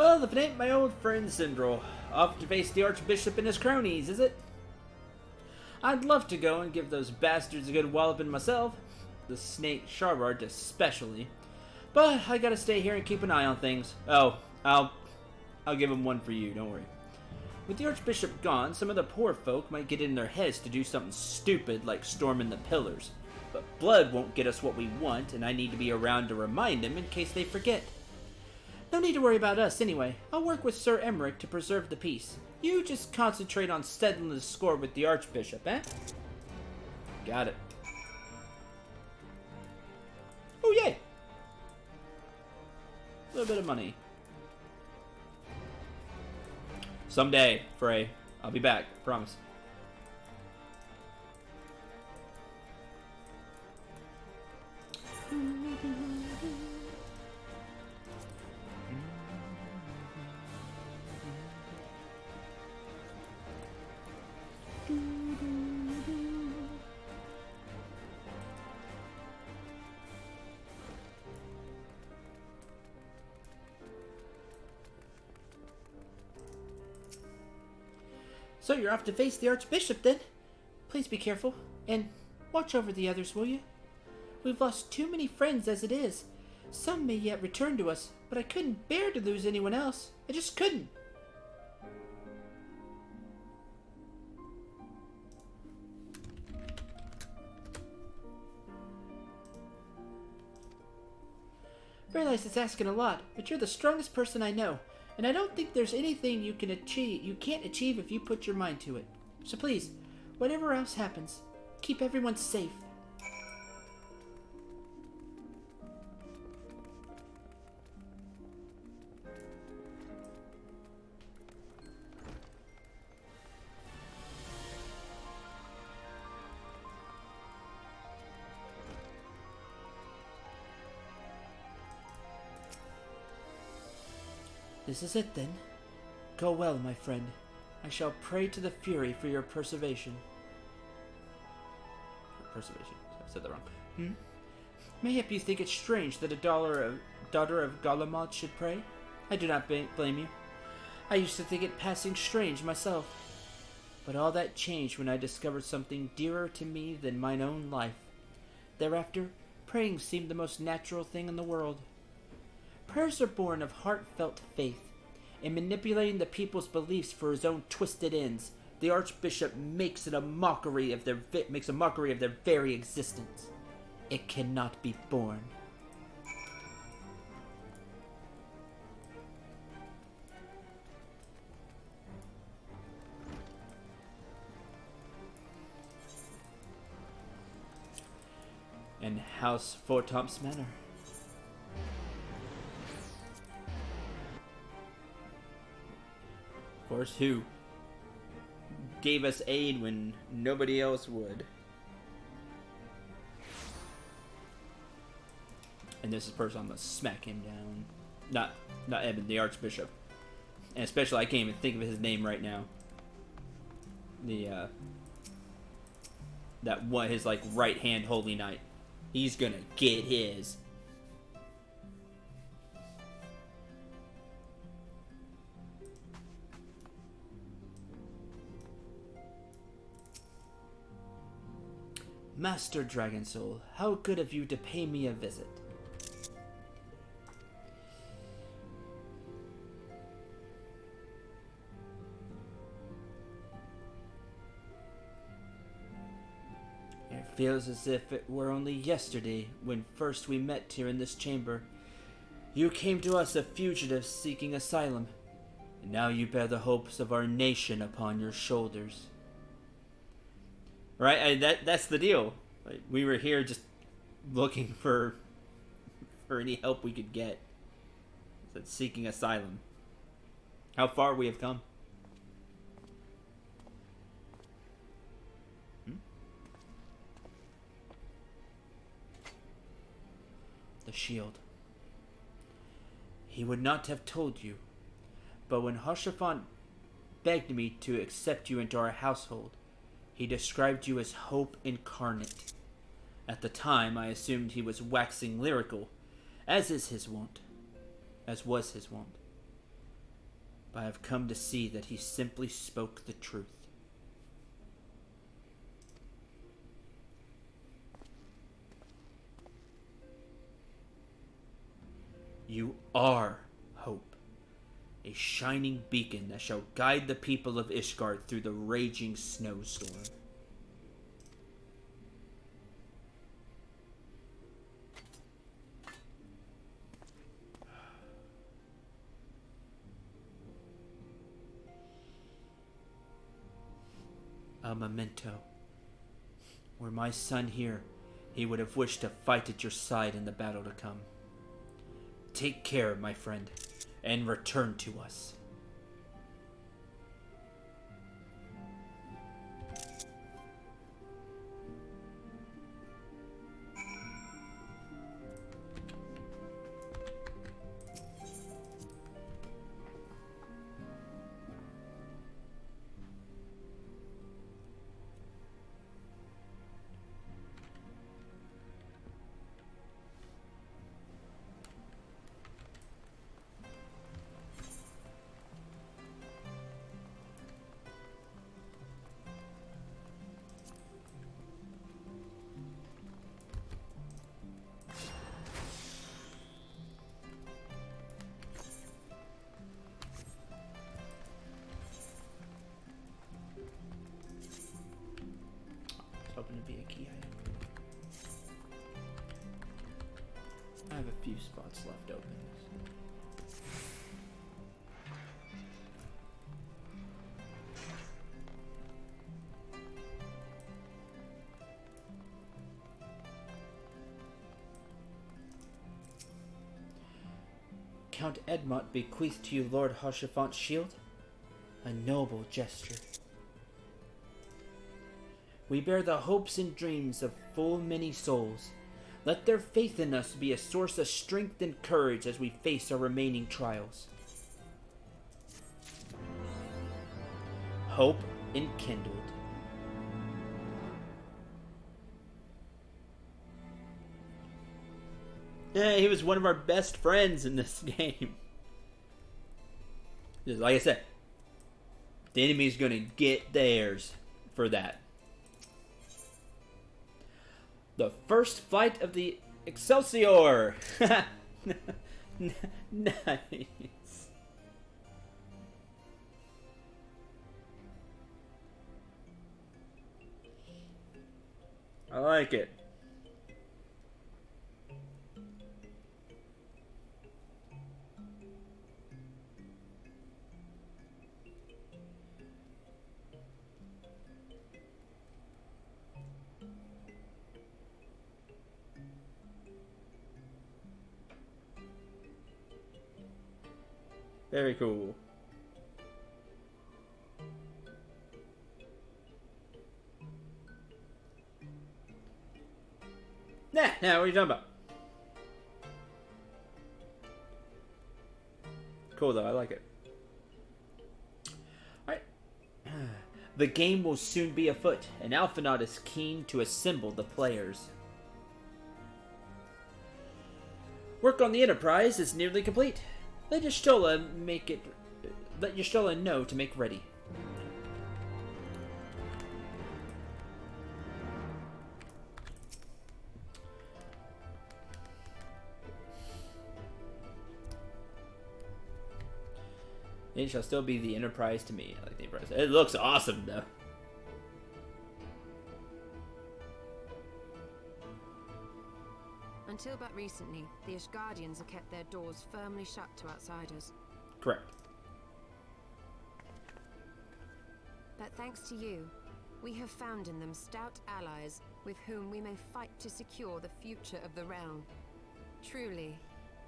Well, if it ain't my old friend Sindral, off to face the Archbishop and his cronies, is it? I'd love to go and give those bastards a good walloping myself, the snake Charbard especially, but I gotta stay here and keep an eye on things. Oh, I'll give him one for you, don't worry. With the Archbishop gone, some of the poor folk might get in their heads to do something stupid like storming the pillars. But blood won't get us what we want, and I need to be around to remind them in case they forget. No need to worry about us anyway. I'll work with Sir Emmerich to preserve the peace. You just concentrate on settling the score with the Archbishop, eh? Got it. Oh, yay! A little bit of money. Someday, Frey. I'll be back. Promise. So you're off to face the Archbishop, then? Please be careful, and watch over the others, will you? We've lost too many friends as it is. Some may yet return to us, but I couldn't bear to lose anyone else. I just couldn't. Realize it's asking a lot, but you're the strongest person I know. And I don't think there's anything you can't achieve if you put your mind to it. So please, whatever else happens, keep everyone safe. This is it, then. Go well, my friend. I shall pray to the Fury for your preservation. Preservation. I said that wrong. Mayhap you think it strange that a daughter of Galamad should pray? I do not blame you. I used to think it passing strange myself. But all that changed when I discovered something dearer to me than mine own life. Thereafter, praying seemed the most natural thing in the world. Prayers are born of heartfelt faith. In manipulating the people's beliefs for his own twisted ends, the Archbishop makes a mockery of their very existence. It cannot be borne. And House Fortomp's Manor. Of course, who gave us aid when nobody else would. And this is the person I'm gonna smack him down. Not Eben, the Archbishop. And especially, I can't even think of his name right now. His like right hand holy knight. He's gonna get his. Master Dragonsoul, how good of you to pay me a visit. It feels as if it were only yesterday when first we met here in this chamber. You came to us a fugitive seeking asylum, and now you bear the hopes of our nation upon your shoulders. Right, that's the deal. Like, we were here just looking for any help we could get. That's seeking asylum. How far we have come. The shield. He would not have told you, but when Hoshafant begged me to accept you into our household, he described you as hope incarnate. At the time, I assumed he was waxing lyrical, as was his wont. but I have come to see that he simply spoke the truth. You are hope, a shining beacon that shall guide the people of Ishgard through the raging snowstorm. A memento. Were my son here, he would have wished to fight at your side in the battle to come. Take care, my friend, and return to us. Hoping to be a key item. I have a few spots left open. Count Edmont bequeathed to you Lord Haurchefant's shield? A noble gesture. We bear the hopes and dreams of full many souls. Let their faith in us be a source of strength and courage as we face our remaining trials. Hope enkindled. Yeah, he was one of our best friends in this game. Just like I said, the enemy's gonna get theirs for that. The first flight of the Excelsior! Nice. I like it. Very cool. Nah, what are you talking about? Cool though, I like it. Alright. The game will soon be afoot, and Alphinaud is keen to assemble the players. Work on the Enterprise is nearly complete. Let Y'shtola know to make ready. It shall still be the Enterprise to me. I like the Enterprise. It looks awesome though. Until but recently, the Ishgardians have kept their doors firmly shut to outsiders. Correct. But thanks to you, we have found in them stout allies with whom we may fight to secure the future of the realm. Truly,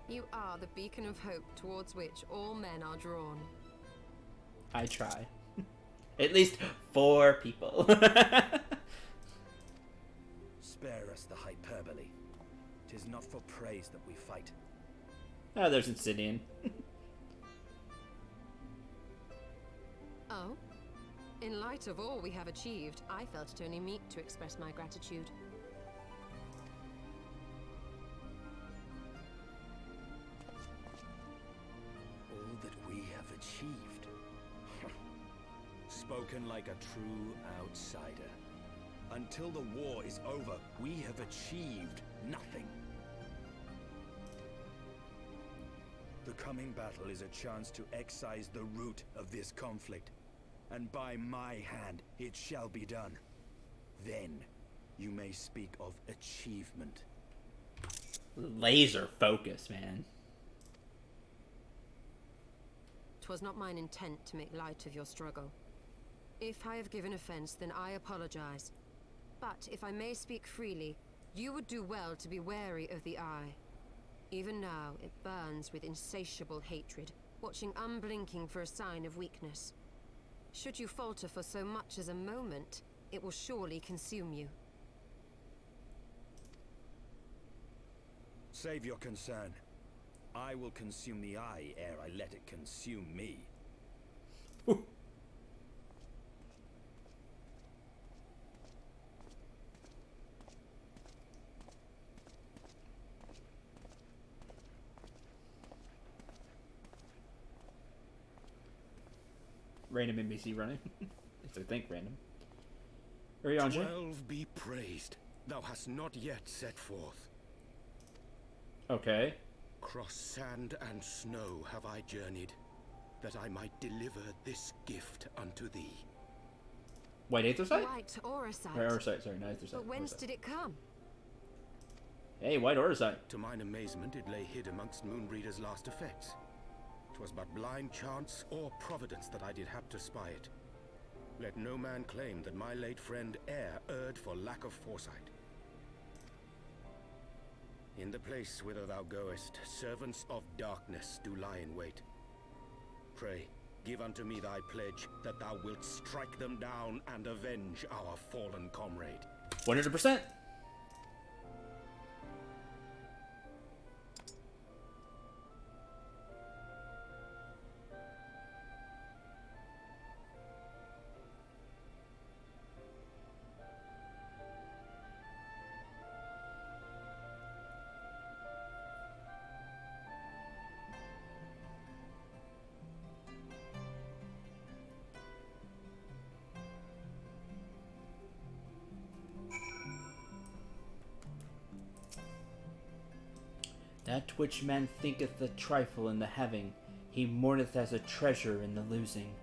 you are the beacon of hope towards which all men are drawn. I try. At least 4 people. Spare us the hyperbole. 'Tis not for praise that we fight. Oh, there's Insidian. Oh? In light of all we have achieved, I felt it only meet to express my gratitude. All that we have achieved. spoken like a true outsider. Until the war is over, we have achieved nothing. The coming battle is a chance to excise the root of this conflict. And by my hand, it shall be done. Then, you may speak of achievement. Laser focus, man. 'Twas not mine intent to make light of your struggle. If I have given offense, then I apologize. But if I may speak freely, you would do well to be wary of the Eye. Even now, it burns with insatiable hatred, watching unblinking for a sign of weakness. Should you falter for so much as a moment, it will surely consume you. Save your concern. I will consume the Eye ere I let it consume me. Random NPC running. It's I think random. Are you on, Jay? 12 be praised. Thou hast not yet set forth. Okay. Cross sand and snow have I journeyed, that I might deliver this gift unto thee. White Aethersight? White Aurosite. Or Aurosite, sorry, not Aethersight. But whence did it come? Hey, White Aurosite. To mine amazement, it lay hid amongst Moonbreeder's last effects. 'Twas but blind chance or providence that I did hap to spy it. Let no man claim that my late friend erred for lack of foresight. In the place whither thou goest, servants of darkness do lie in wait. Pray, give unto me thy pledge that thou wilt strike them down and avenge our fallen comrade. 100%. That which man thinketh a trifle in the having, he mourneth as a treasure in the losing.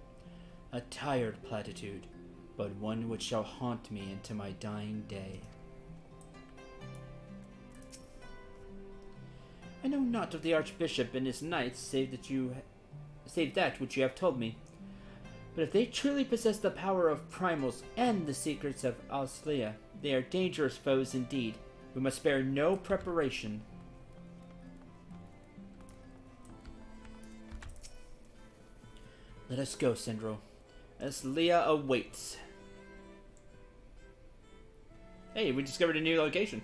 A tired platitude, but one which shall haunt me into my dying day. I know not of the Archbishop and his knights, save that which you have told me. But if they truly possess the power of primals and the secrets of Alslia, they are dangerous foes indeed. We must spare no preparation. Let us go, Sindro. Alslia awaits. Hey, we discovered a new location.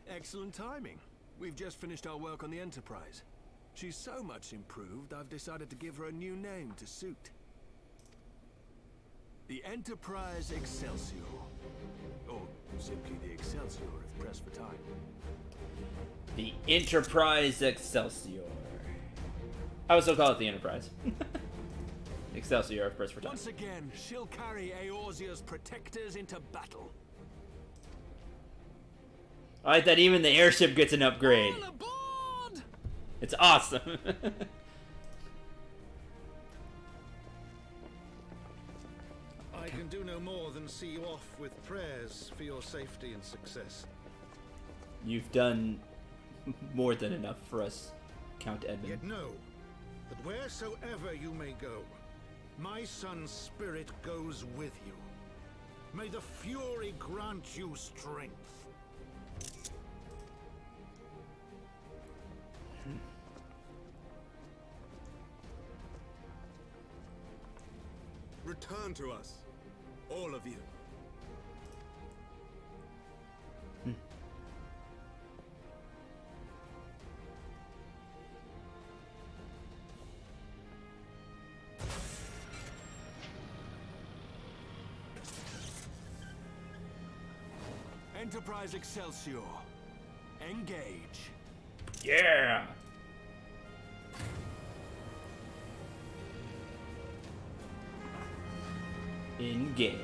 Excellent timing. We've just finished our work on the Enterprise. She's so much improved, I've decided to give her a new name to suit. The Enterprise Excelsior. Or simply the Excelsior if pressed for time. The Enterprise Excelsior. I would still call it the Enterprise. Excelsior, if pressed for time. Once again, she'll carry Eorzea's protectors into battle. I like that even the airship gets an upgrade. All aboard! It's awesome. I can do no more than see you off with prayers for your safety and success. You've done more than enough for us, Count Edmund. Yet know that wheresoever you may go, my son's spirit goes with you. May the Fury grant you strength. Return to us, all of you. Enterprise Excelsior. Engage. Yeah! Engage.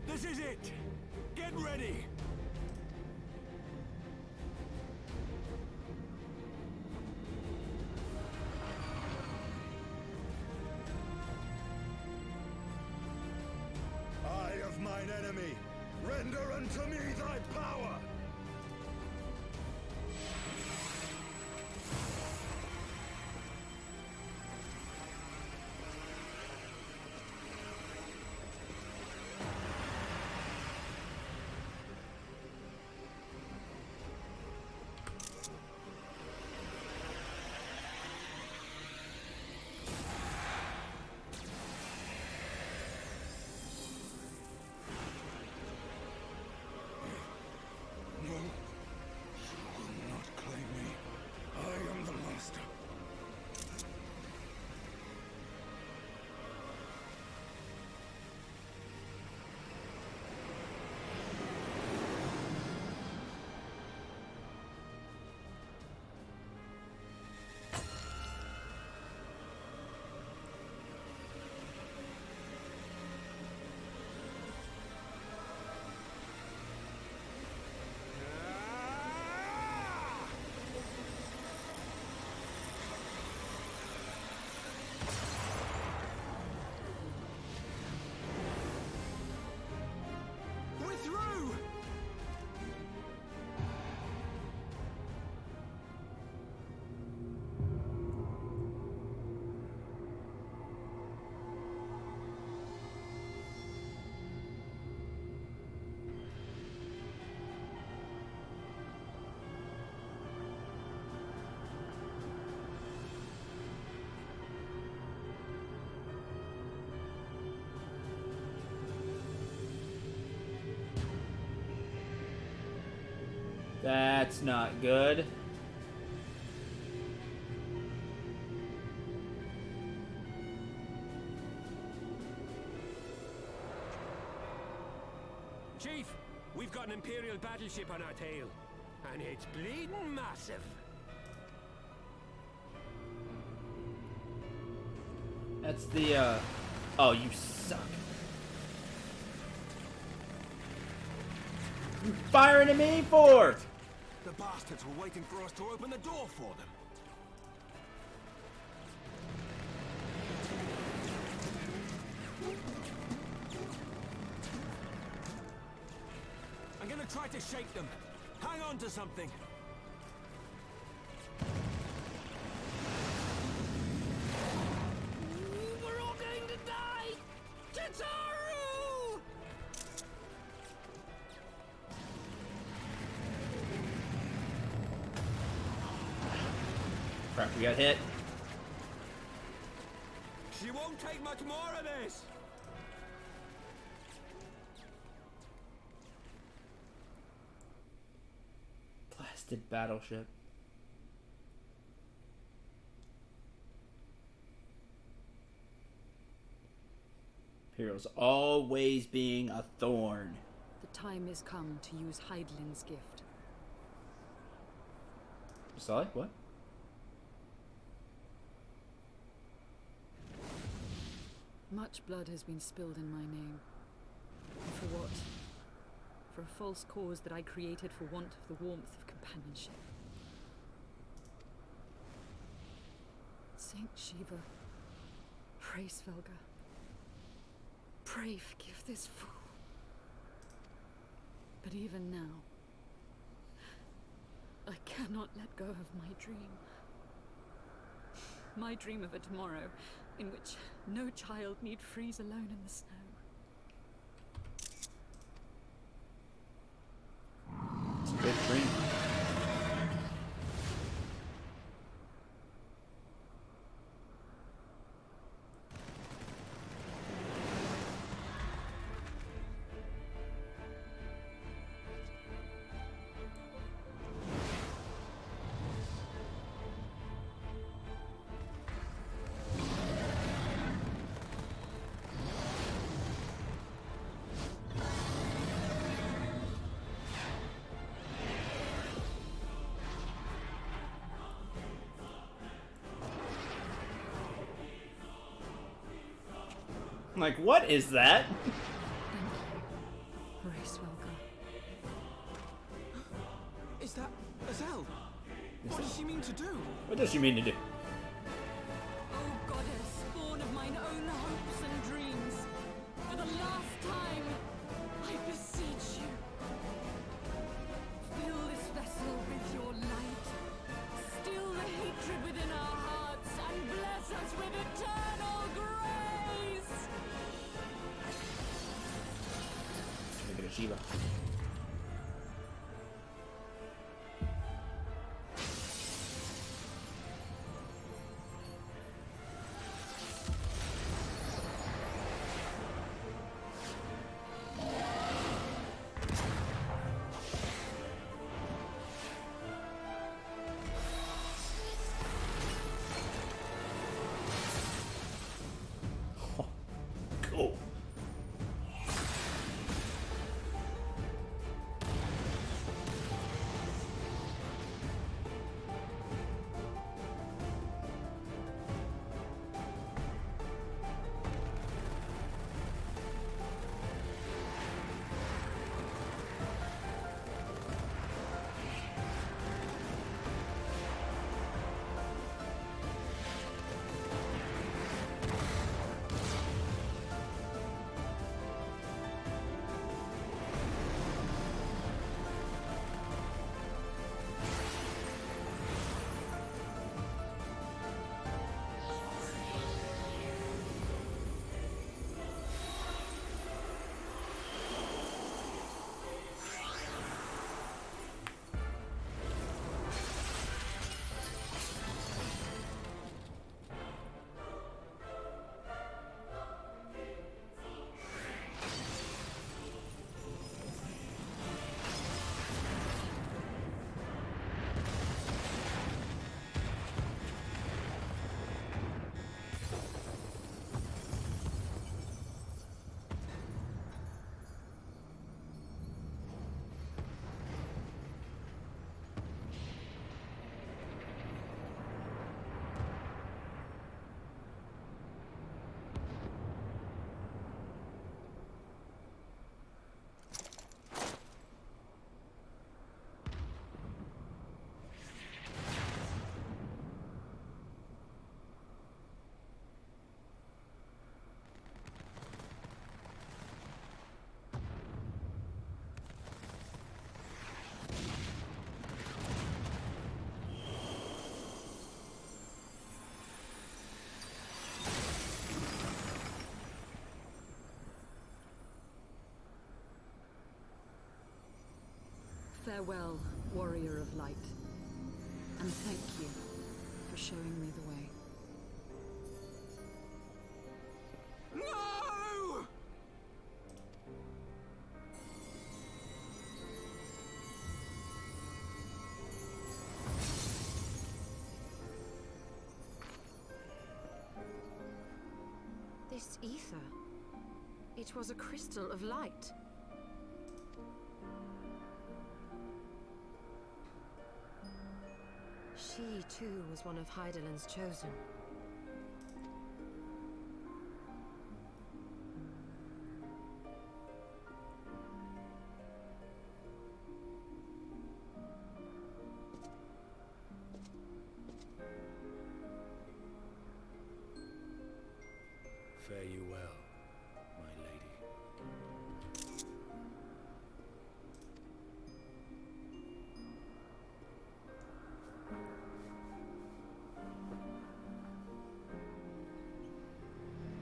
This is it! Get ready! Eye of mine enemy, render unto me thy power! No, you will not claim me. I am the master. We're through! That's not good. Chief, we've got an Imperial battleship on our tail. And it's bleeding massive. That's the, Oh, you suck. You firing at me for? The bastards were waiting for us to open the door for them. I'm gonna try to shake them. Hang on to something. We're all going to die! Tataru! Crap, we got hit. She won't take much more of this! Blasted battleship. Heroes always being a thorn. The time has come to use Heidlin's gift. Sorry, what? Much blood has been spilled in my name. And for what? For a false cause that I created for want of the warmth of companionship. Saint Shiva, Pray, Svelga. Pray forgive this fool. But even now, I cannot let go of my dream. My dream of a tomorrow in which no child need freeze alone in the snow. It's a good dream. Like, what is that? Pray, Svelga. Is that Azelle? What does she mean to do? What does she mean to do? Oh, goddess, born of mine own hopes and dreams, for the last time, I beseech you. Fill this vessel with your light. Still the hatred within our hearts, and bless us with eternal grace. Look at Shiva. Cool. Farewell, warrior of light, and thank you for showing me the way. No! This ether. It was a crystal of light. She, too, was one of Hydaelyn's chosen.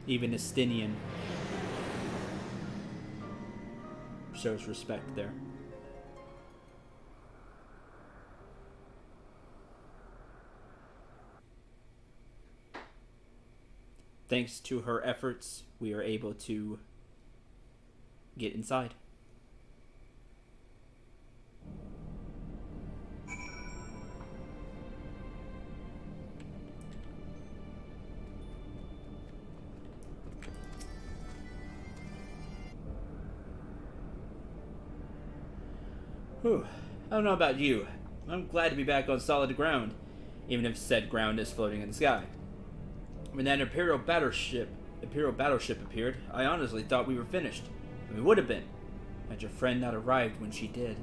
Even Estinian shows respect there. Thanks to her efforts, we are able to get inside. Whew. I don't know about you. I'm glad to be back on solid ground, even if said ground is floating in the sky. When that Imperial battleship appeared, I honestly thought we were finished. And we would have been, had your friend not arrived when she did.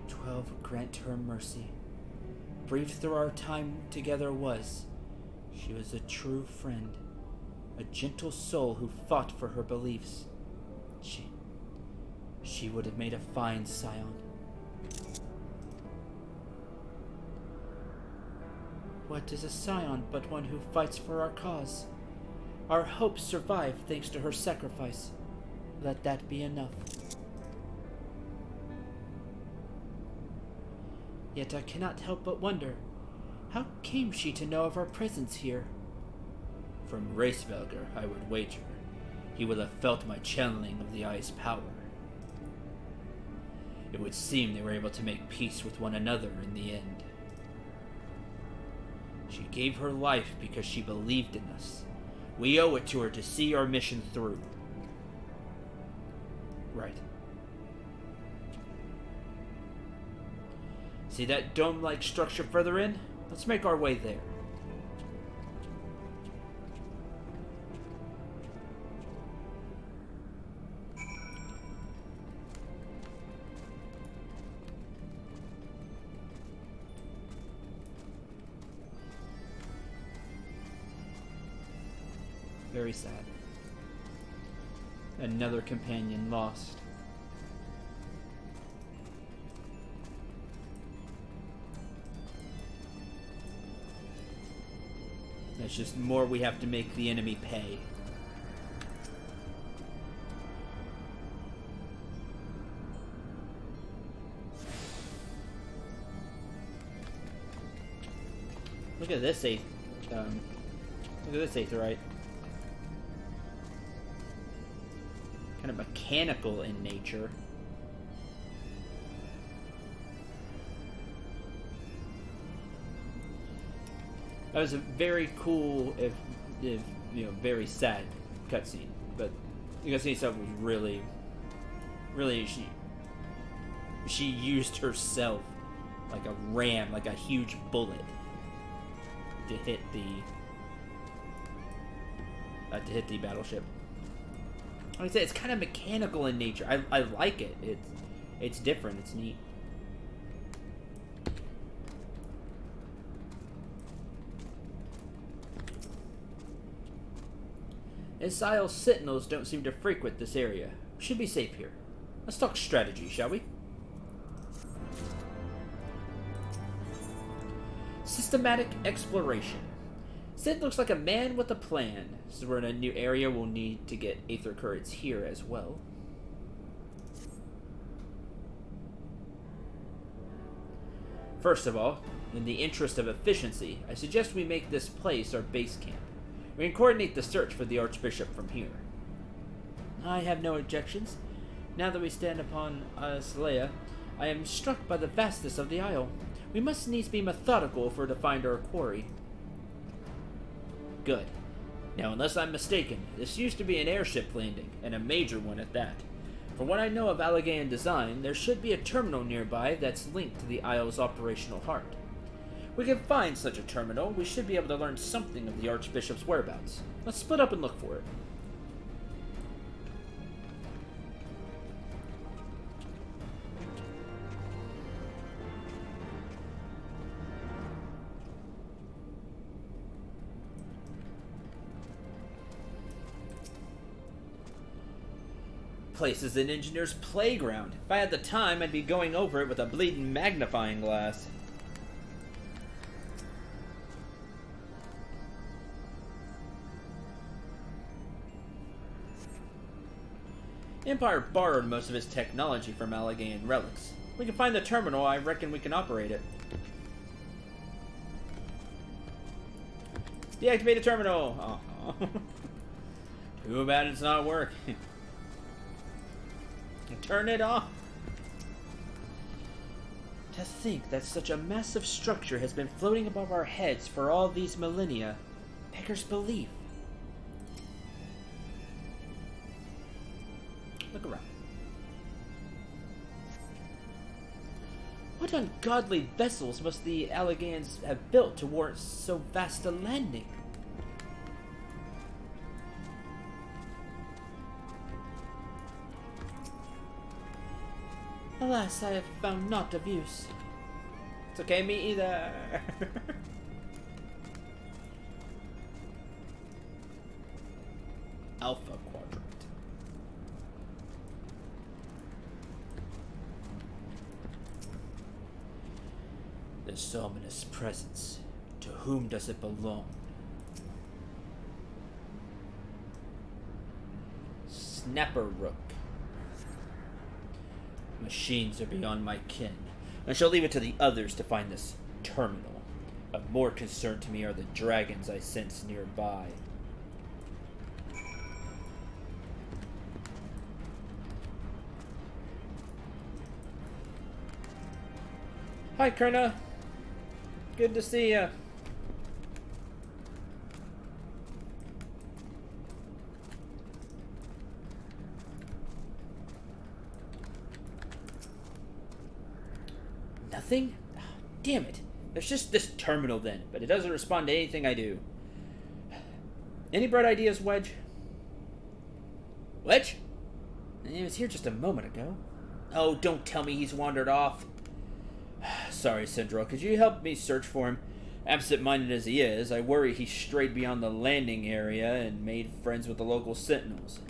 12 grant her mercy. Brief through our time together was. She was a true friend, a gentle soul who fought for her beliefs. She would have made a fine scion. What is a scion but one who fights for our cause? Our hopes survive thanks to her sacrifice. Let that be enough. Yet I cannot help but wonder, how came she to know of our presence here? From Racevelger, I would wager. He would have felt my channeling of the eye's power. It would seem they were able to make peace with one another in the end. She gave her life because she believed in us. We owe it to her to see our mission through. Right. See that dome-like structure further in? Let's make our way there. Very sad. Another companion lost. That's just more we have to make the enemy pay. Look at this look at this aetheryte. Kind of mechanical in nature. That was a very cool, if you know, very sad cutscene. But the cutscene itself was really she used herself like a ram, like a huge bullet, to hit the battleship. Like I said, it's kind of mechanical in nature. I like it. It's different. It's neat. Isle's sentinels don't seem to frequent this area. We should be safe here. Let's talk strategy, shall we? Systematic exploration. Sid looks like a man with a plan. Since we're in a new area, we'll need to get aether currents here as well. First of all, in the interest of efficiency, I suggest we make this place our base camp. We can coordinate the search for the Archbishop from here. I have no objections. Now that we stand upon Islea, I am struck by the vastness of the Isle. We must needs be methodical if we're to find our quarry. Good. Now, unless I'm mistaken, this used to be an airship landing, and a major one at that. From what I know of Allegheny design, there should be a terminal nearby that's linked to the Isle's operational heart. We can find such a terminal, we should be able to learn something of the Archbishop's whereabouts. Let's split up and look for it. Place is an engineer's playground. If I had the time, I'd be going over it with a bleeding magnifying glass. The Empire borrowed most of its technology from Allegheny relics. We can find the terminal, I reckon we can operate it. Deactivate the terminal! Oh. Too bad it's not working. Turn it off! To think that such a massive structure has been floating above our heads for all these millennia beggars belief. Look around. What ungodly vessels must the Allegans have built to warrant so vast a landing? Alas, I have found naught of use. It's okay, me either. Alpha Quadrant. This ominous presence. To whom does it belong? Snapper Rook. Machines are beyond my ken. I shall leave it to the others to find this terminal. Of more concern to me are the dragons I sense nearby. Hi, Kerna. Good to see ya. Nothing? Oh, damn it. There's just this terminal then, but it doesn't respond to anything I do. Any bright ideas, Wedge? Wedge? He was here just a moment ago. Oh, don't tell me he's wandered off. Sorry, Central. Could you help me search for him? Absent-minded as he is, I worry he strayed beyond the landing area and made friends with the local sentinels.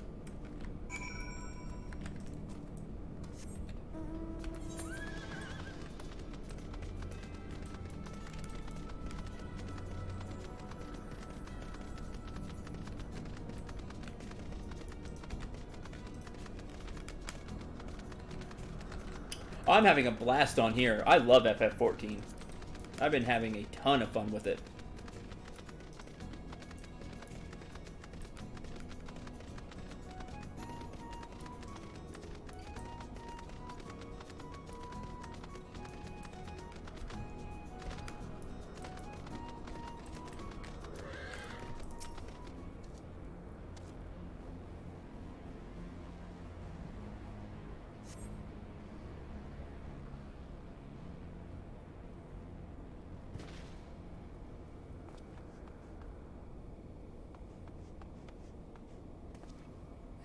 I'm having a blast on here. I love FF14. I've been having a ton of fun with it.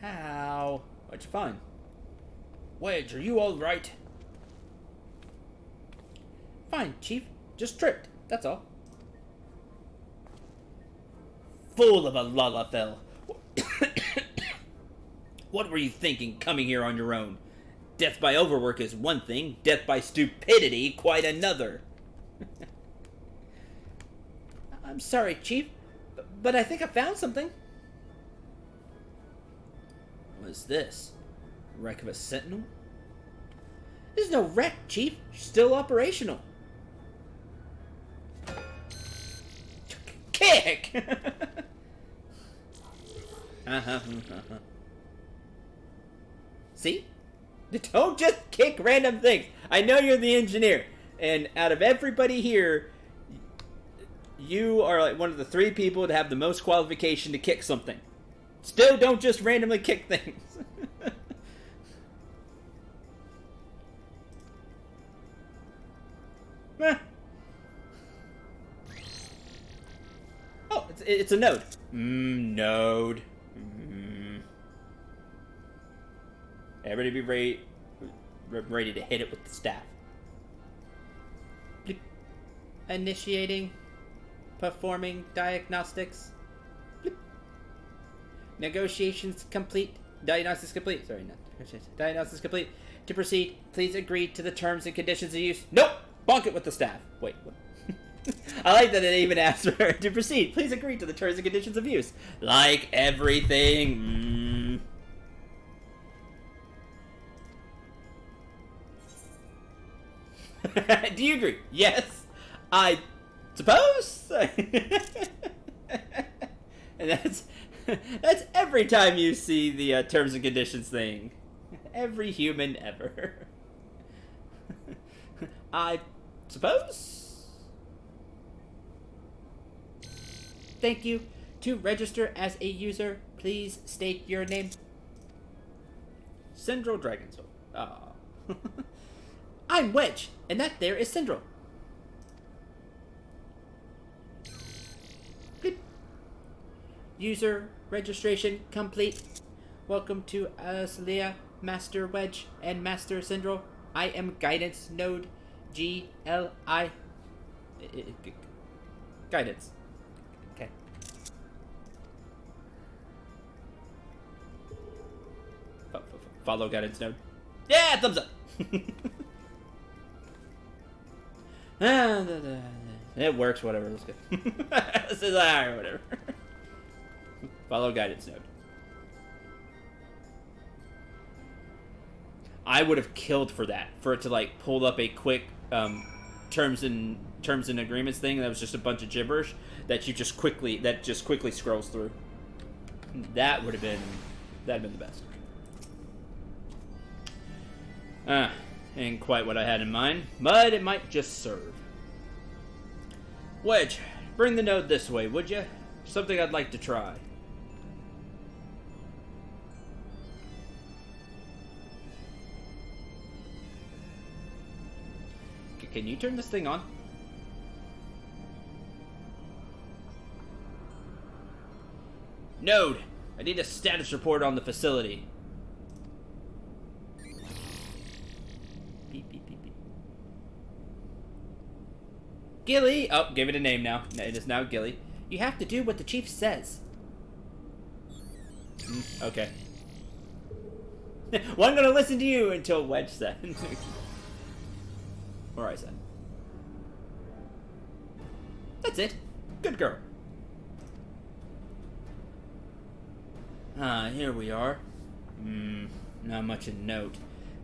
Ow. What'd you find? Wedge, are you alright? Fine, Chief. Just tripped. That's all. Fool of a Lalafell. What were you thinking coming here on your own? Death by overwork is one thing. Death by stupidity quite another. I'm sorry, Chief. But I think I found something. What is this? Wreck of a sentinel? There's no wreck, Chief. Still operational. Kick! See? Don't just kick random things. I know you're the engineer. And out of everybody here, you are like one of the 3 people to have the most qualification to kick something. Still, don't just randomly kick things. Oh, it's a node. Node. Everybody be ready to hit it with the staff. Initiating. Performing diagnostics. Negotiations complete. Diagnostics complete. Sorry, not negotiations. Diagnostics complete. To proceed, please agree to the terms and conditions of use. Nope! Bonk it with the staff. Wait, what? I like that it even asks for to proceed. Please agree to the terms and conditions of use. Like everything. Do you agree? Yes, I suppose. And that's every time you see the terms and conditions thing. Every human ever. I suppose. Thank you. To register as a user, please state your name. Syndrel Dragonsoul. Ah. I'm Wedge, and that there is Syndrel. Good. User registration complete. Welcome to Aslia, Master Wedge, and Master Syndrel. I am Guidance Node GLI. Guidance. Okay. Follow Guidance Node. Yeah, thumbs up. It works, whatever. Let's go. This is alright, whatever. Follow Guidance Node. I would have killed for that, for it to like pull up a quick terms and agreements thing that was just a bunch of gibberish that just quickly scrolls through. That'd have been the best. Ain't quite what I had in mind, but it might just serve. Wedge, bring the node this way, would you? Something I'd like to try. Can you turn this thing on? Node, I need a status report on the facility. Beep, beep, beep, beep. Gilly! Oh, gave it a name now. It is now Gilly. You have to do what the chief says. Okay. Well, I'm gonna listen to you until Wedge said. Or I said. That's it. Good girl. Here we are. Not much of note.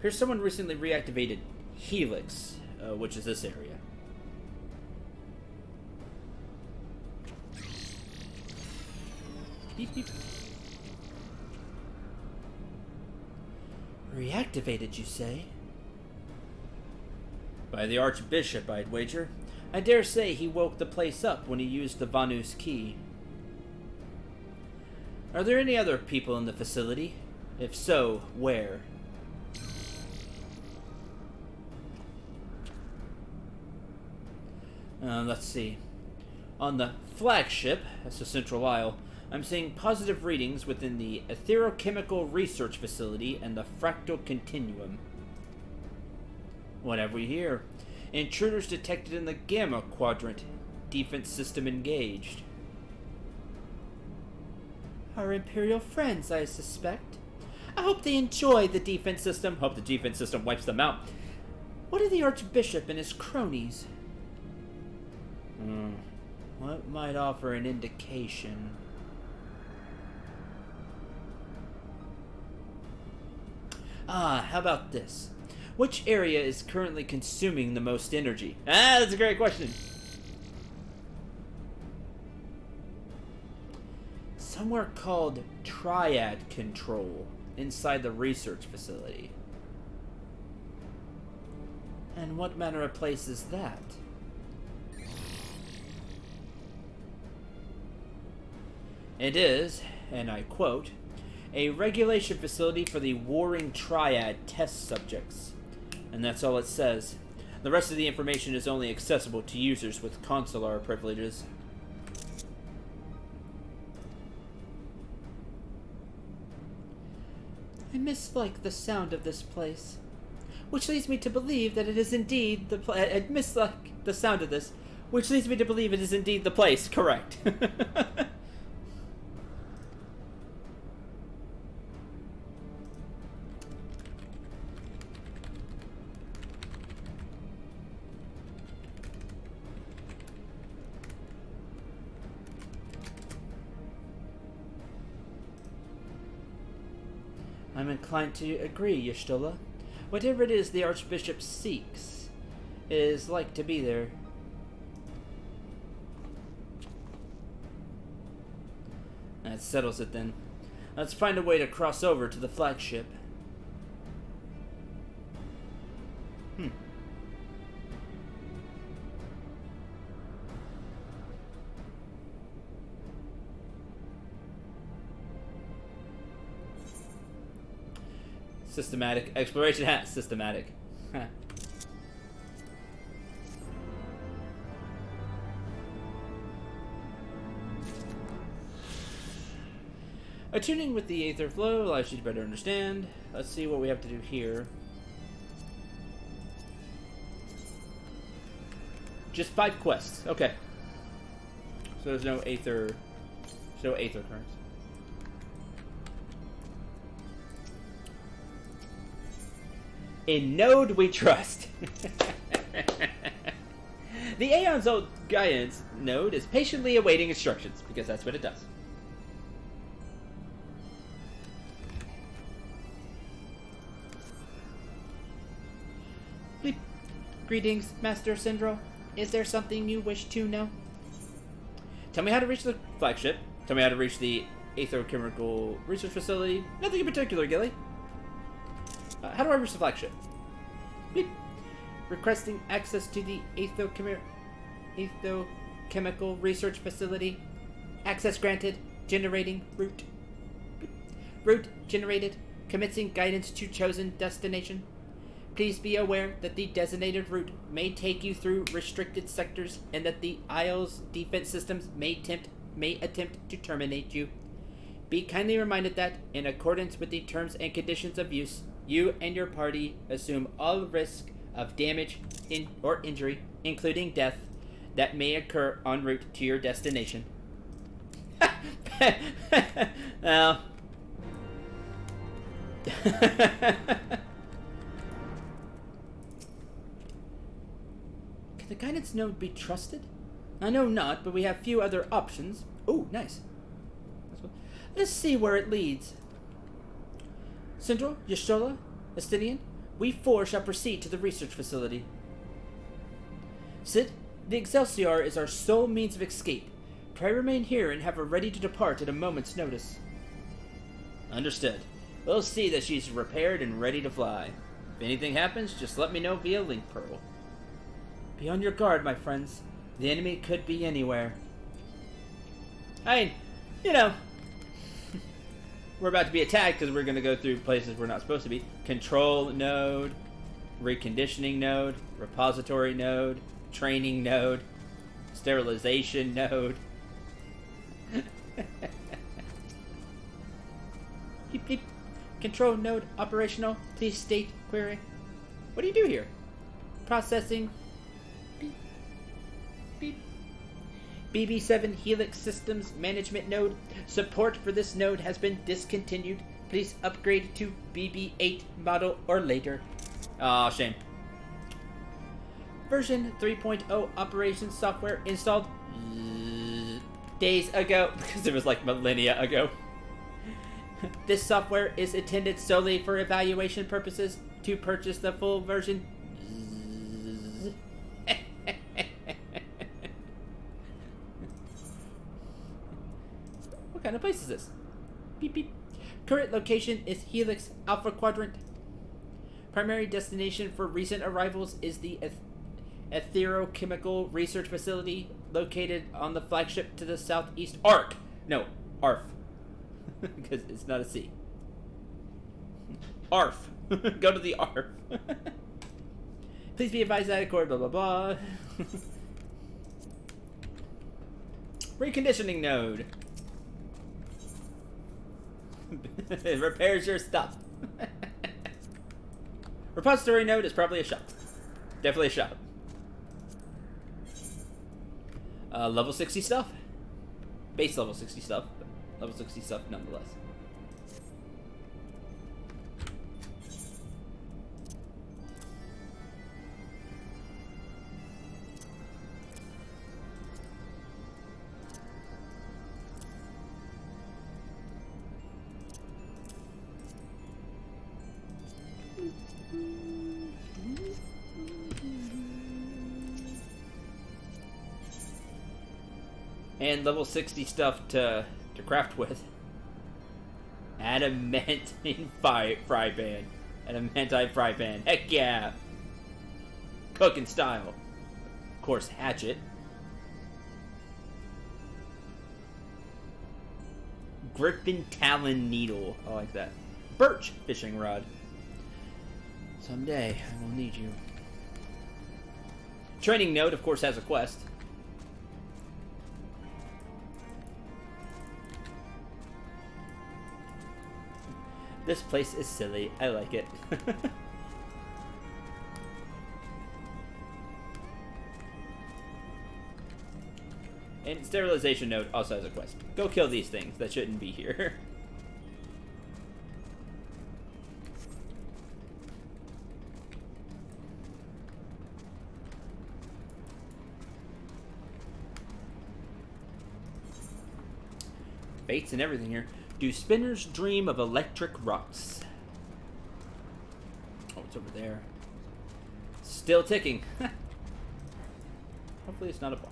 Here's someone recently reactivated Helix, which is this area. Beep, beep. Reactivated, you say? By the Archbishop, I'd wager. I dare say he woke the place up when he used the Vanu's key. Are there any other people in the facility? If so, where? Let's see. On the flagship, that's the Central Isle, I'm seeing positive readings within the Etherochemical Research Facility and the Fractal Continuum. What have we here? Intruders detected in the Gamma Quadrant. Defense system engaged. Our Imperial friends, I suspect. I hope they enjoy the defense system. Hope the defense system wipes them out. What are the Archbishop and his cronies? What might offer an indication? How about this? Which area is currently consuming the most energy? That's a great question. Somewhere called Triad Control, inside the research facility. And what manner of place is that? It is, and I quote, a regulation facility for the Warring Triad test subjects. And that's all it says. The rest of the information is only accessible to users with consular privileges. I mislike the sound of this place, which leads me to believe that it is indeed the I mislike the sound of this, which leads me to believe it is indeed the place. Correct. I'm inclined to agree, Y'shtola. Whatever it is the Archbishop seeks, it is like to be there. That settles it then. Let's find a way to cross over to the flagship. Systematic exploration hat. Systematic. Attuning with the aether flow allows you to better understand. Let's see what we have to do here. Just 5 quests. Okay. So there's no aether. There's no aether currents. In Node we trust. The Aeon's Old Guidance node is patiently awaiting instructions, because that's what it does. Bleep. Greetings, Master Syndro. Is there something you wish to know? Tell me how to reach the flagship. Tell me how to reach the Aethochemical Research Facility. Nothing in particular, Gilly. How do I reach the flagship? Beep. Requesting access to the Aethochemical Research Facility. Access granted. Generating route. Beep. Route generated. Commencing guidance to chosen destination. Please be aware that the designated route may take you through restricted sectors and that the Isle's defense systems may attempt to terminate you. Be kindly reminded that, in accordance with the terms and conditions of use, you and your party assume all risk of damage or injury, including death, that may occur en route to your destination. Now. Can the guidance node be trusted? I know not, but we have few other options. Oh, nice. Let us see where it leads. Syndro, Yashola, Estinian, we 4 shall proceed to the research facility. Sid, the Excelsior is our sole means of escape. Pray remain here and have her ready to depart at a moment's notice. Understood. We'll see that she's repaired and ready to fly. If anything happens, just let me know via Link Pearl. Be on your guard, my friends. The enemy could be anywhere. I mean, you know, we're about to be attacked because we're going to go through places we're not supposed to be. Control node, reconditioning node, repository node, training node, sterilization node. Beep, beep. Control node operational. Please state query. What do you do here? Processing. Beep. Beep. BB7 Helix Systems Management Node. Support for this node has been discontinued. Please upgrade to BB8 model or later. Aw, shame. Version 3.0 operations software installed days ago, because it was like millennia ago. This software is intended solely for evaluation purposes. To purchase the full version, what kind of place is this? Beep beep. Current location is Helix Alpha Quadrant. Primary destination for recent arrivals is the Aetherochemical Research Facility located on the flagship to the southeast. ARC! No, ARF. Because it's not a C. ARF. Go to the ARF. Please be advised that accord, blah blah blah. Reconditioning node. It repairs your stuff. Repository node is probably a shop. Definitely a shop. Level 60 stuff. Base level 60 stuff, but level 60 stuff nonetheless. And level 60 stuff to craft with. Adamantine fry pan. Adamantine fry pan. Heck yeah! Cooking style. Of course, hatchet. Griffin talon needle. I like that. Birch fishing rod. Someday I will need you. Training node, of course, has a quest. This place is silly. I like it. And sterilization node also has a quest. Go kill these things that shouldn't be here. Fates and everything here. Do spinners dream of electric rocks? Oh, it's over there. Still ticking. Hopefully it's not a bomb.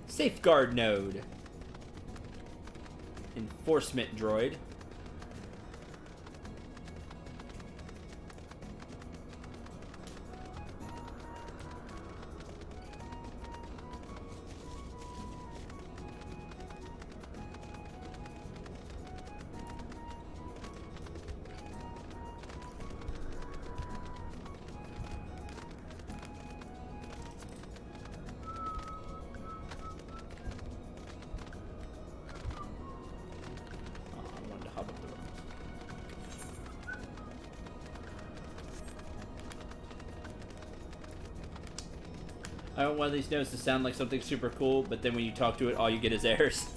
Safeguard node. Enforcement droid. I want one of these notes to sound like something super cool, but then when you talk to it, all you get is errors.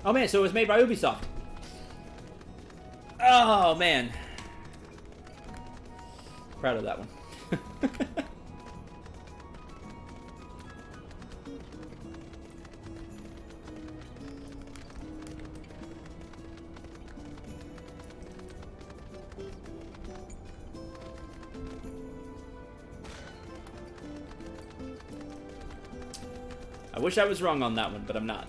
Oh man, so it was made by Ubisoft. Oh man. Proud of that one. I wish I was wrong on that one, but I'm not.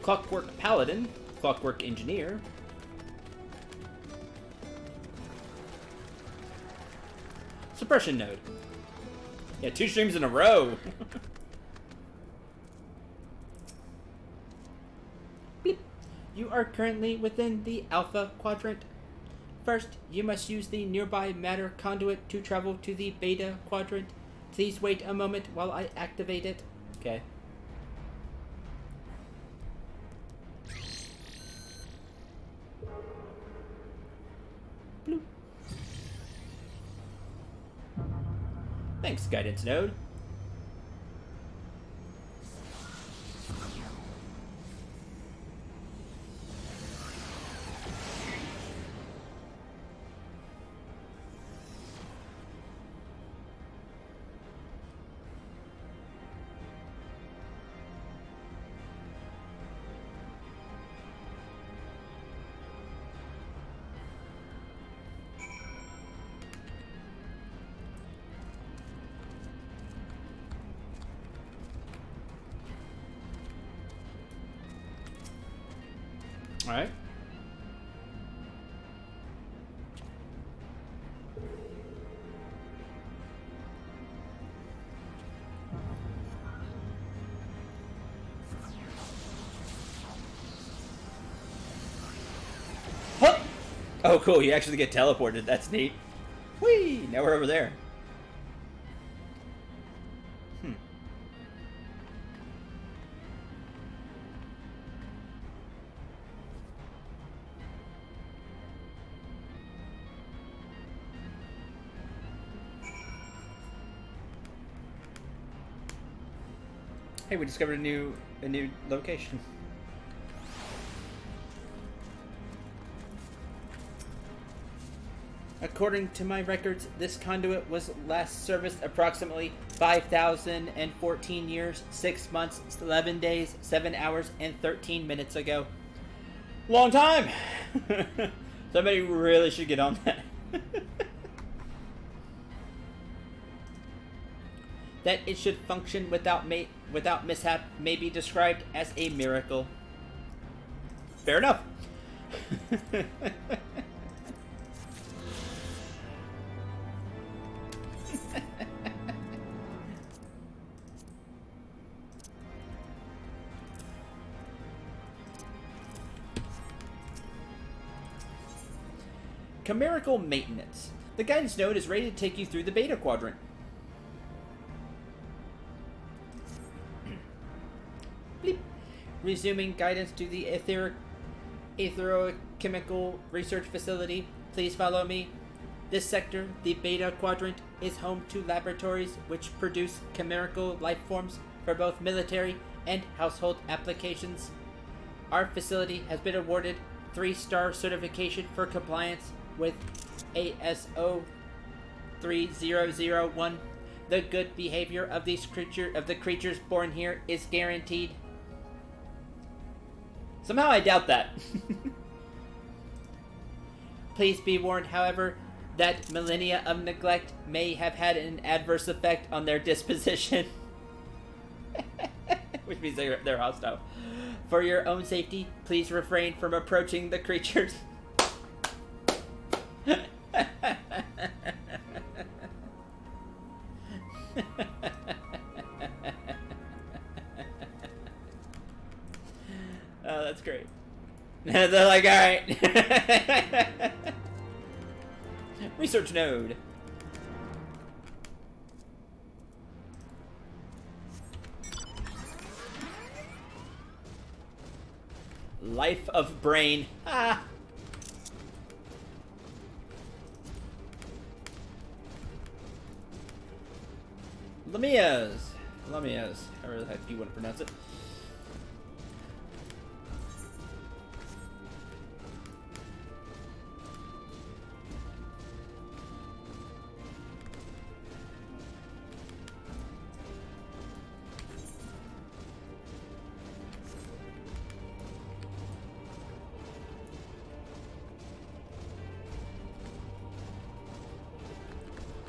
Clockwork Paladin, Clockwork Engineer. Suppression node. Yeah, 2 streams in a row. Bleep. You are currently within the Alpha Quadrant. First, you must use the nearby matter conduit to travel to the Beta Quadrant. Please wait a moment while I activate it. Okay. Bloop. Thanks, guidance node. All right. Huh! Oh, cool. You actually get teleported. That's neat. Whee! Now we're over there. Hey, we discovered a new location. According to my records, this conduit was last serviced approximately 5,014 years, 6 months, 11 days, 7 hours, and 13 minutes ago. Long time! Somebody really should get on that. That it should function without mishap may be described as a miracle. Fair enough. Chimerical maintenance. The guidance node is ready to take you through the beta quadrant. Bleep. Resuming guidance to the aetherochemical research facility. Please follow me. This sector, the beta quadrant, is home to laboratories which produce chimerical life forms for both military and household applications. Our facility has been awarded 3-star certification for compliance with ASO 3001. The good behavior of the creatures born here is guaranteed. Somehow I doubt that. Please be warned, however, that millennia of neglect may have had an adverse effect on their disposition. Which means they're hostile. For your own safety, please refrain from approaching the creatures. Oh, that's great. They're like, alright. Research node. Life of brain. Ah. Lamias. However the heck you want to pronounce it.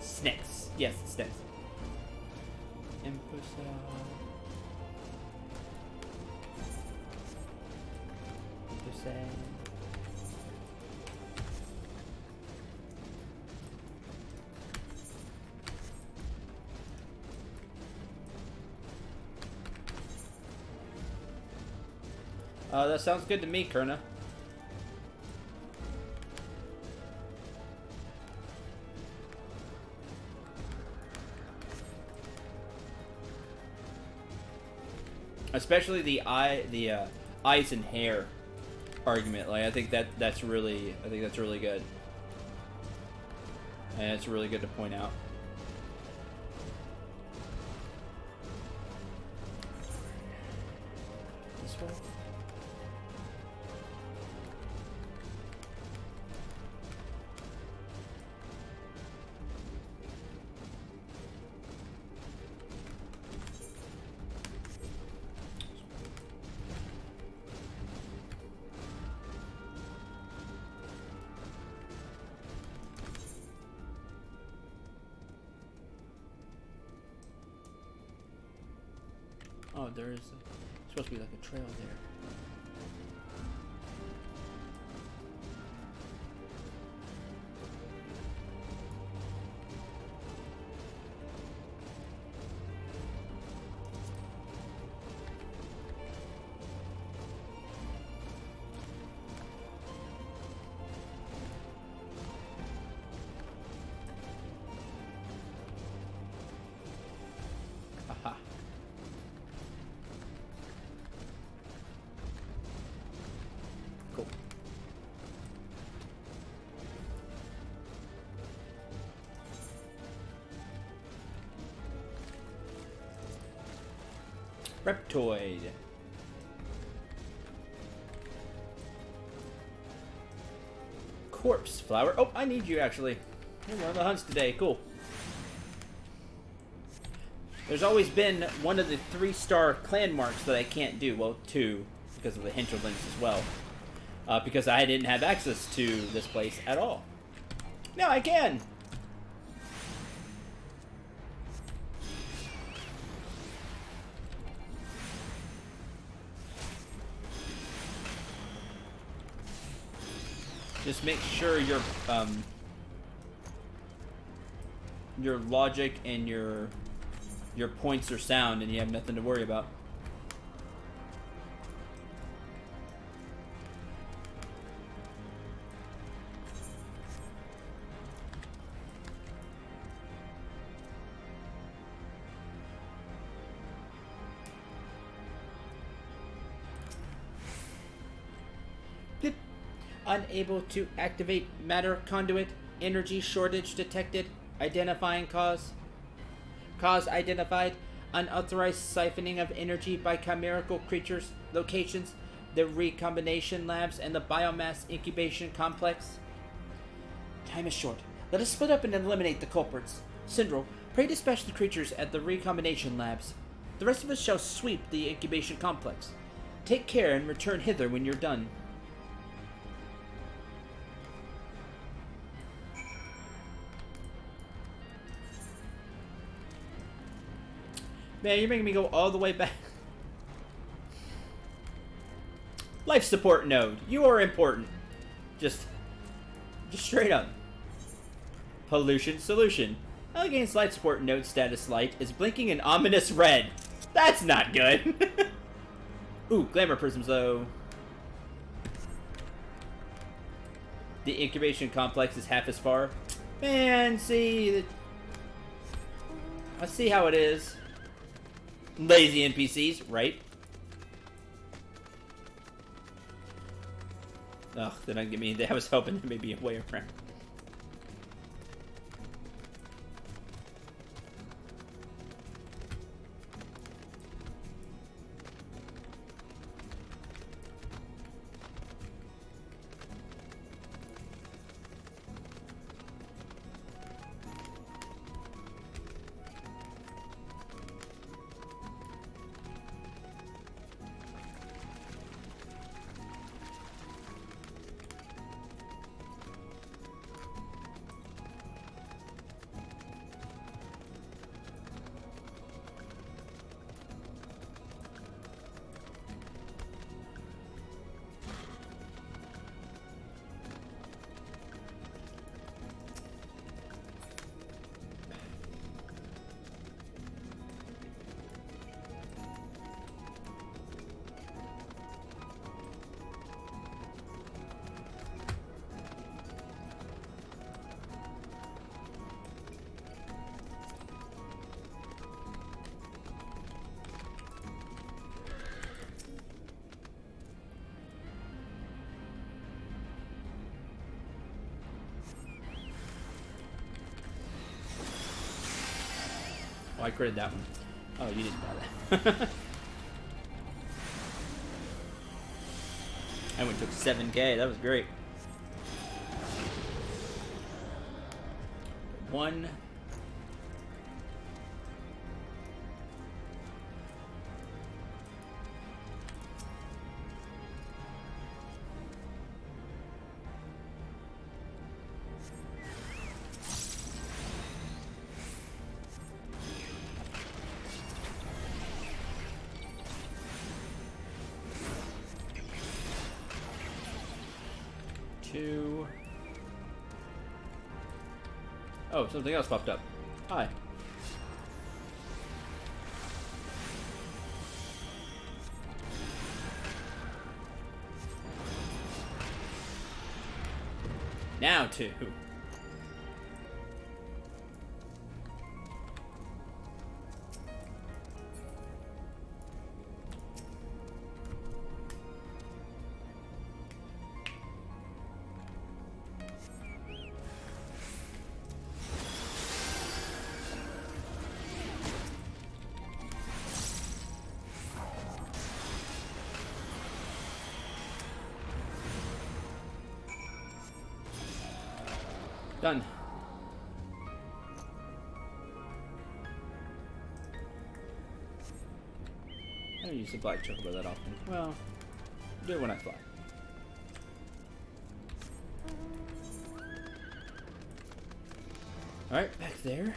Snakes. Yes, snakes. That sounds good to me, Kerna. Especially the eyes and hair argument. Like I think that's really good. And it's really good to point out. This way. Oh, there is supposed to be like a trail there. Aha. Reptoid. Corpse flower. Oh, I need you actually. You're one of the hunts today. Cool. There's always been one of the 3-star clan marks that I can't do. Well, 2, because of the hinterlings as well. Because I didn't have access to this place at all. Now I can! Just make sure your logic and your points are sound and you have nothing to worry about. Blip. Unable to activate matter conduit. Energy shortage detected. Identifying cause. Cause identified. Unauthorized siphoning of energy by chimerical creatures. Locations: the recombination labs and the biomass incubation complex. Time is short. Let us split up and eliminate the culprits. Syndrome, pray dispatch the creatures at the recombination labs. The rest of us shall sweep the incubation complex. Take care and return hither when you're done. Man, you're making me go all the way back. Life support node. You are important. Just straight up. Pollution solution. Alleghany's life support node status light is blinking an ominous red. That's not good. Ooh, glamour prisms though. The incubation complex is half as far. Man, see, I see how it is. Lazy NPCs, right? Ugh, they don't give me. I was hoping there may be a way around. Oh, I critted that one. Oh, you didn't buy that. I went took 7K. That was great. 1. Oh, something else popped up. Hi. Now 2. Done. I don't use the black chocobo that often. Well, I do it when I fly. Alright, back there.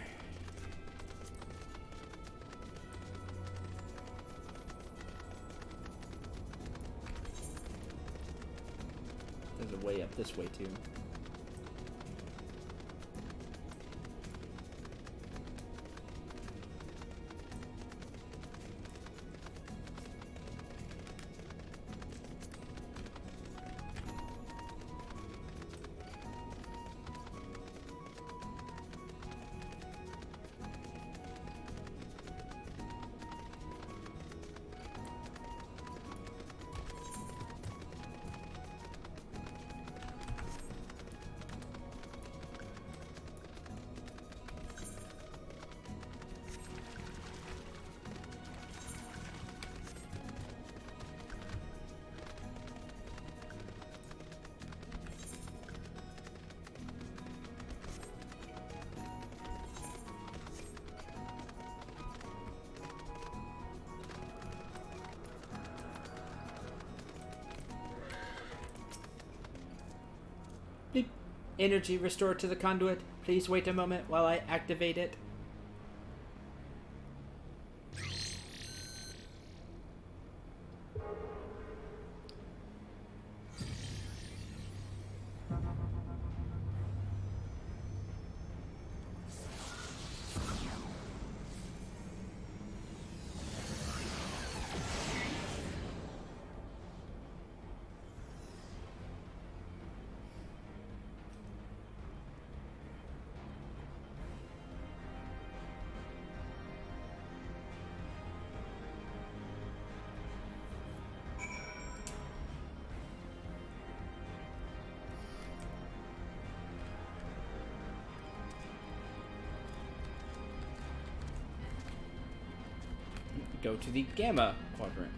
There's a way up this way too. Beep. Energy restored to the conduit. Please wait a moment while I activate it. Go to the Gamma Quadrant.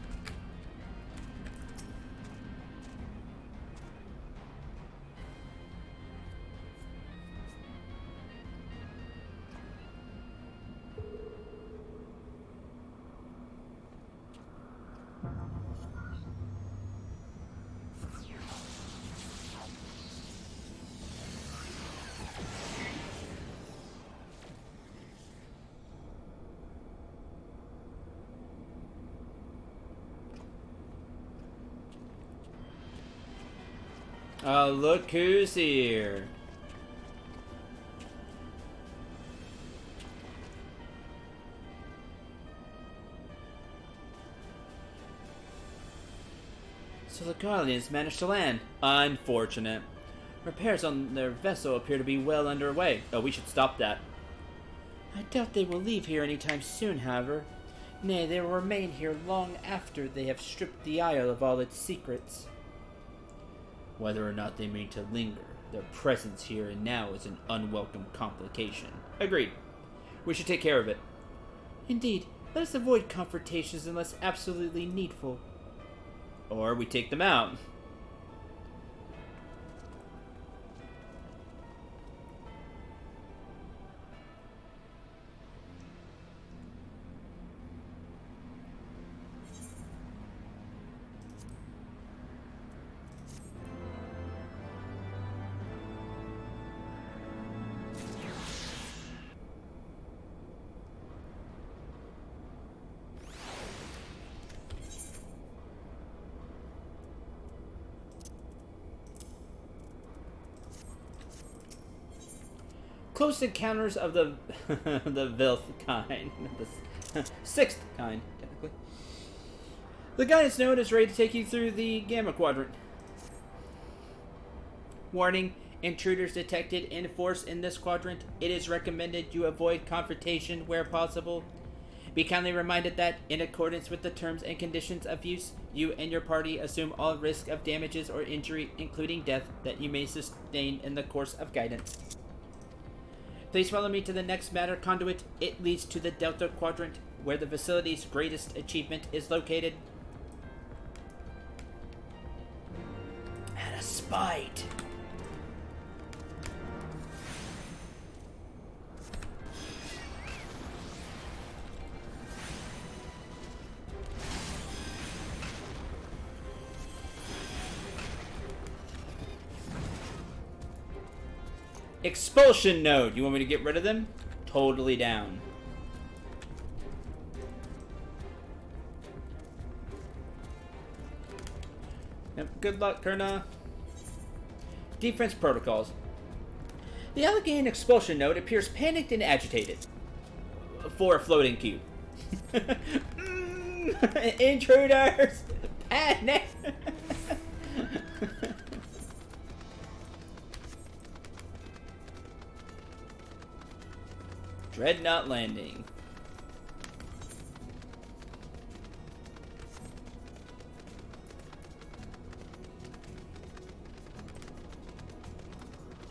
Look who's here. So the Guardians managed to land. Unfortunate. Repairs on their vessel appear to be well underway. Oh, we should stop that. I doubt they will leave here anytime soon, however. Nay, they will remain here long after they have stripped the Isle of all its secrets. Whether or not they mean to linger, their presence here and now is an unwelcome complication. Agreed. We should take care of it. Indeed. Let us avoid confrontations unless absolutely needful. Or we take them out. Close encounters of the the Vilth kind. The sixth kind, technically. The guidance node is ready to take you through the Gamma Quadrant. Warning, intruders detected in force in this quadrant. It is recommended you avoid confrontation where possible. Be kindly reminded that, in accordance with the terms and conditions of use, you and your party assume all risk of damages or injury, including death, that you may sustain in the course of guidance. Please follow me to the next matter conduit. It leads to the Delta Quadrant, where the facility's greatest achievement is located. At a spite. Expulsion node. You want me to get rid of them? Totally down. Yep, good luck, Kurna. Defense protocols. The Allegheny expulsion node appears panicked and agitated. For a floating cube. Intruders! Panic! Dreadnought landing.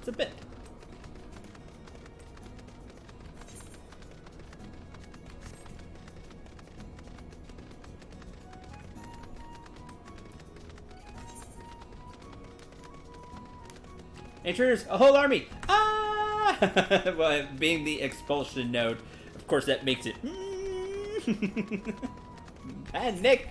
It's a bit. Intruders, a whole army! Ah! Well, being the expulsion node, of course that makes it... Panic!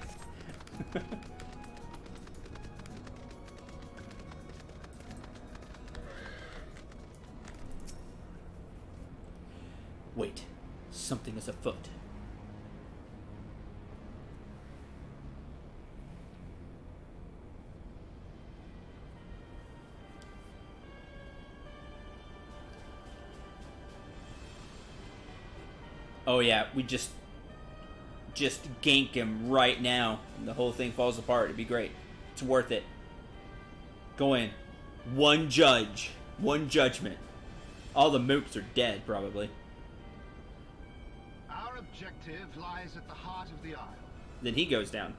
Wait, something is afoot. Oh yeah, we just gank him right now, and the whole thing falls apart. It'd be great. It's worth it. Go in. One judge. One judgment. All the mooks are dead, probably. Our objective lies at the heart of the isle. Then he goes down.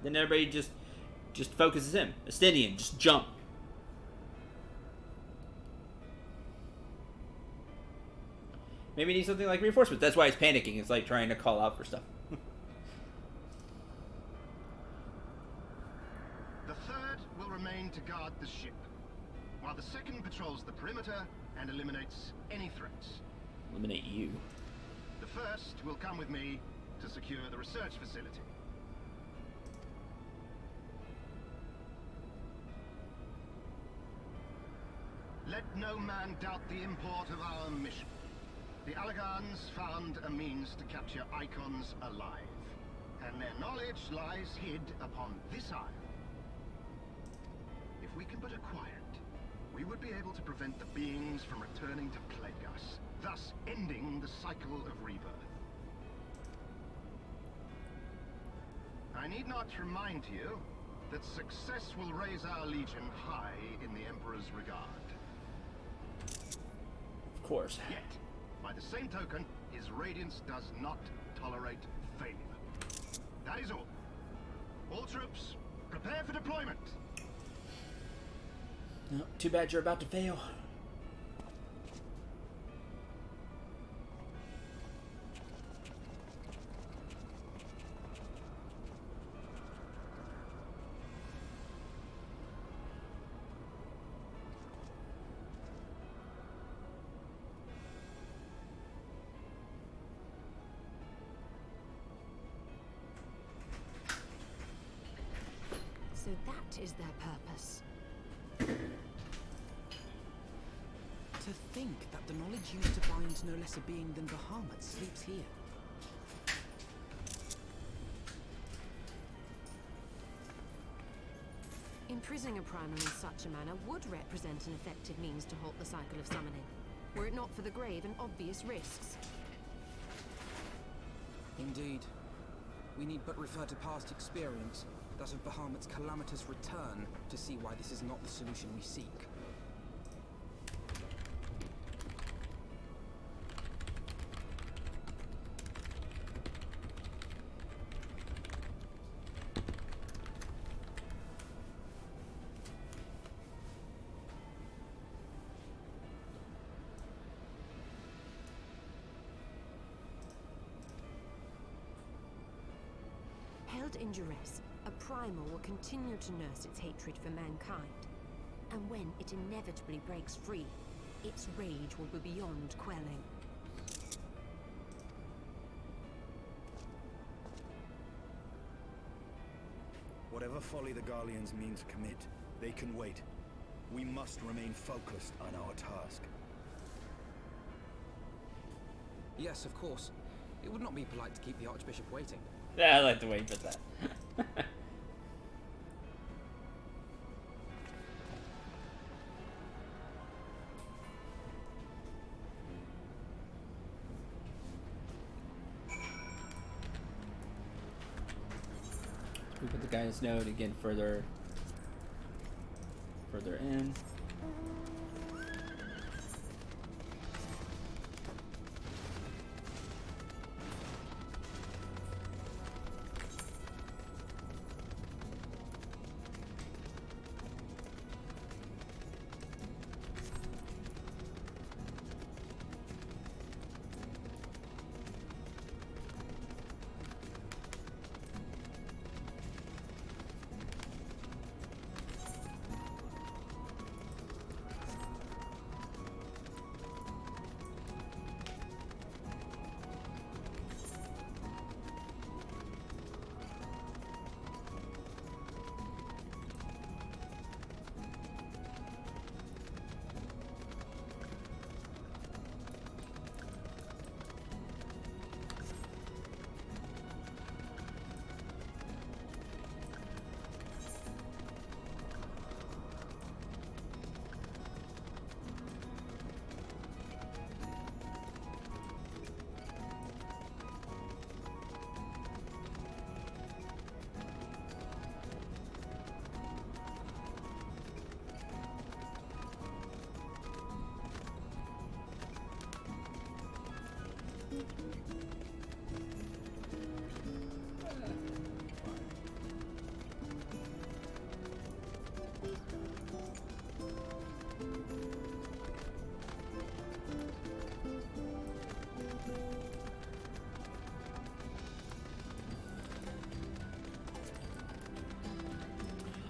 Then everybody just focuses him. Astidian, just jump. Maybe he needs something like reinforcement. That's why he's panicking. It's like trying to call out for stuff. The third will remain to guard the ship, while the second patrols the perimeter and eliminates any threats. Eliminate you. The first will come with me to secure the research facility. Let no man doubt the import of our mission. The Allagans found a means to capture icons alive, and their knowledge lies hid upon this isle. If we can but acquire it, we would be able to prevent the beings from returning to plague us, thus ending the cycle of rebirth. I need not remind you that success will raise our legion high in the Emperor's regard. Of course. Yet, by the same token, his radiance does not tolerate failure. That is all. All troops, prepare for deployment. No, too bad you're about to fail. So that is their purpose. To think that the knowledge used to bind no less a being than Bahamut sleeps here. Imprisoning a primal in such a manner would represent an effective means to halt the cycle of summoning, were it not for the grave and obvious risks. Indeed. We need but refer to past experience, that of Bahamut's calamitous return, to see why this is not the solution we seek. Held in duress, a primal will continue to nurse its hatred for mankind. And when it inevitably breaks free, its rage will be beyond quelling. Whatever folly the Garleans mean to commit, they can wait. We must remain focused on our task. Yes, of course. It would not be polite to keep the Archbishop waiting. Yeah, I like the way you put that. We put the guidance node again further in.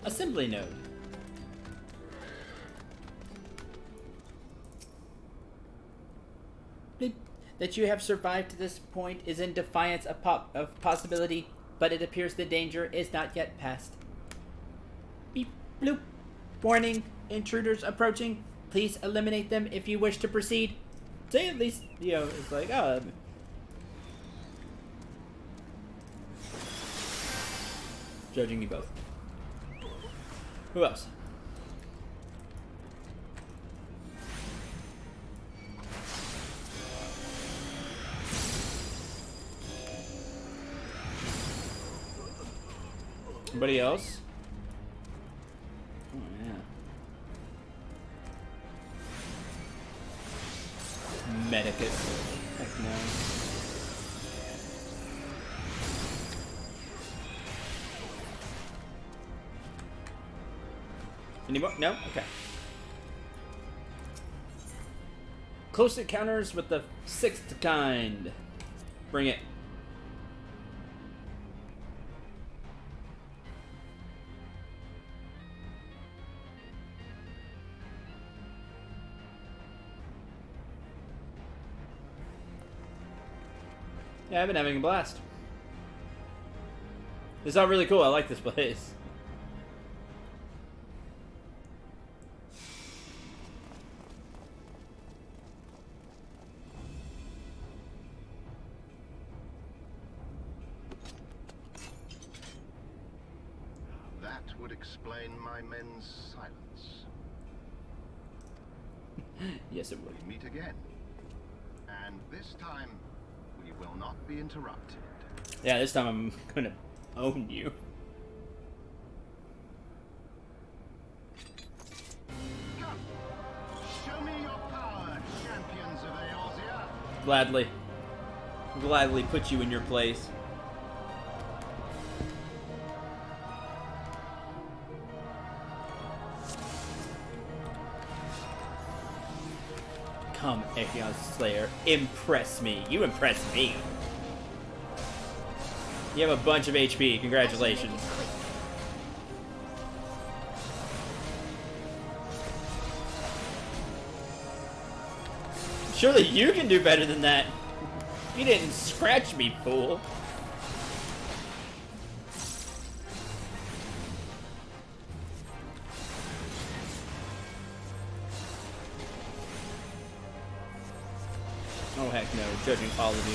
Assembly node. That you have survived to this point is in defiance of possibility, but it appears the danger is not yet past. Beep, bloop. Warning, intruders approaching. Please eliminate them if you wish to proceed. Say at least, you know, it's like, oh. Judging you both. Who else? Anybody else? Oh, yeah. Medicus. Heck no. Any more? No? Okay. Close encounters with the sixth kind. Bring it. Yeah, I've been having a blast. It's all really cool. I like this place. That would explain my men's silence. Yes, it would. We meet again. And this time, we will not be interrupted. Yeah, this time I'm gonna own you. Come! Show me your power, champions of Eorzea! Gladly. Gladly put you in your place. Come, Aeon Slayer. Impress me. You impress me. You have a bunch of HP. Congratulations. Surely you can do better than that. You didn't scratch me, fool. heck no, judging all of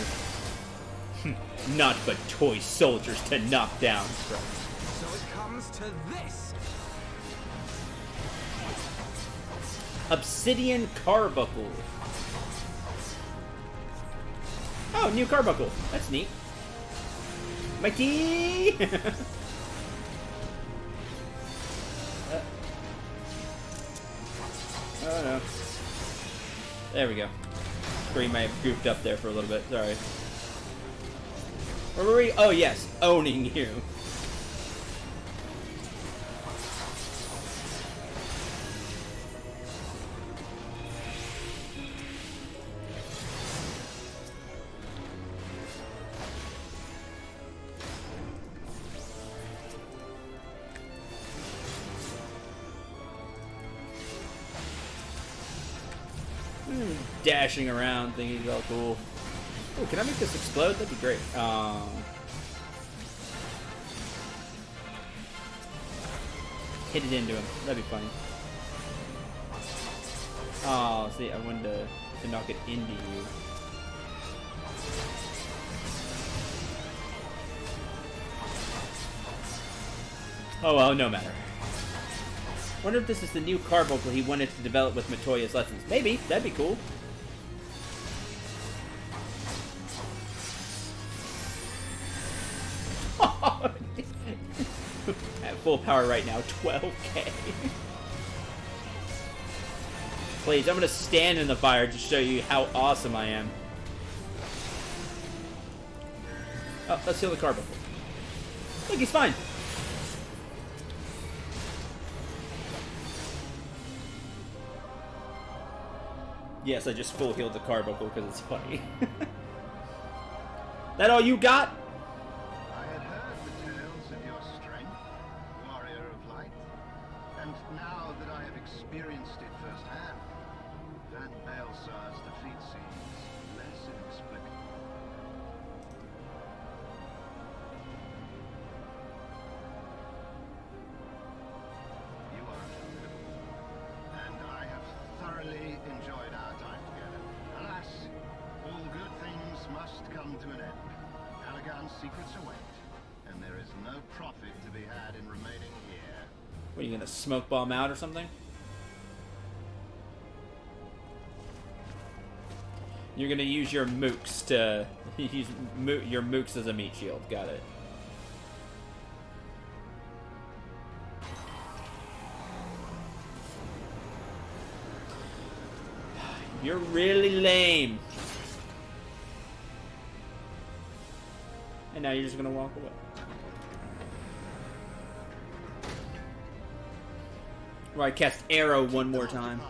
you. Not but toy soldiers to knock down. So it comes to this. Obsidian Carbuncle. Oh, new Carbuncle. That's neat. Mikey! Oh no. There we go. Screen may have goofed up there for a little bit. Sorry. Where were we? Oh yes, owning you. Dashing around, thinking he's all cool. Oh, can I make this explode? That'd be great. Hit it into him. That'd be funny. Oh, see, I wanted to knock it into you. Oh well, no matter. Wonder if this is the new Carbuncle he wanted to develop with Matoya's lessons. Maybe. That'd be cool. At full power right now, 12k. Please, I'm gonna stand in the fire to show you how awesome I am. Oh, let's heal the Carbuncle. Look, he's fine. Yes, I just full healed the Carbuncle because it's funny. That all you got? I had heard the tales of your strength, warrior of light, and now that I have experienced it firsthand, Van Baelsar's defeat seems less inexplicable. You are formidable, and I have thoroughly enjoyed our time together. Alas, all good things must come to an end. Allagan's secrets await, and there is no profit to be had in remaining here. What, are you gonna smoke bomb out or something? You're gonna use your mooks to use your mooks as a meat shield. Got it. You're really lame. And now you're just gonna walk away. Right, cast arrow one more time.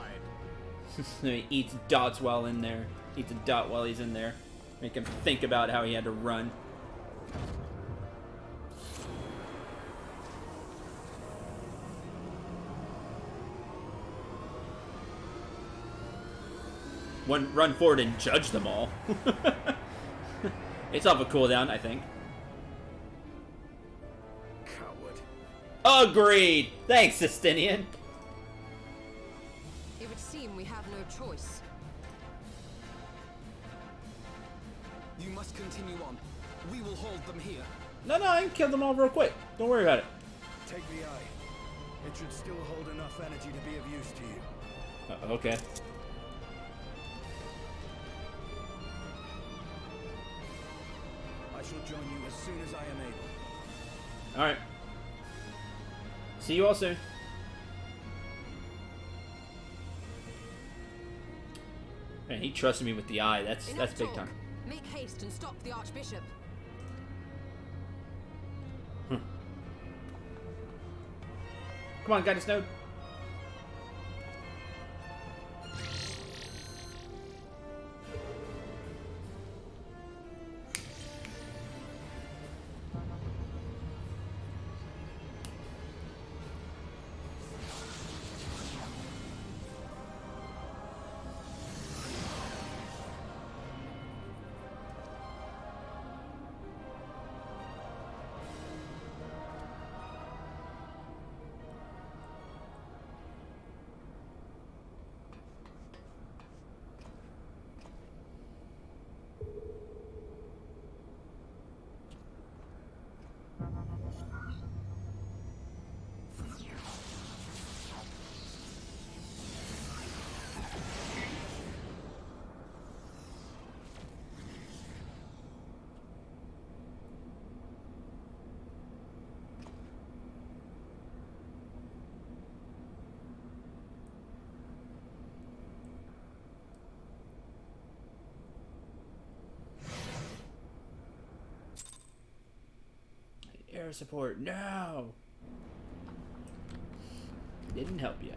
He eats dots while in there. Eats a dot while he's in there. Make him think about how he had to run. Run forward and judge them all. It's off a cooldown, I think. Coward. Agreed! Thanks, Sistinian. It would seem we have no choice. You must continue on. We will hold them here. No, I can kill them all real quick. Don't worry about it. Take the eye. It should still hold enough energy to be of use to you. Okay. I shall join you as soon as I am able. Alright. See you all soon. Man, he trusted me with the eye. That's Enough big talk. time. Make haste and stop the Archbishop. Come on, Guidance Node. air support. No! Didn't help you.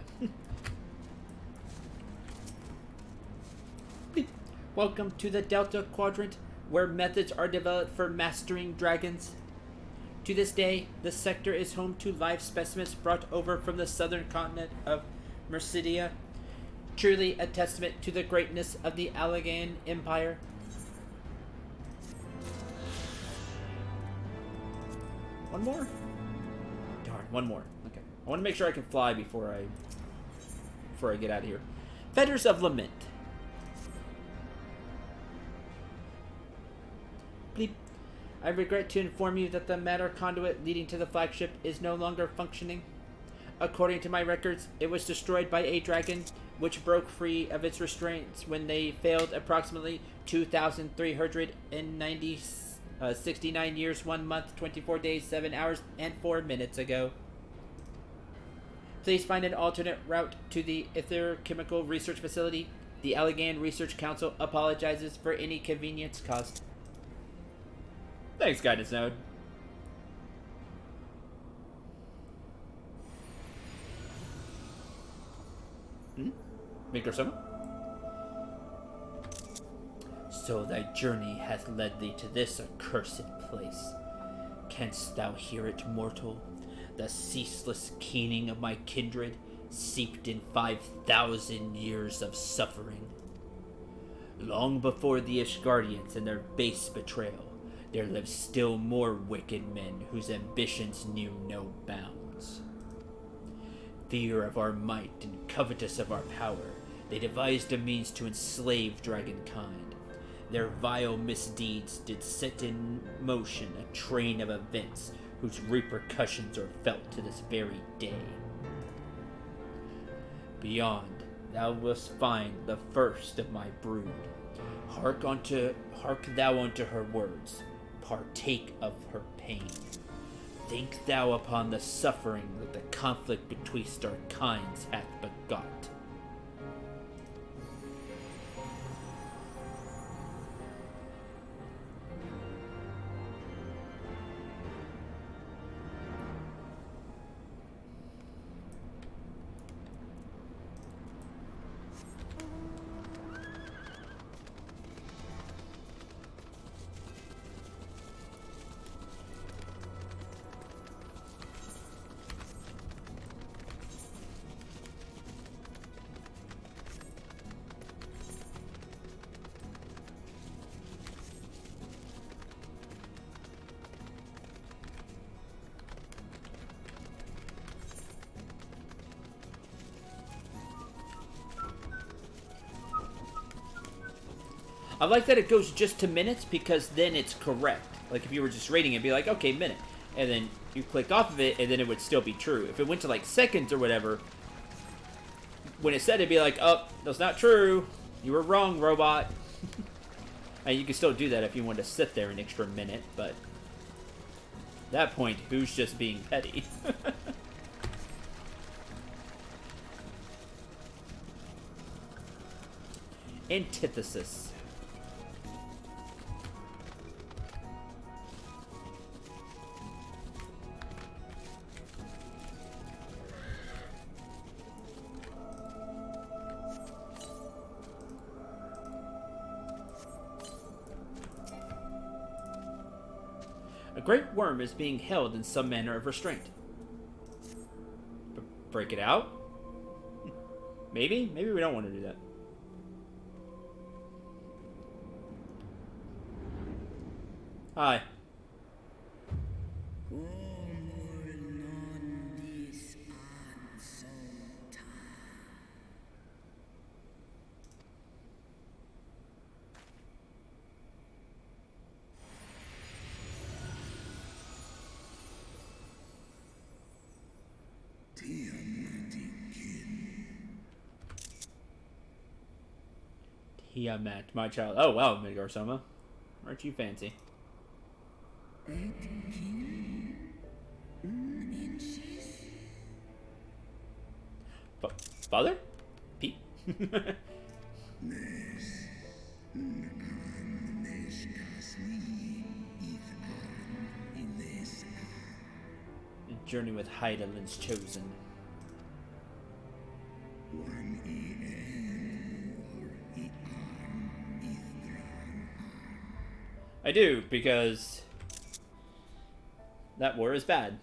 Welcome to the Delta Quadrant, where methods are developed for mastering dragons. To this day, the sector is home to live specimens brought over from the southern continent of Mercidia, truly a testament to the greatness of the Allegan Empire. One more? Darn, one more. Okay. I want to make sure I can fly before I get out of here. Fetters of Lament. Bleep. I regret to inform you that the matter conduit leading to the flagship is no longer functioning. According to my records, it was destroyed by a dragon, which broke free of its restraints when they failed approximately 2,369 years, 1 month, 24 days, 7 hours, and 4 minutes ago. Please find an alternate route to the Ether Chemical Research Facility. The Allegan Research Council apologizes for any convenience caused. Thanks, Guidance Node. Microsoma? So thy journey hath led thee to this accursed place. Canst thou hear it, mortal? The ceaseless keening of my kindred, seeped in 5,000 years of suffering. Long before the Ishgardians and their base betrayal, there lived still more wicked men whose ambitions knew no bounds. Fear of our might and covetous of our power, they devised a means to enslave dragonkind. Their vile misdeeds did set in motion a train of events whose repercussions are felt to this very day. Beyond, thou wilt find the first of my brood. Hark thou unto her words, partake of her pain. Think thou upon the suffering that the conflict betwixt our kinds hath begot. I like that it goes just to minutes because then it's correct. Like if you were just rating it, it'd be like, okay, minute. And then you click off of it and then it would still be true. If it went to like seconds or whatever, when it said it'd be like, oh, that's not true. You were wrong, robot. And you can still do that if you want to sit there an extra minute, but at that point, who's just being petty? Antithesis. A great worm is being held in some manner of restraint. Break it out? Maybe? Maybe we don't want to do that. Hi. Tiamat, my child. Oh, wow, Midgarsoma. Aren't you fancy? Father? Pete? journey with Heidelin's chosen. I do, because that war is bad.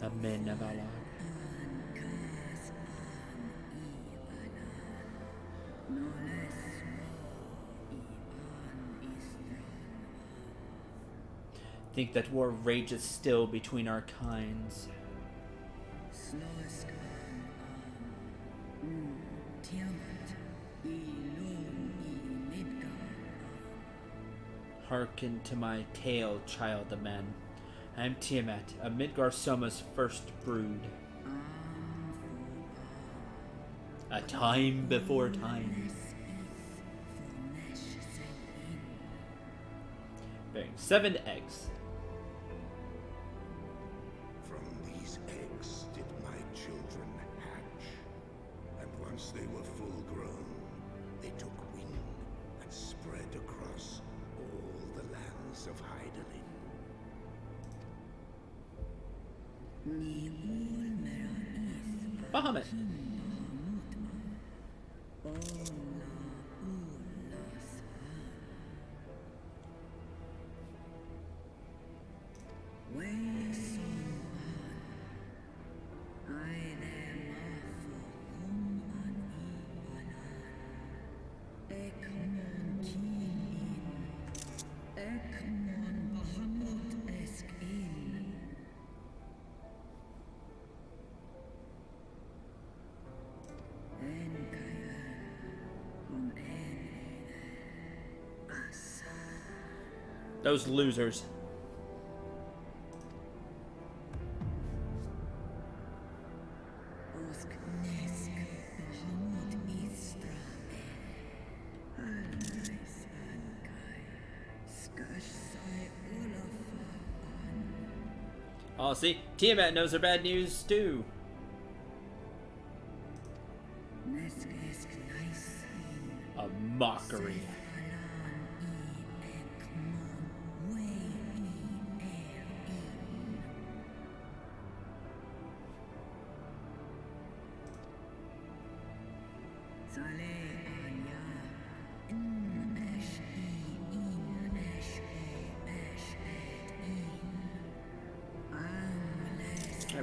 Amen. Think that war rages still between our kinds. Hearken to my tale, child of men. I am Tiamat, of Midgar Soma's first brood. A time before time. Bearing 7 eggs. From these eggs did my children hatch. And once they were full grown, they took wing and spread across all the lands of Heidelin. Bahamut. Those losers. Oh, see? Tiamat knows her bad news, too. A mockery.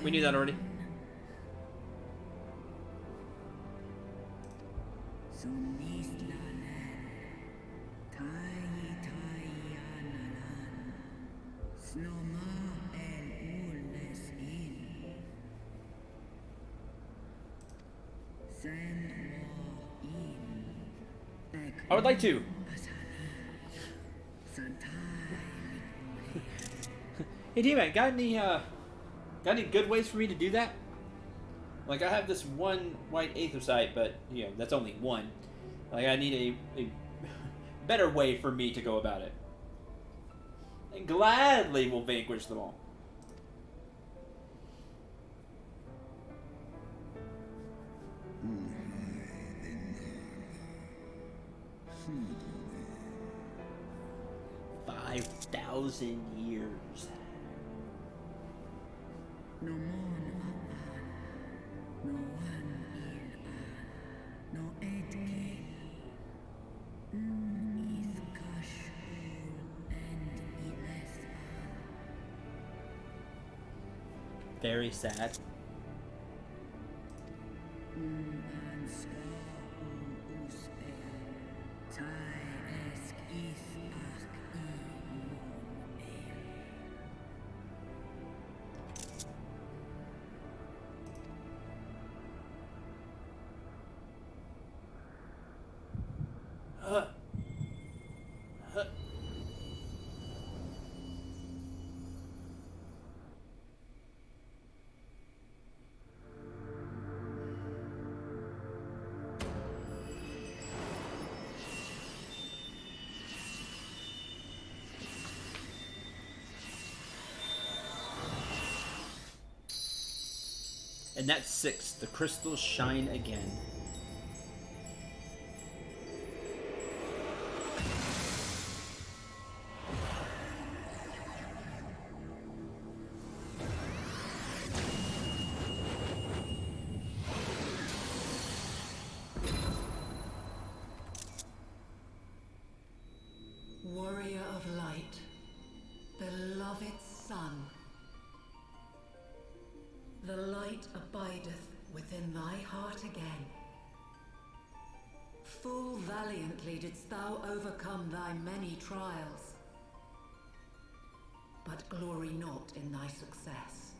We knew that already. I would like to. Hey, D-Man, got any good ways for me to do that? Like, I have this one white Aetherite, but, you know, that's only one. Like, I need a better way for me to go about it. And gladly will vanquish them all. $5,000 years. No more, no one, no edge, is cash and illes. Very sad. And that's 6. The crystals shine again. Warrior of light, beloved son. The light abideth within thy heart again. Full valiantly didst thou overcome thy many trials, but glory not in thy success.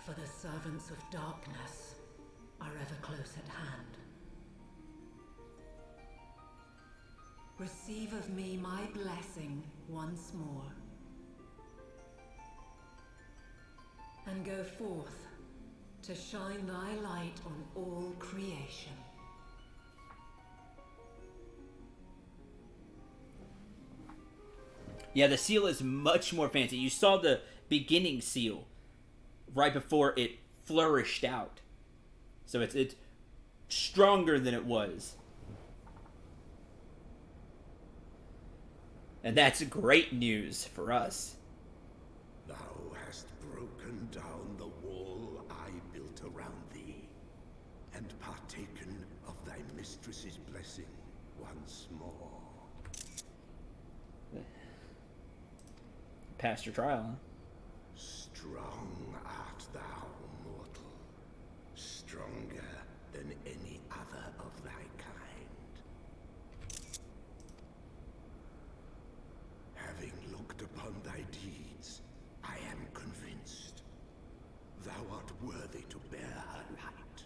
For the servants of darkness are ever close at hand. Receive of me my blessing once more, and go forth to shine thy light on all creation. Yeah, the seal is much more fancy. You saw the beginning seal right before it flourished out. So it's stronger than it was. And that's great news for us. Thou hast broken down the wall I built around thee, and partaken of thy mistress's blessing once more. Passed your trial, huh? Strong art thou, mortal. Stronger than any other of thy kind. Having looked upon thy deeds, I am convinced thou art worthy to bear her light.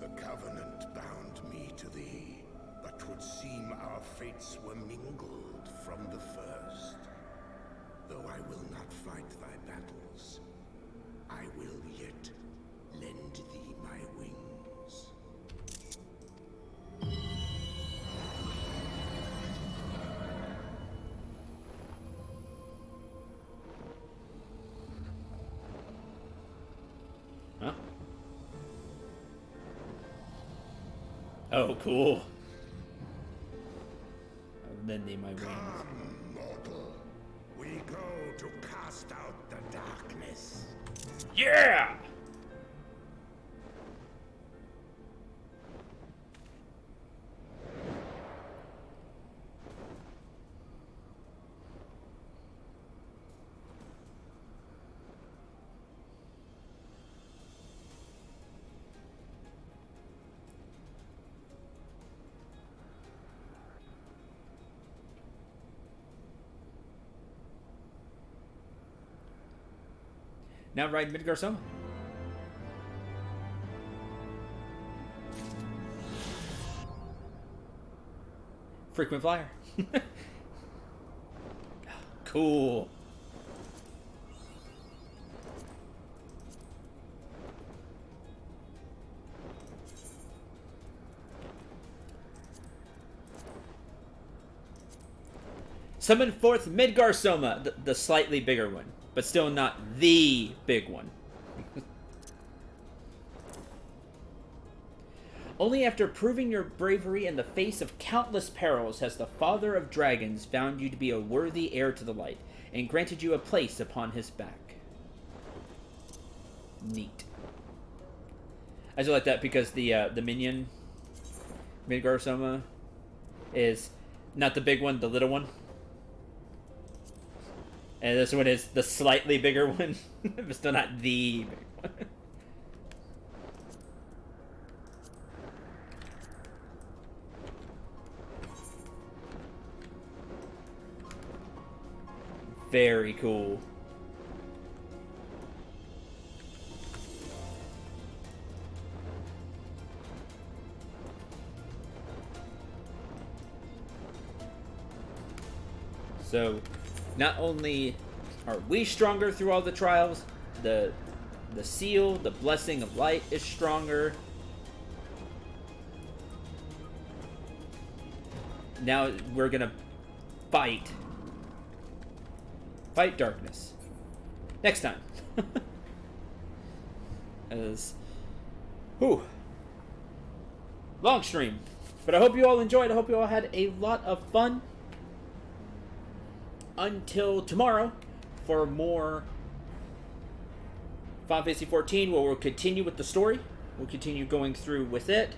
The Covenant bound me to thee, but 'twould seem our fates were mingled from the first. Though I will not fight thy battles, I will yet lend thee my wings. Huh? Oh, cool. Lend thee my wings. Come, mortal. We go to cast out the darkness. Yeah! Now ride Midgarsoma. Frequent flyer. Cool. Summon forth Midgarsoma, the slightly bigger one, but still not the big one. Only after proving your bravery in the face of countless perils has the Father of Dragons found you to be a worthy heir to the light, and granted you a place upon his back. Neat. I just like that because the minion, Midgarsoma, is not the big one, the little one. And this one is the slightly bigger one, but still not the big one. Very cool. So, not only are we stronger through all the trials, the seal, the blessing of light is stronger. Now we're gonna fight fight darkness. Next time. As... Whew. Long stream. But I hope you all enjoyed. I hope you all had a lot of fun. Until tomorrow for more Final Fantasy XIV, where we'll continue with the story. We'll continue going through with it.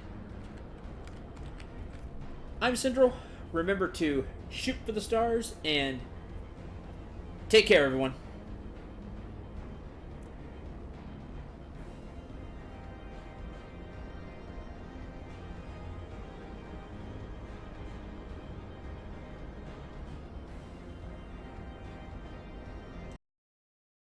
I'm Central. Remember to shoot for the stars and take care, everyone.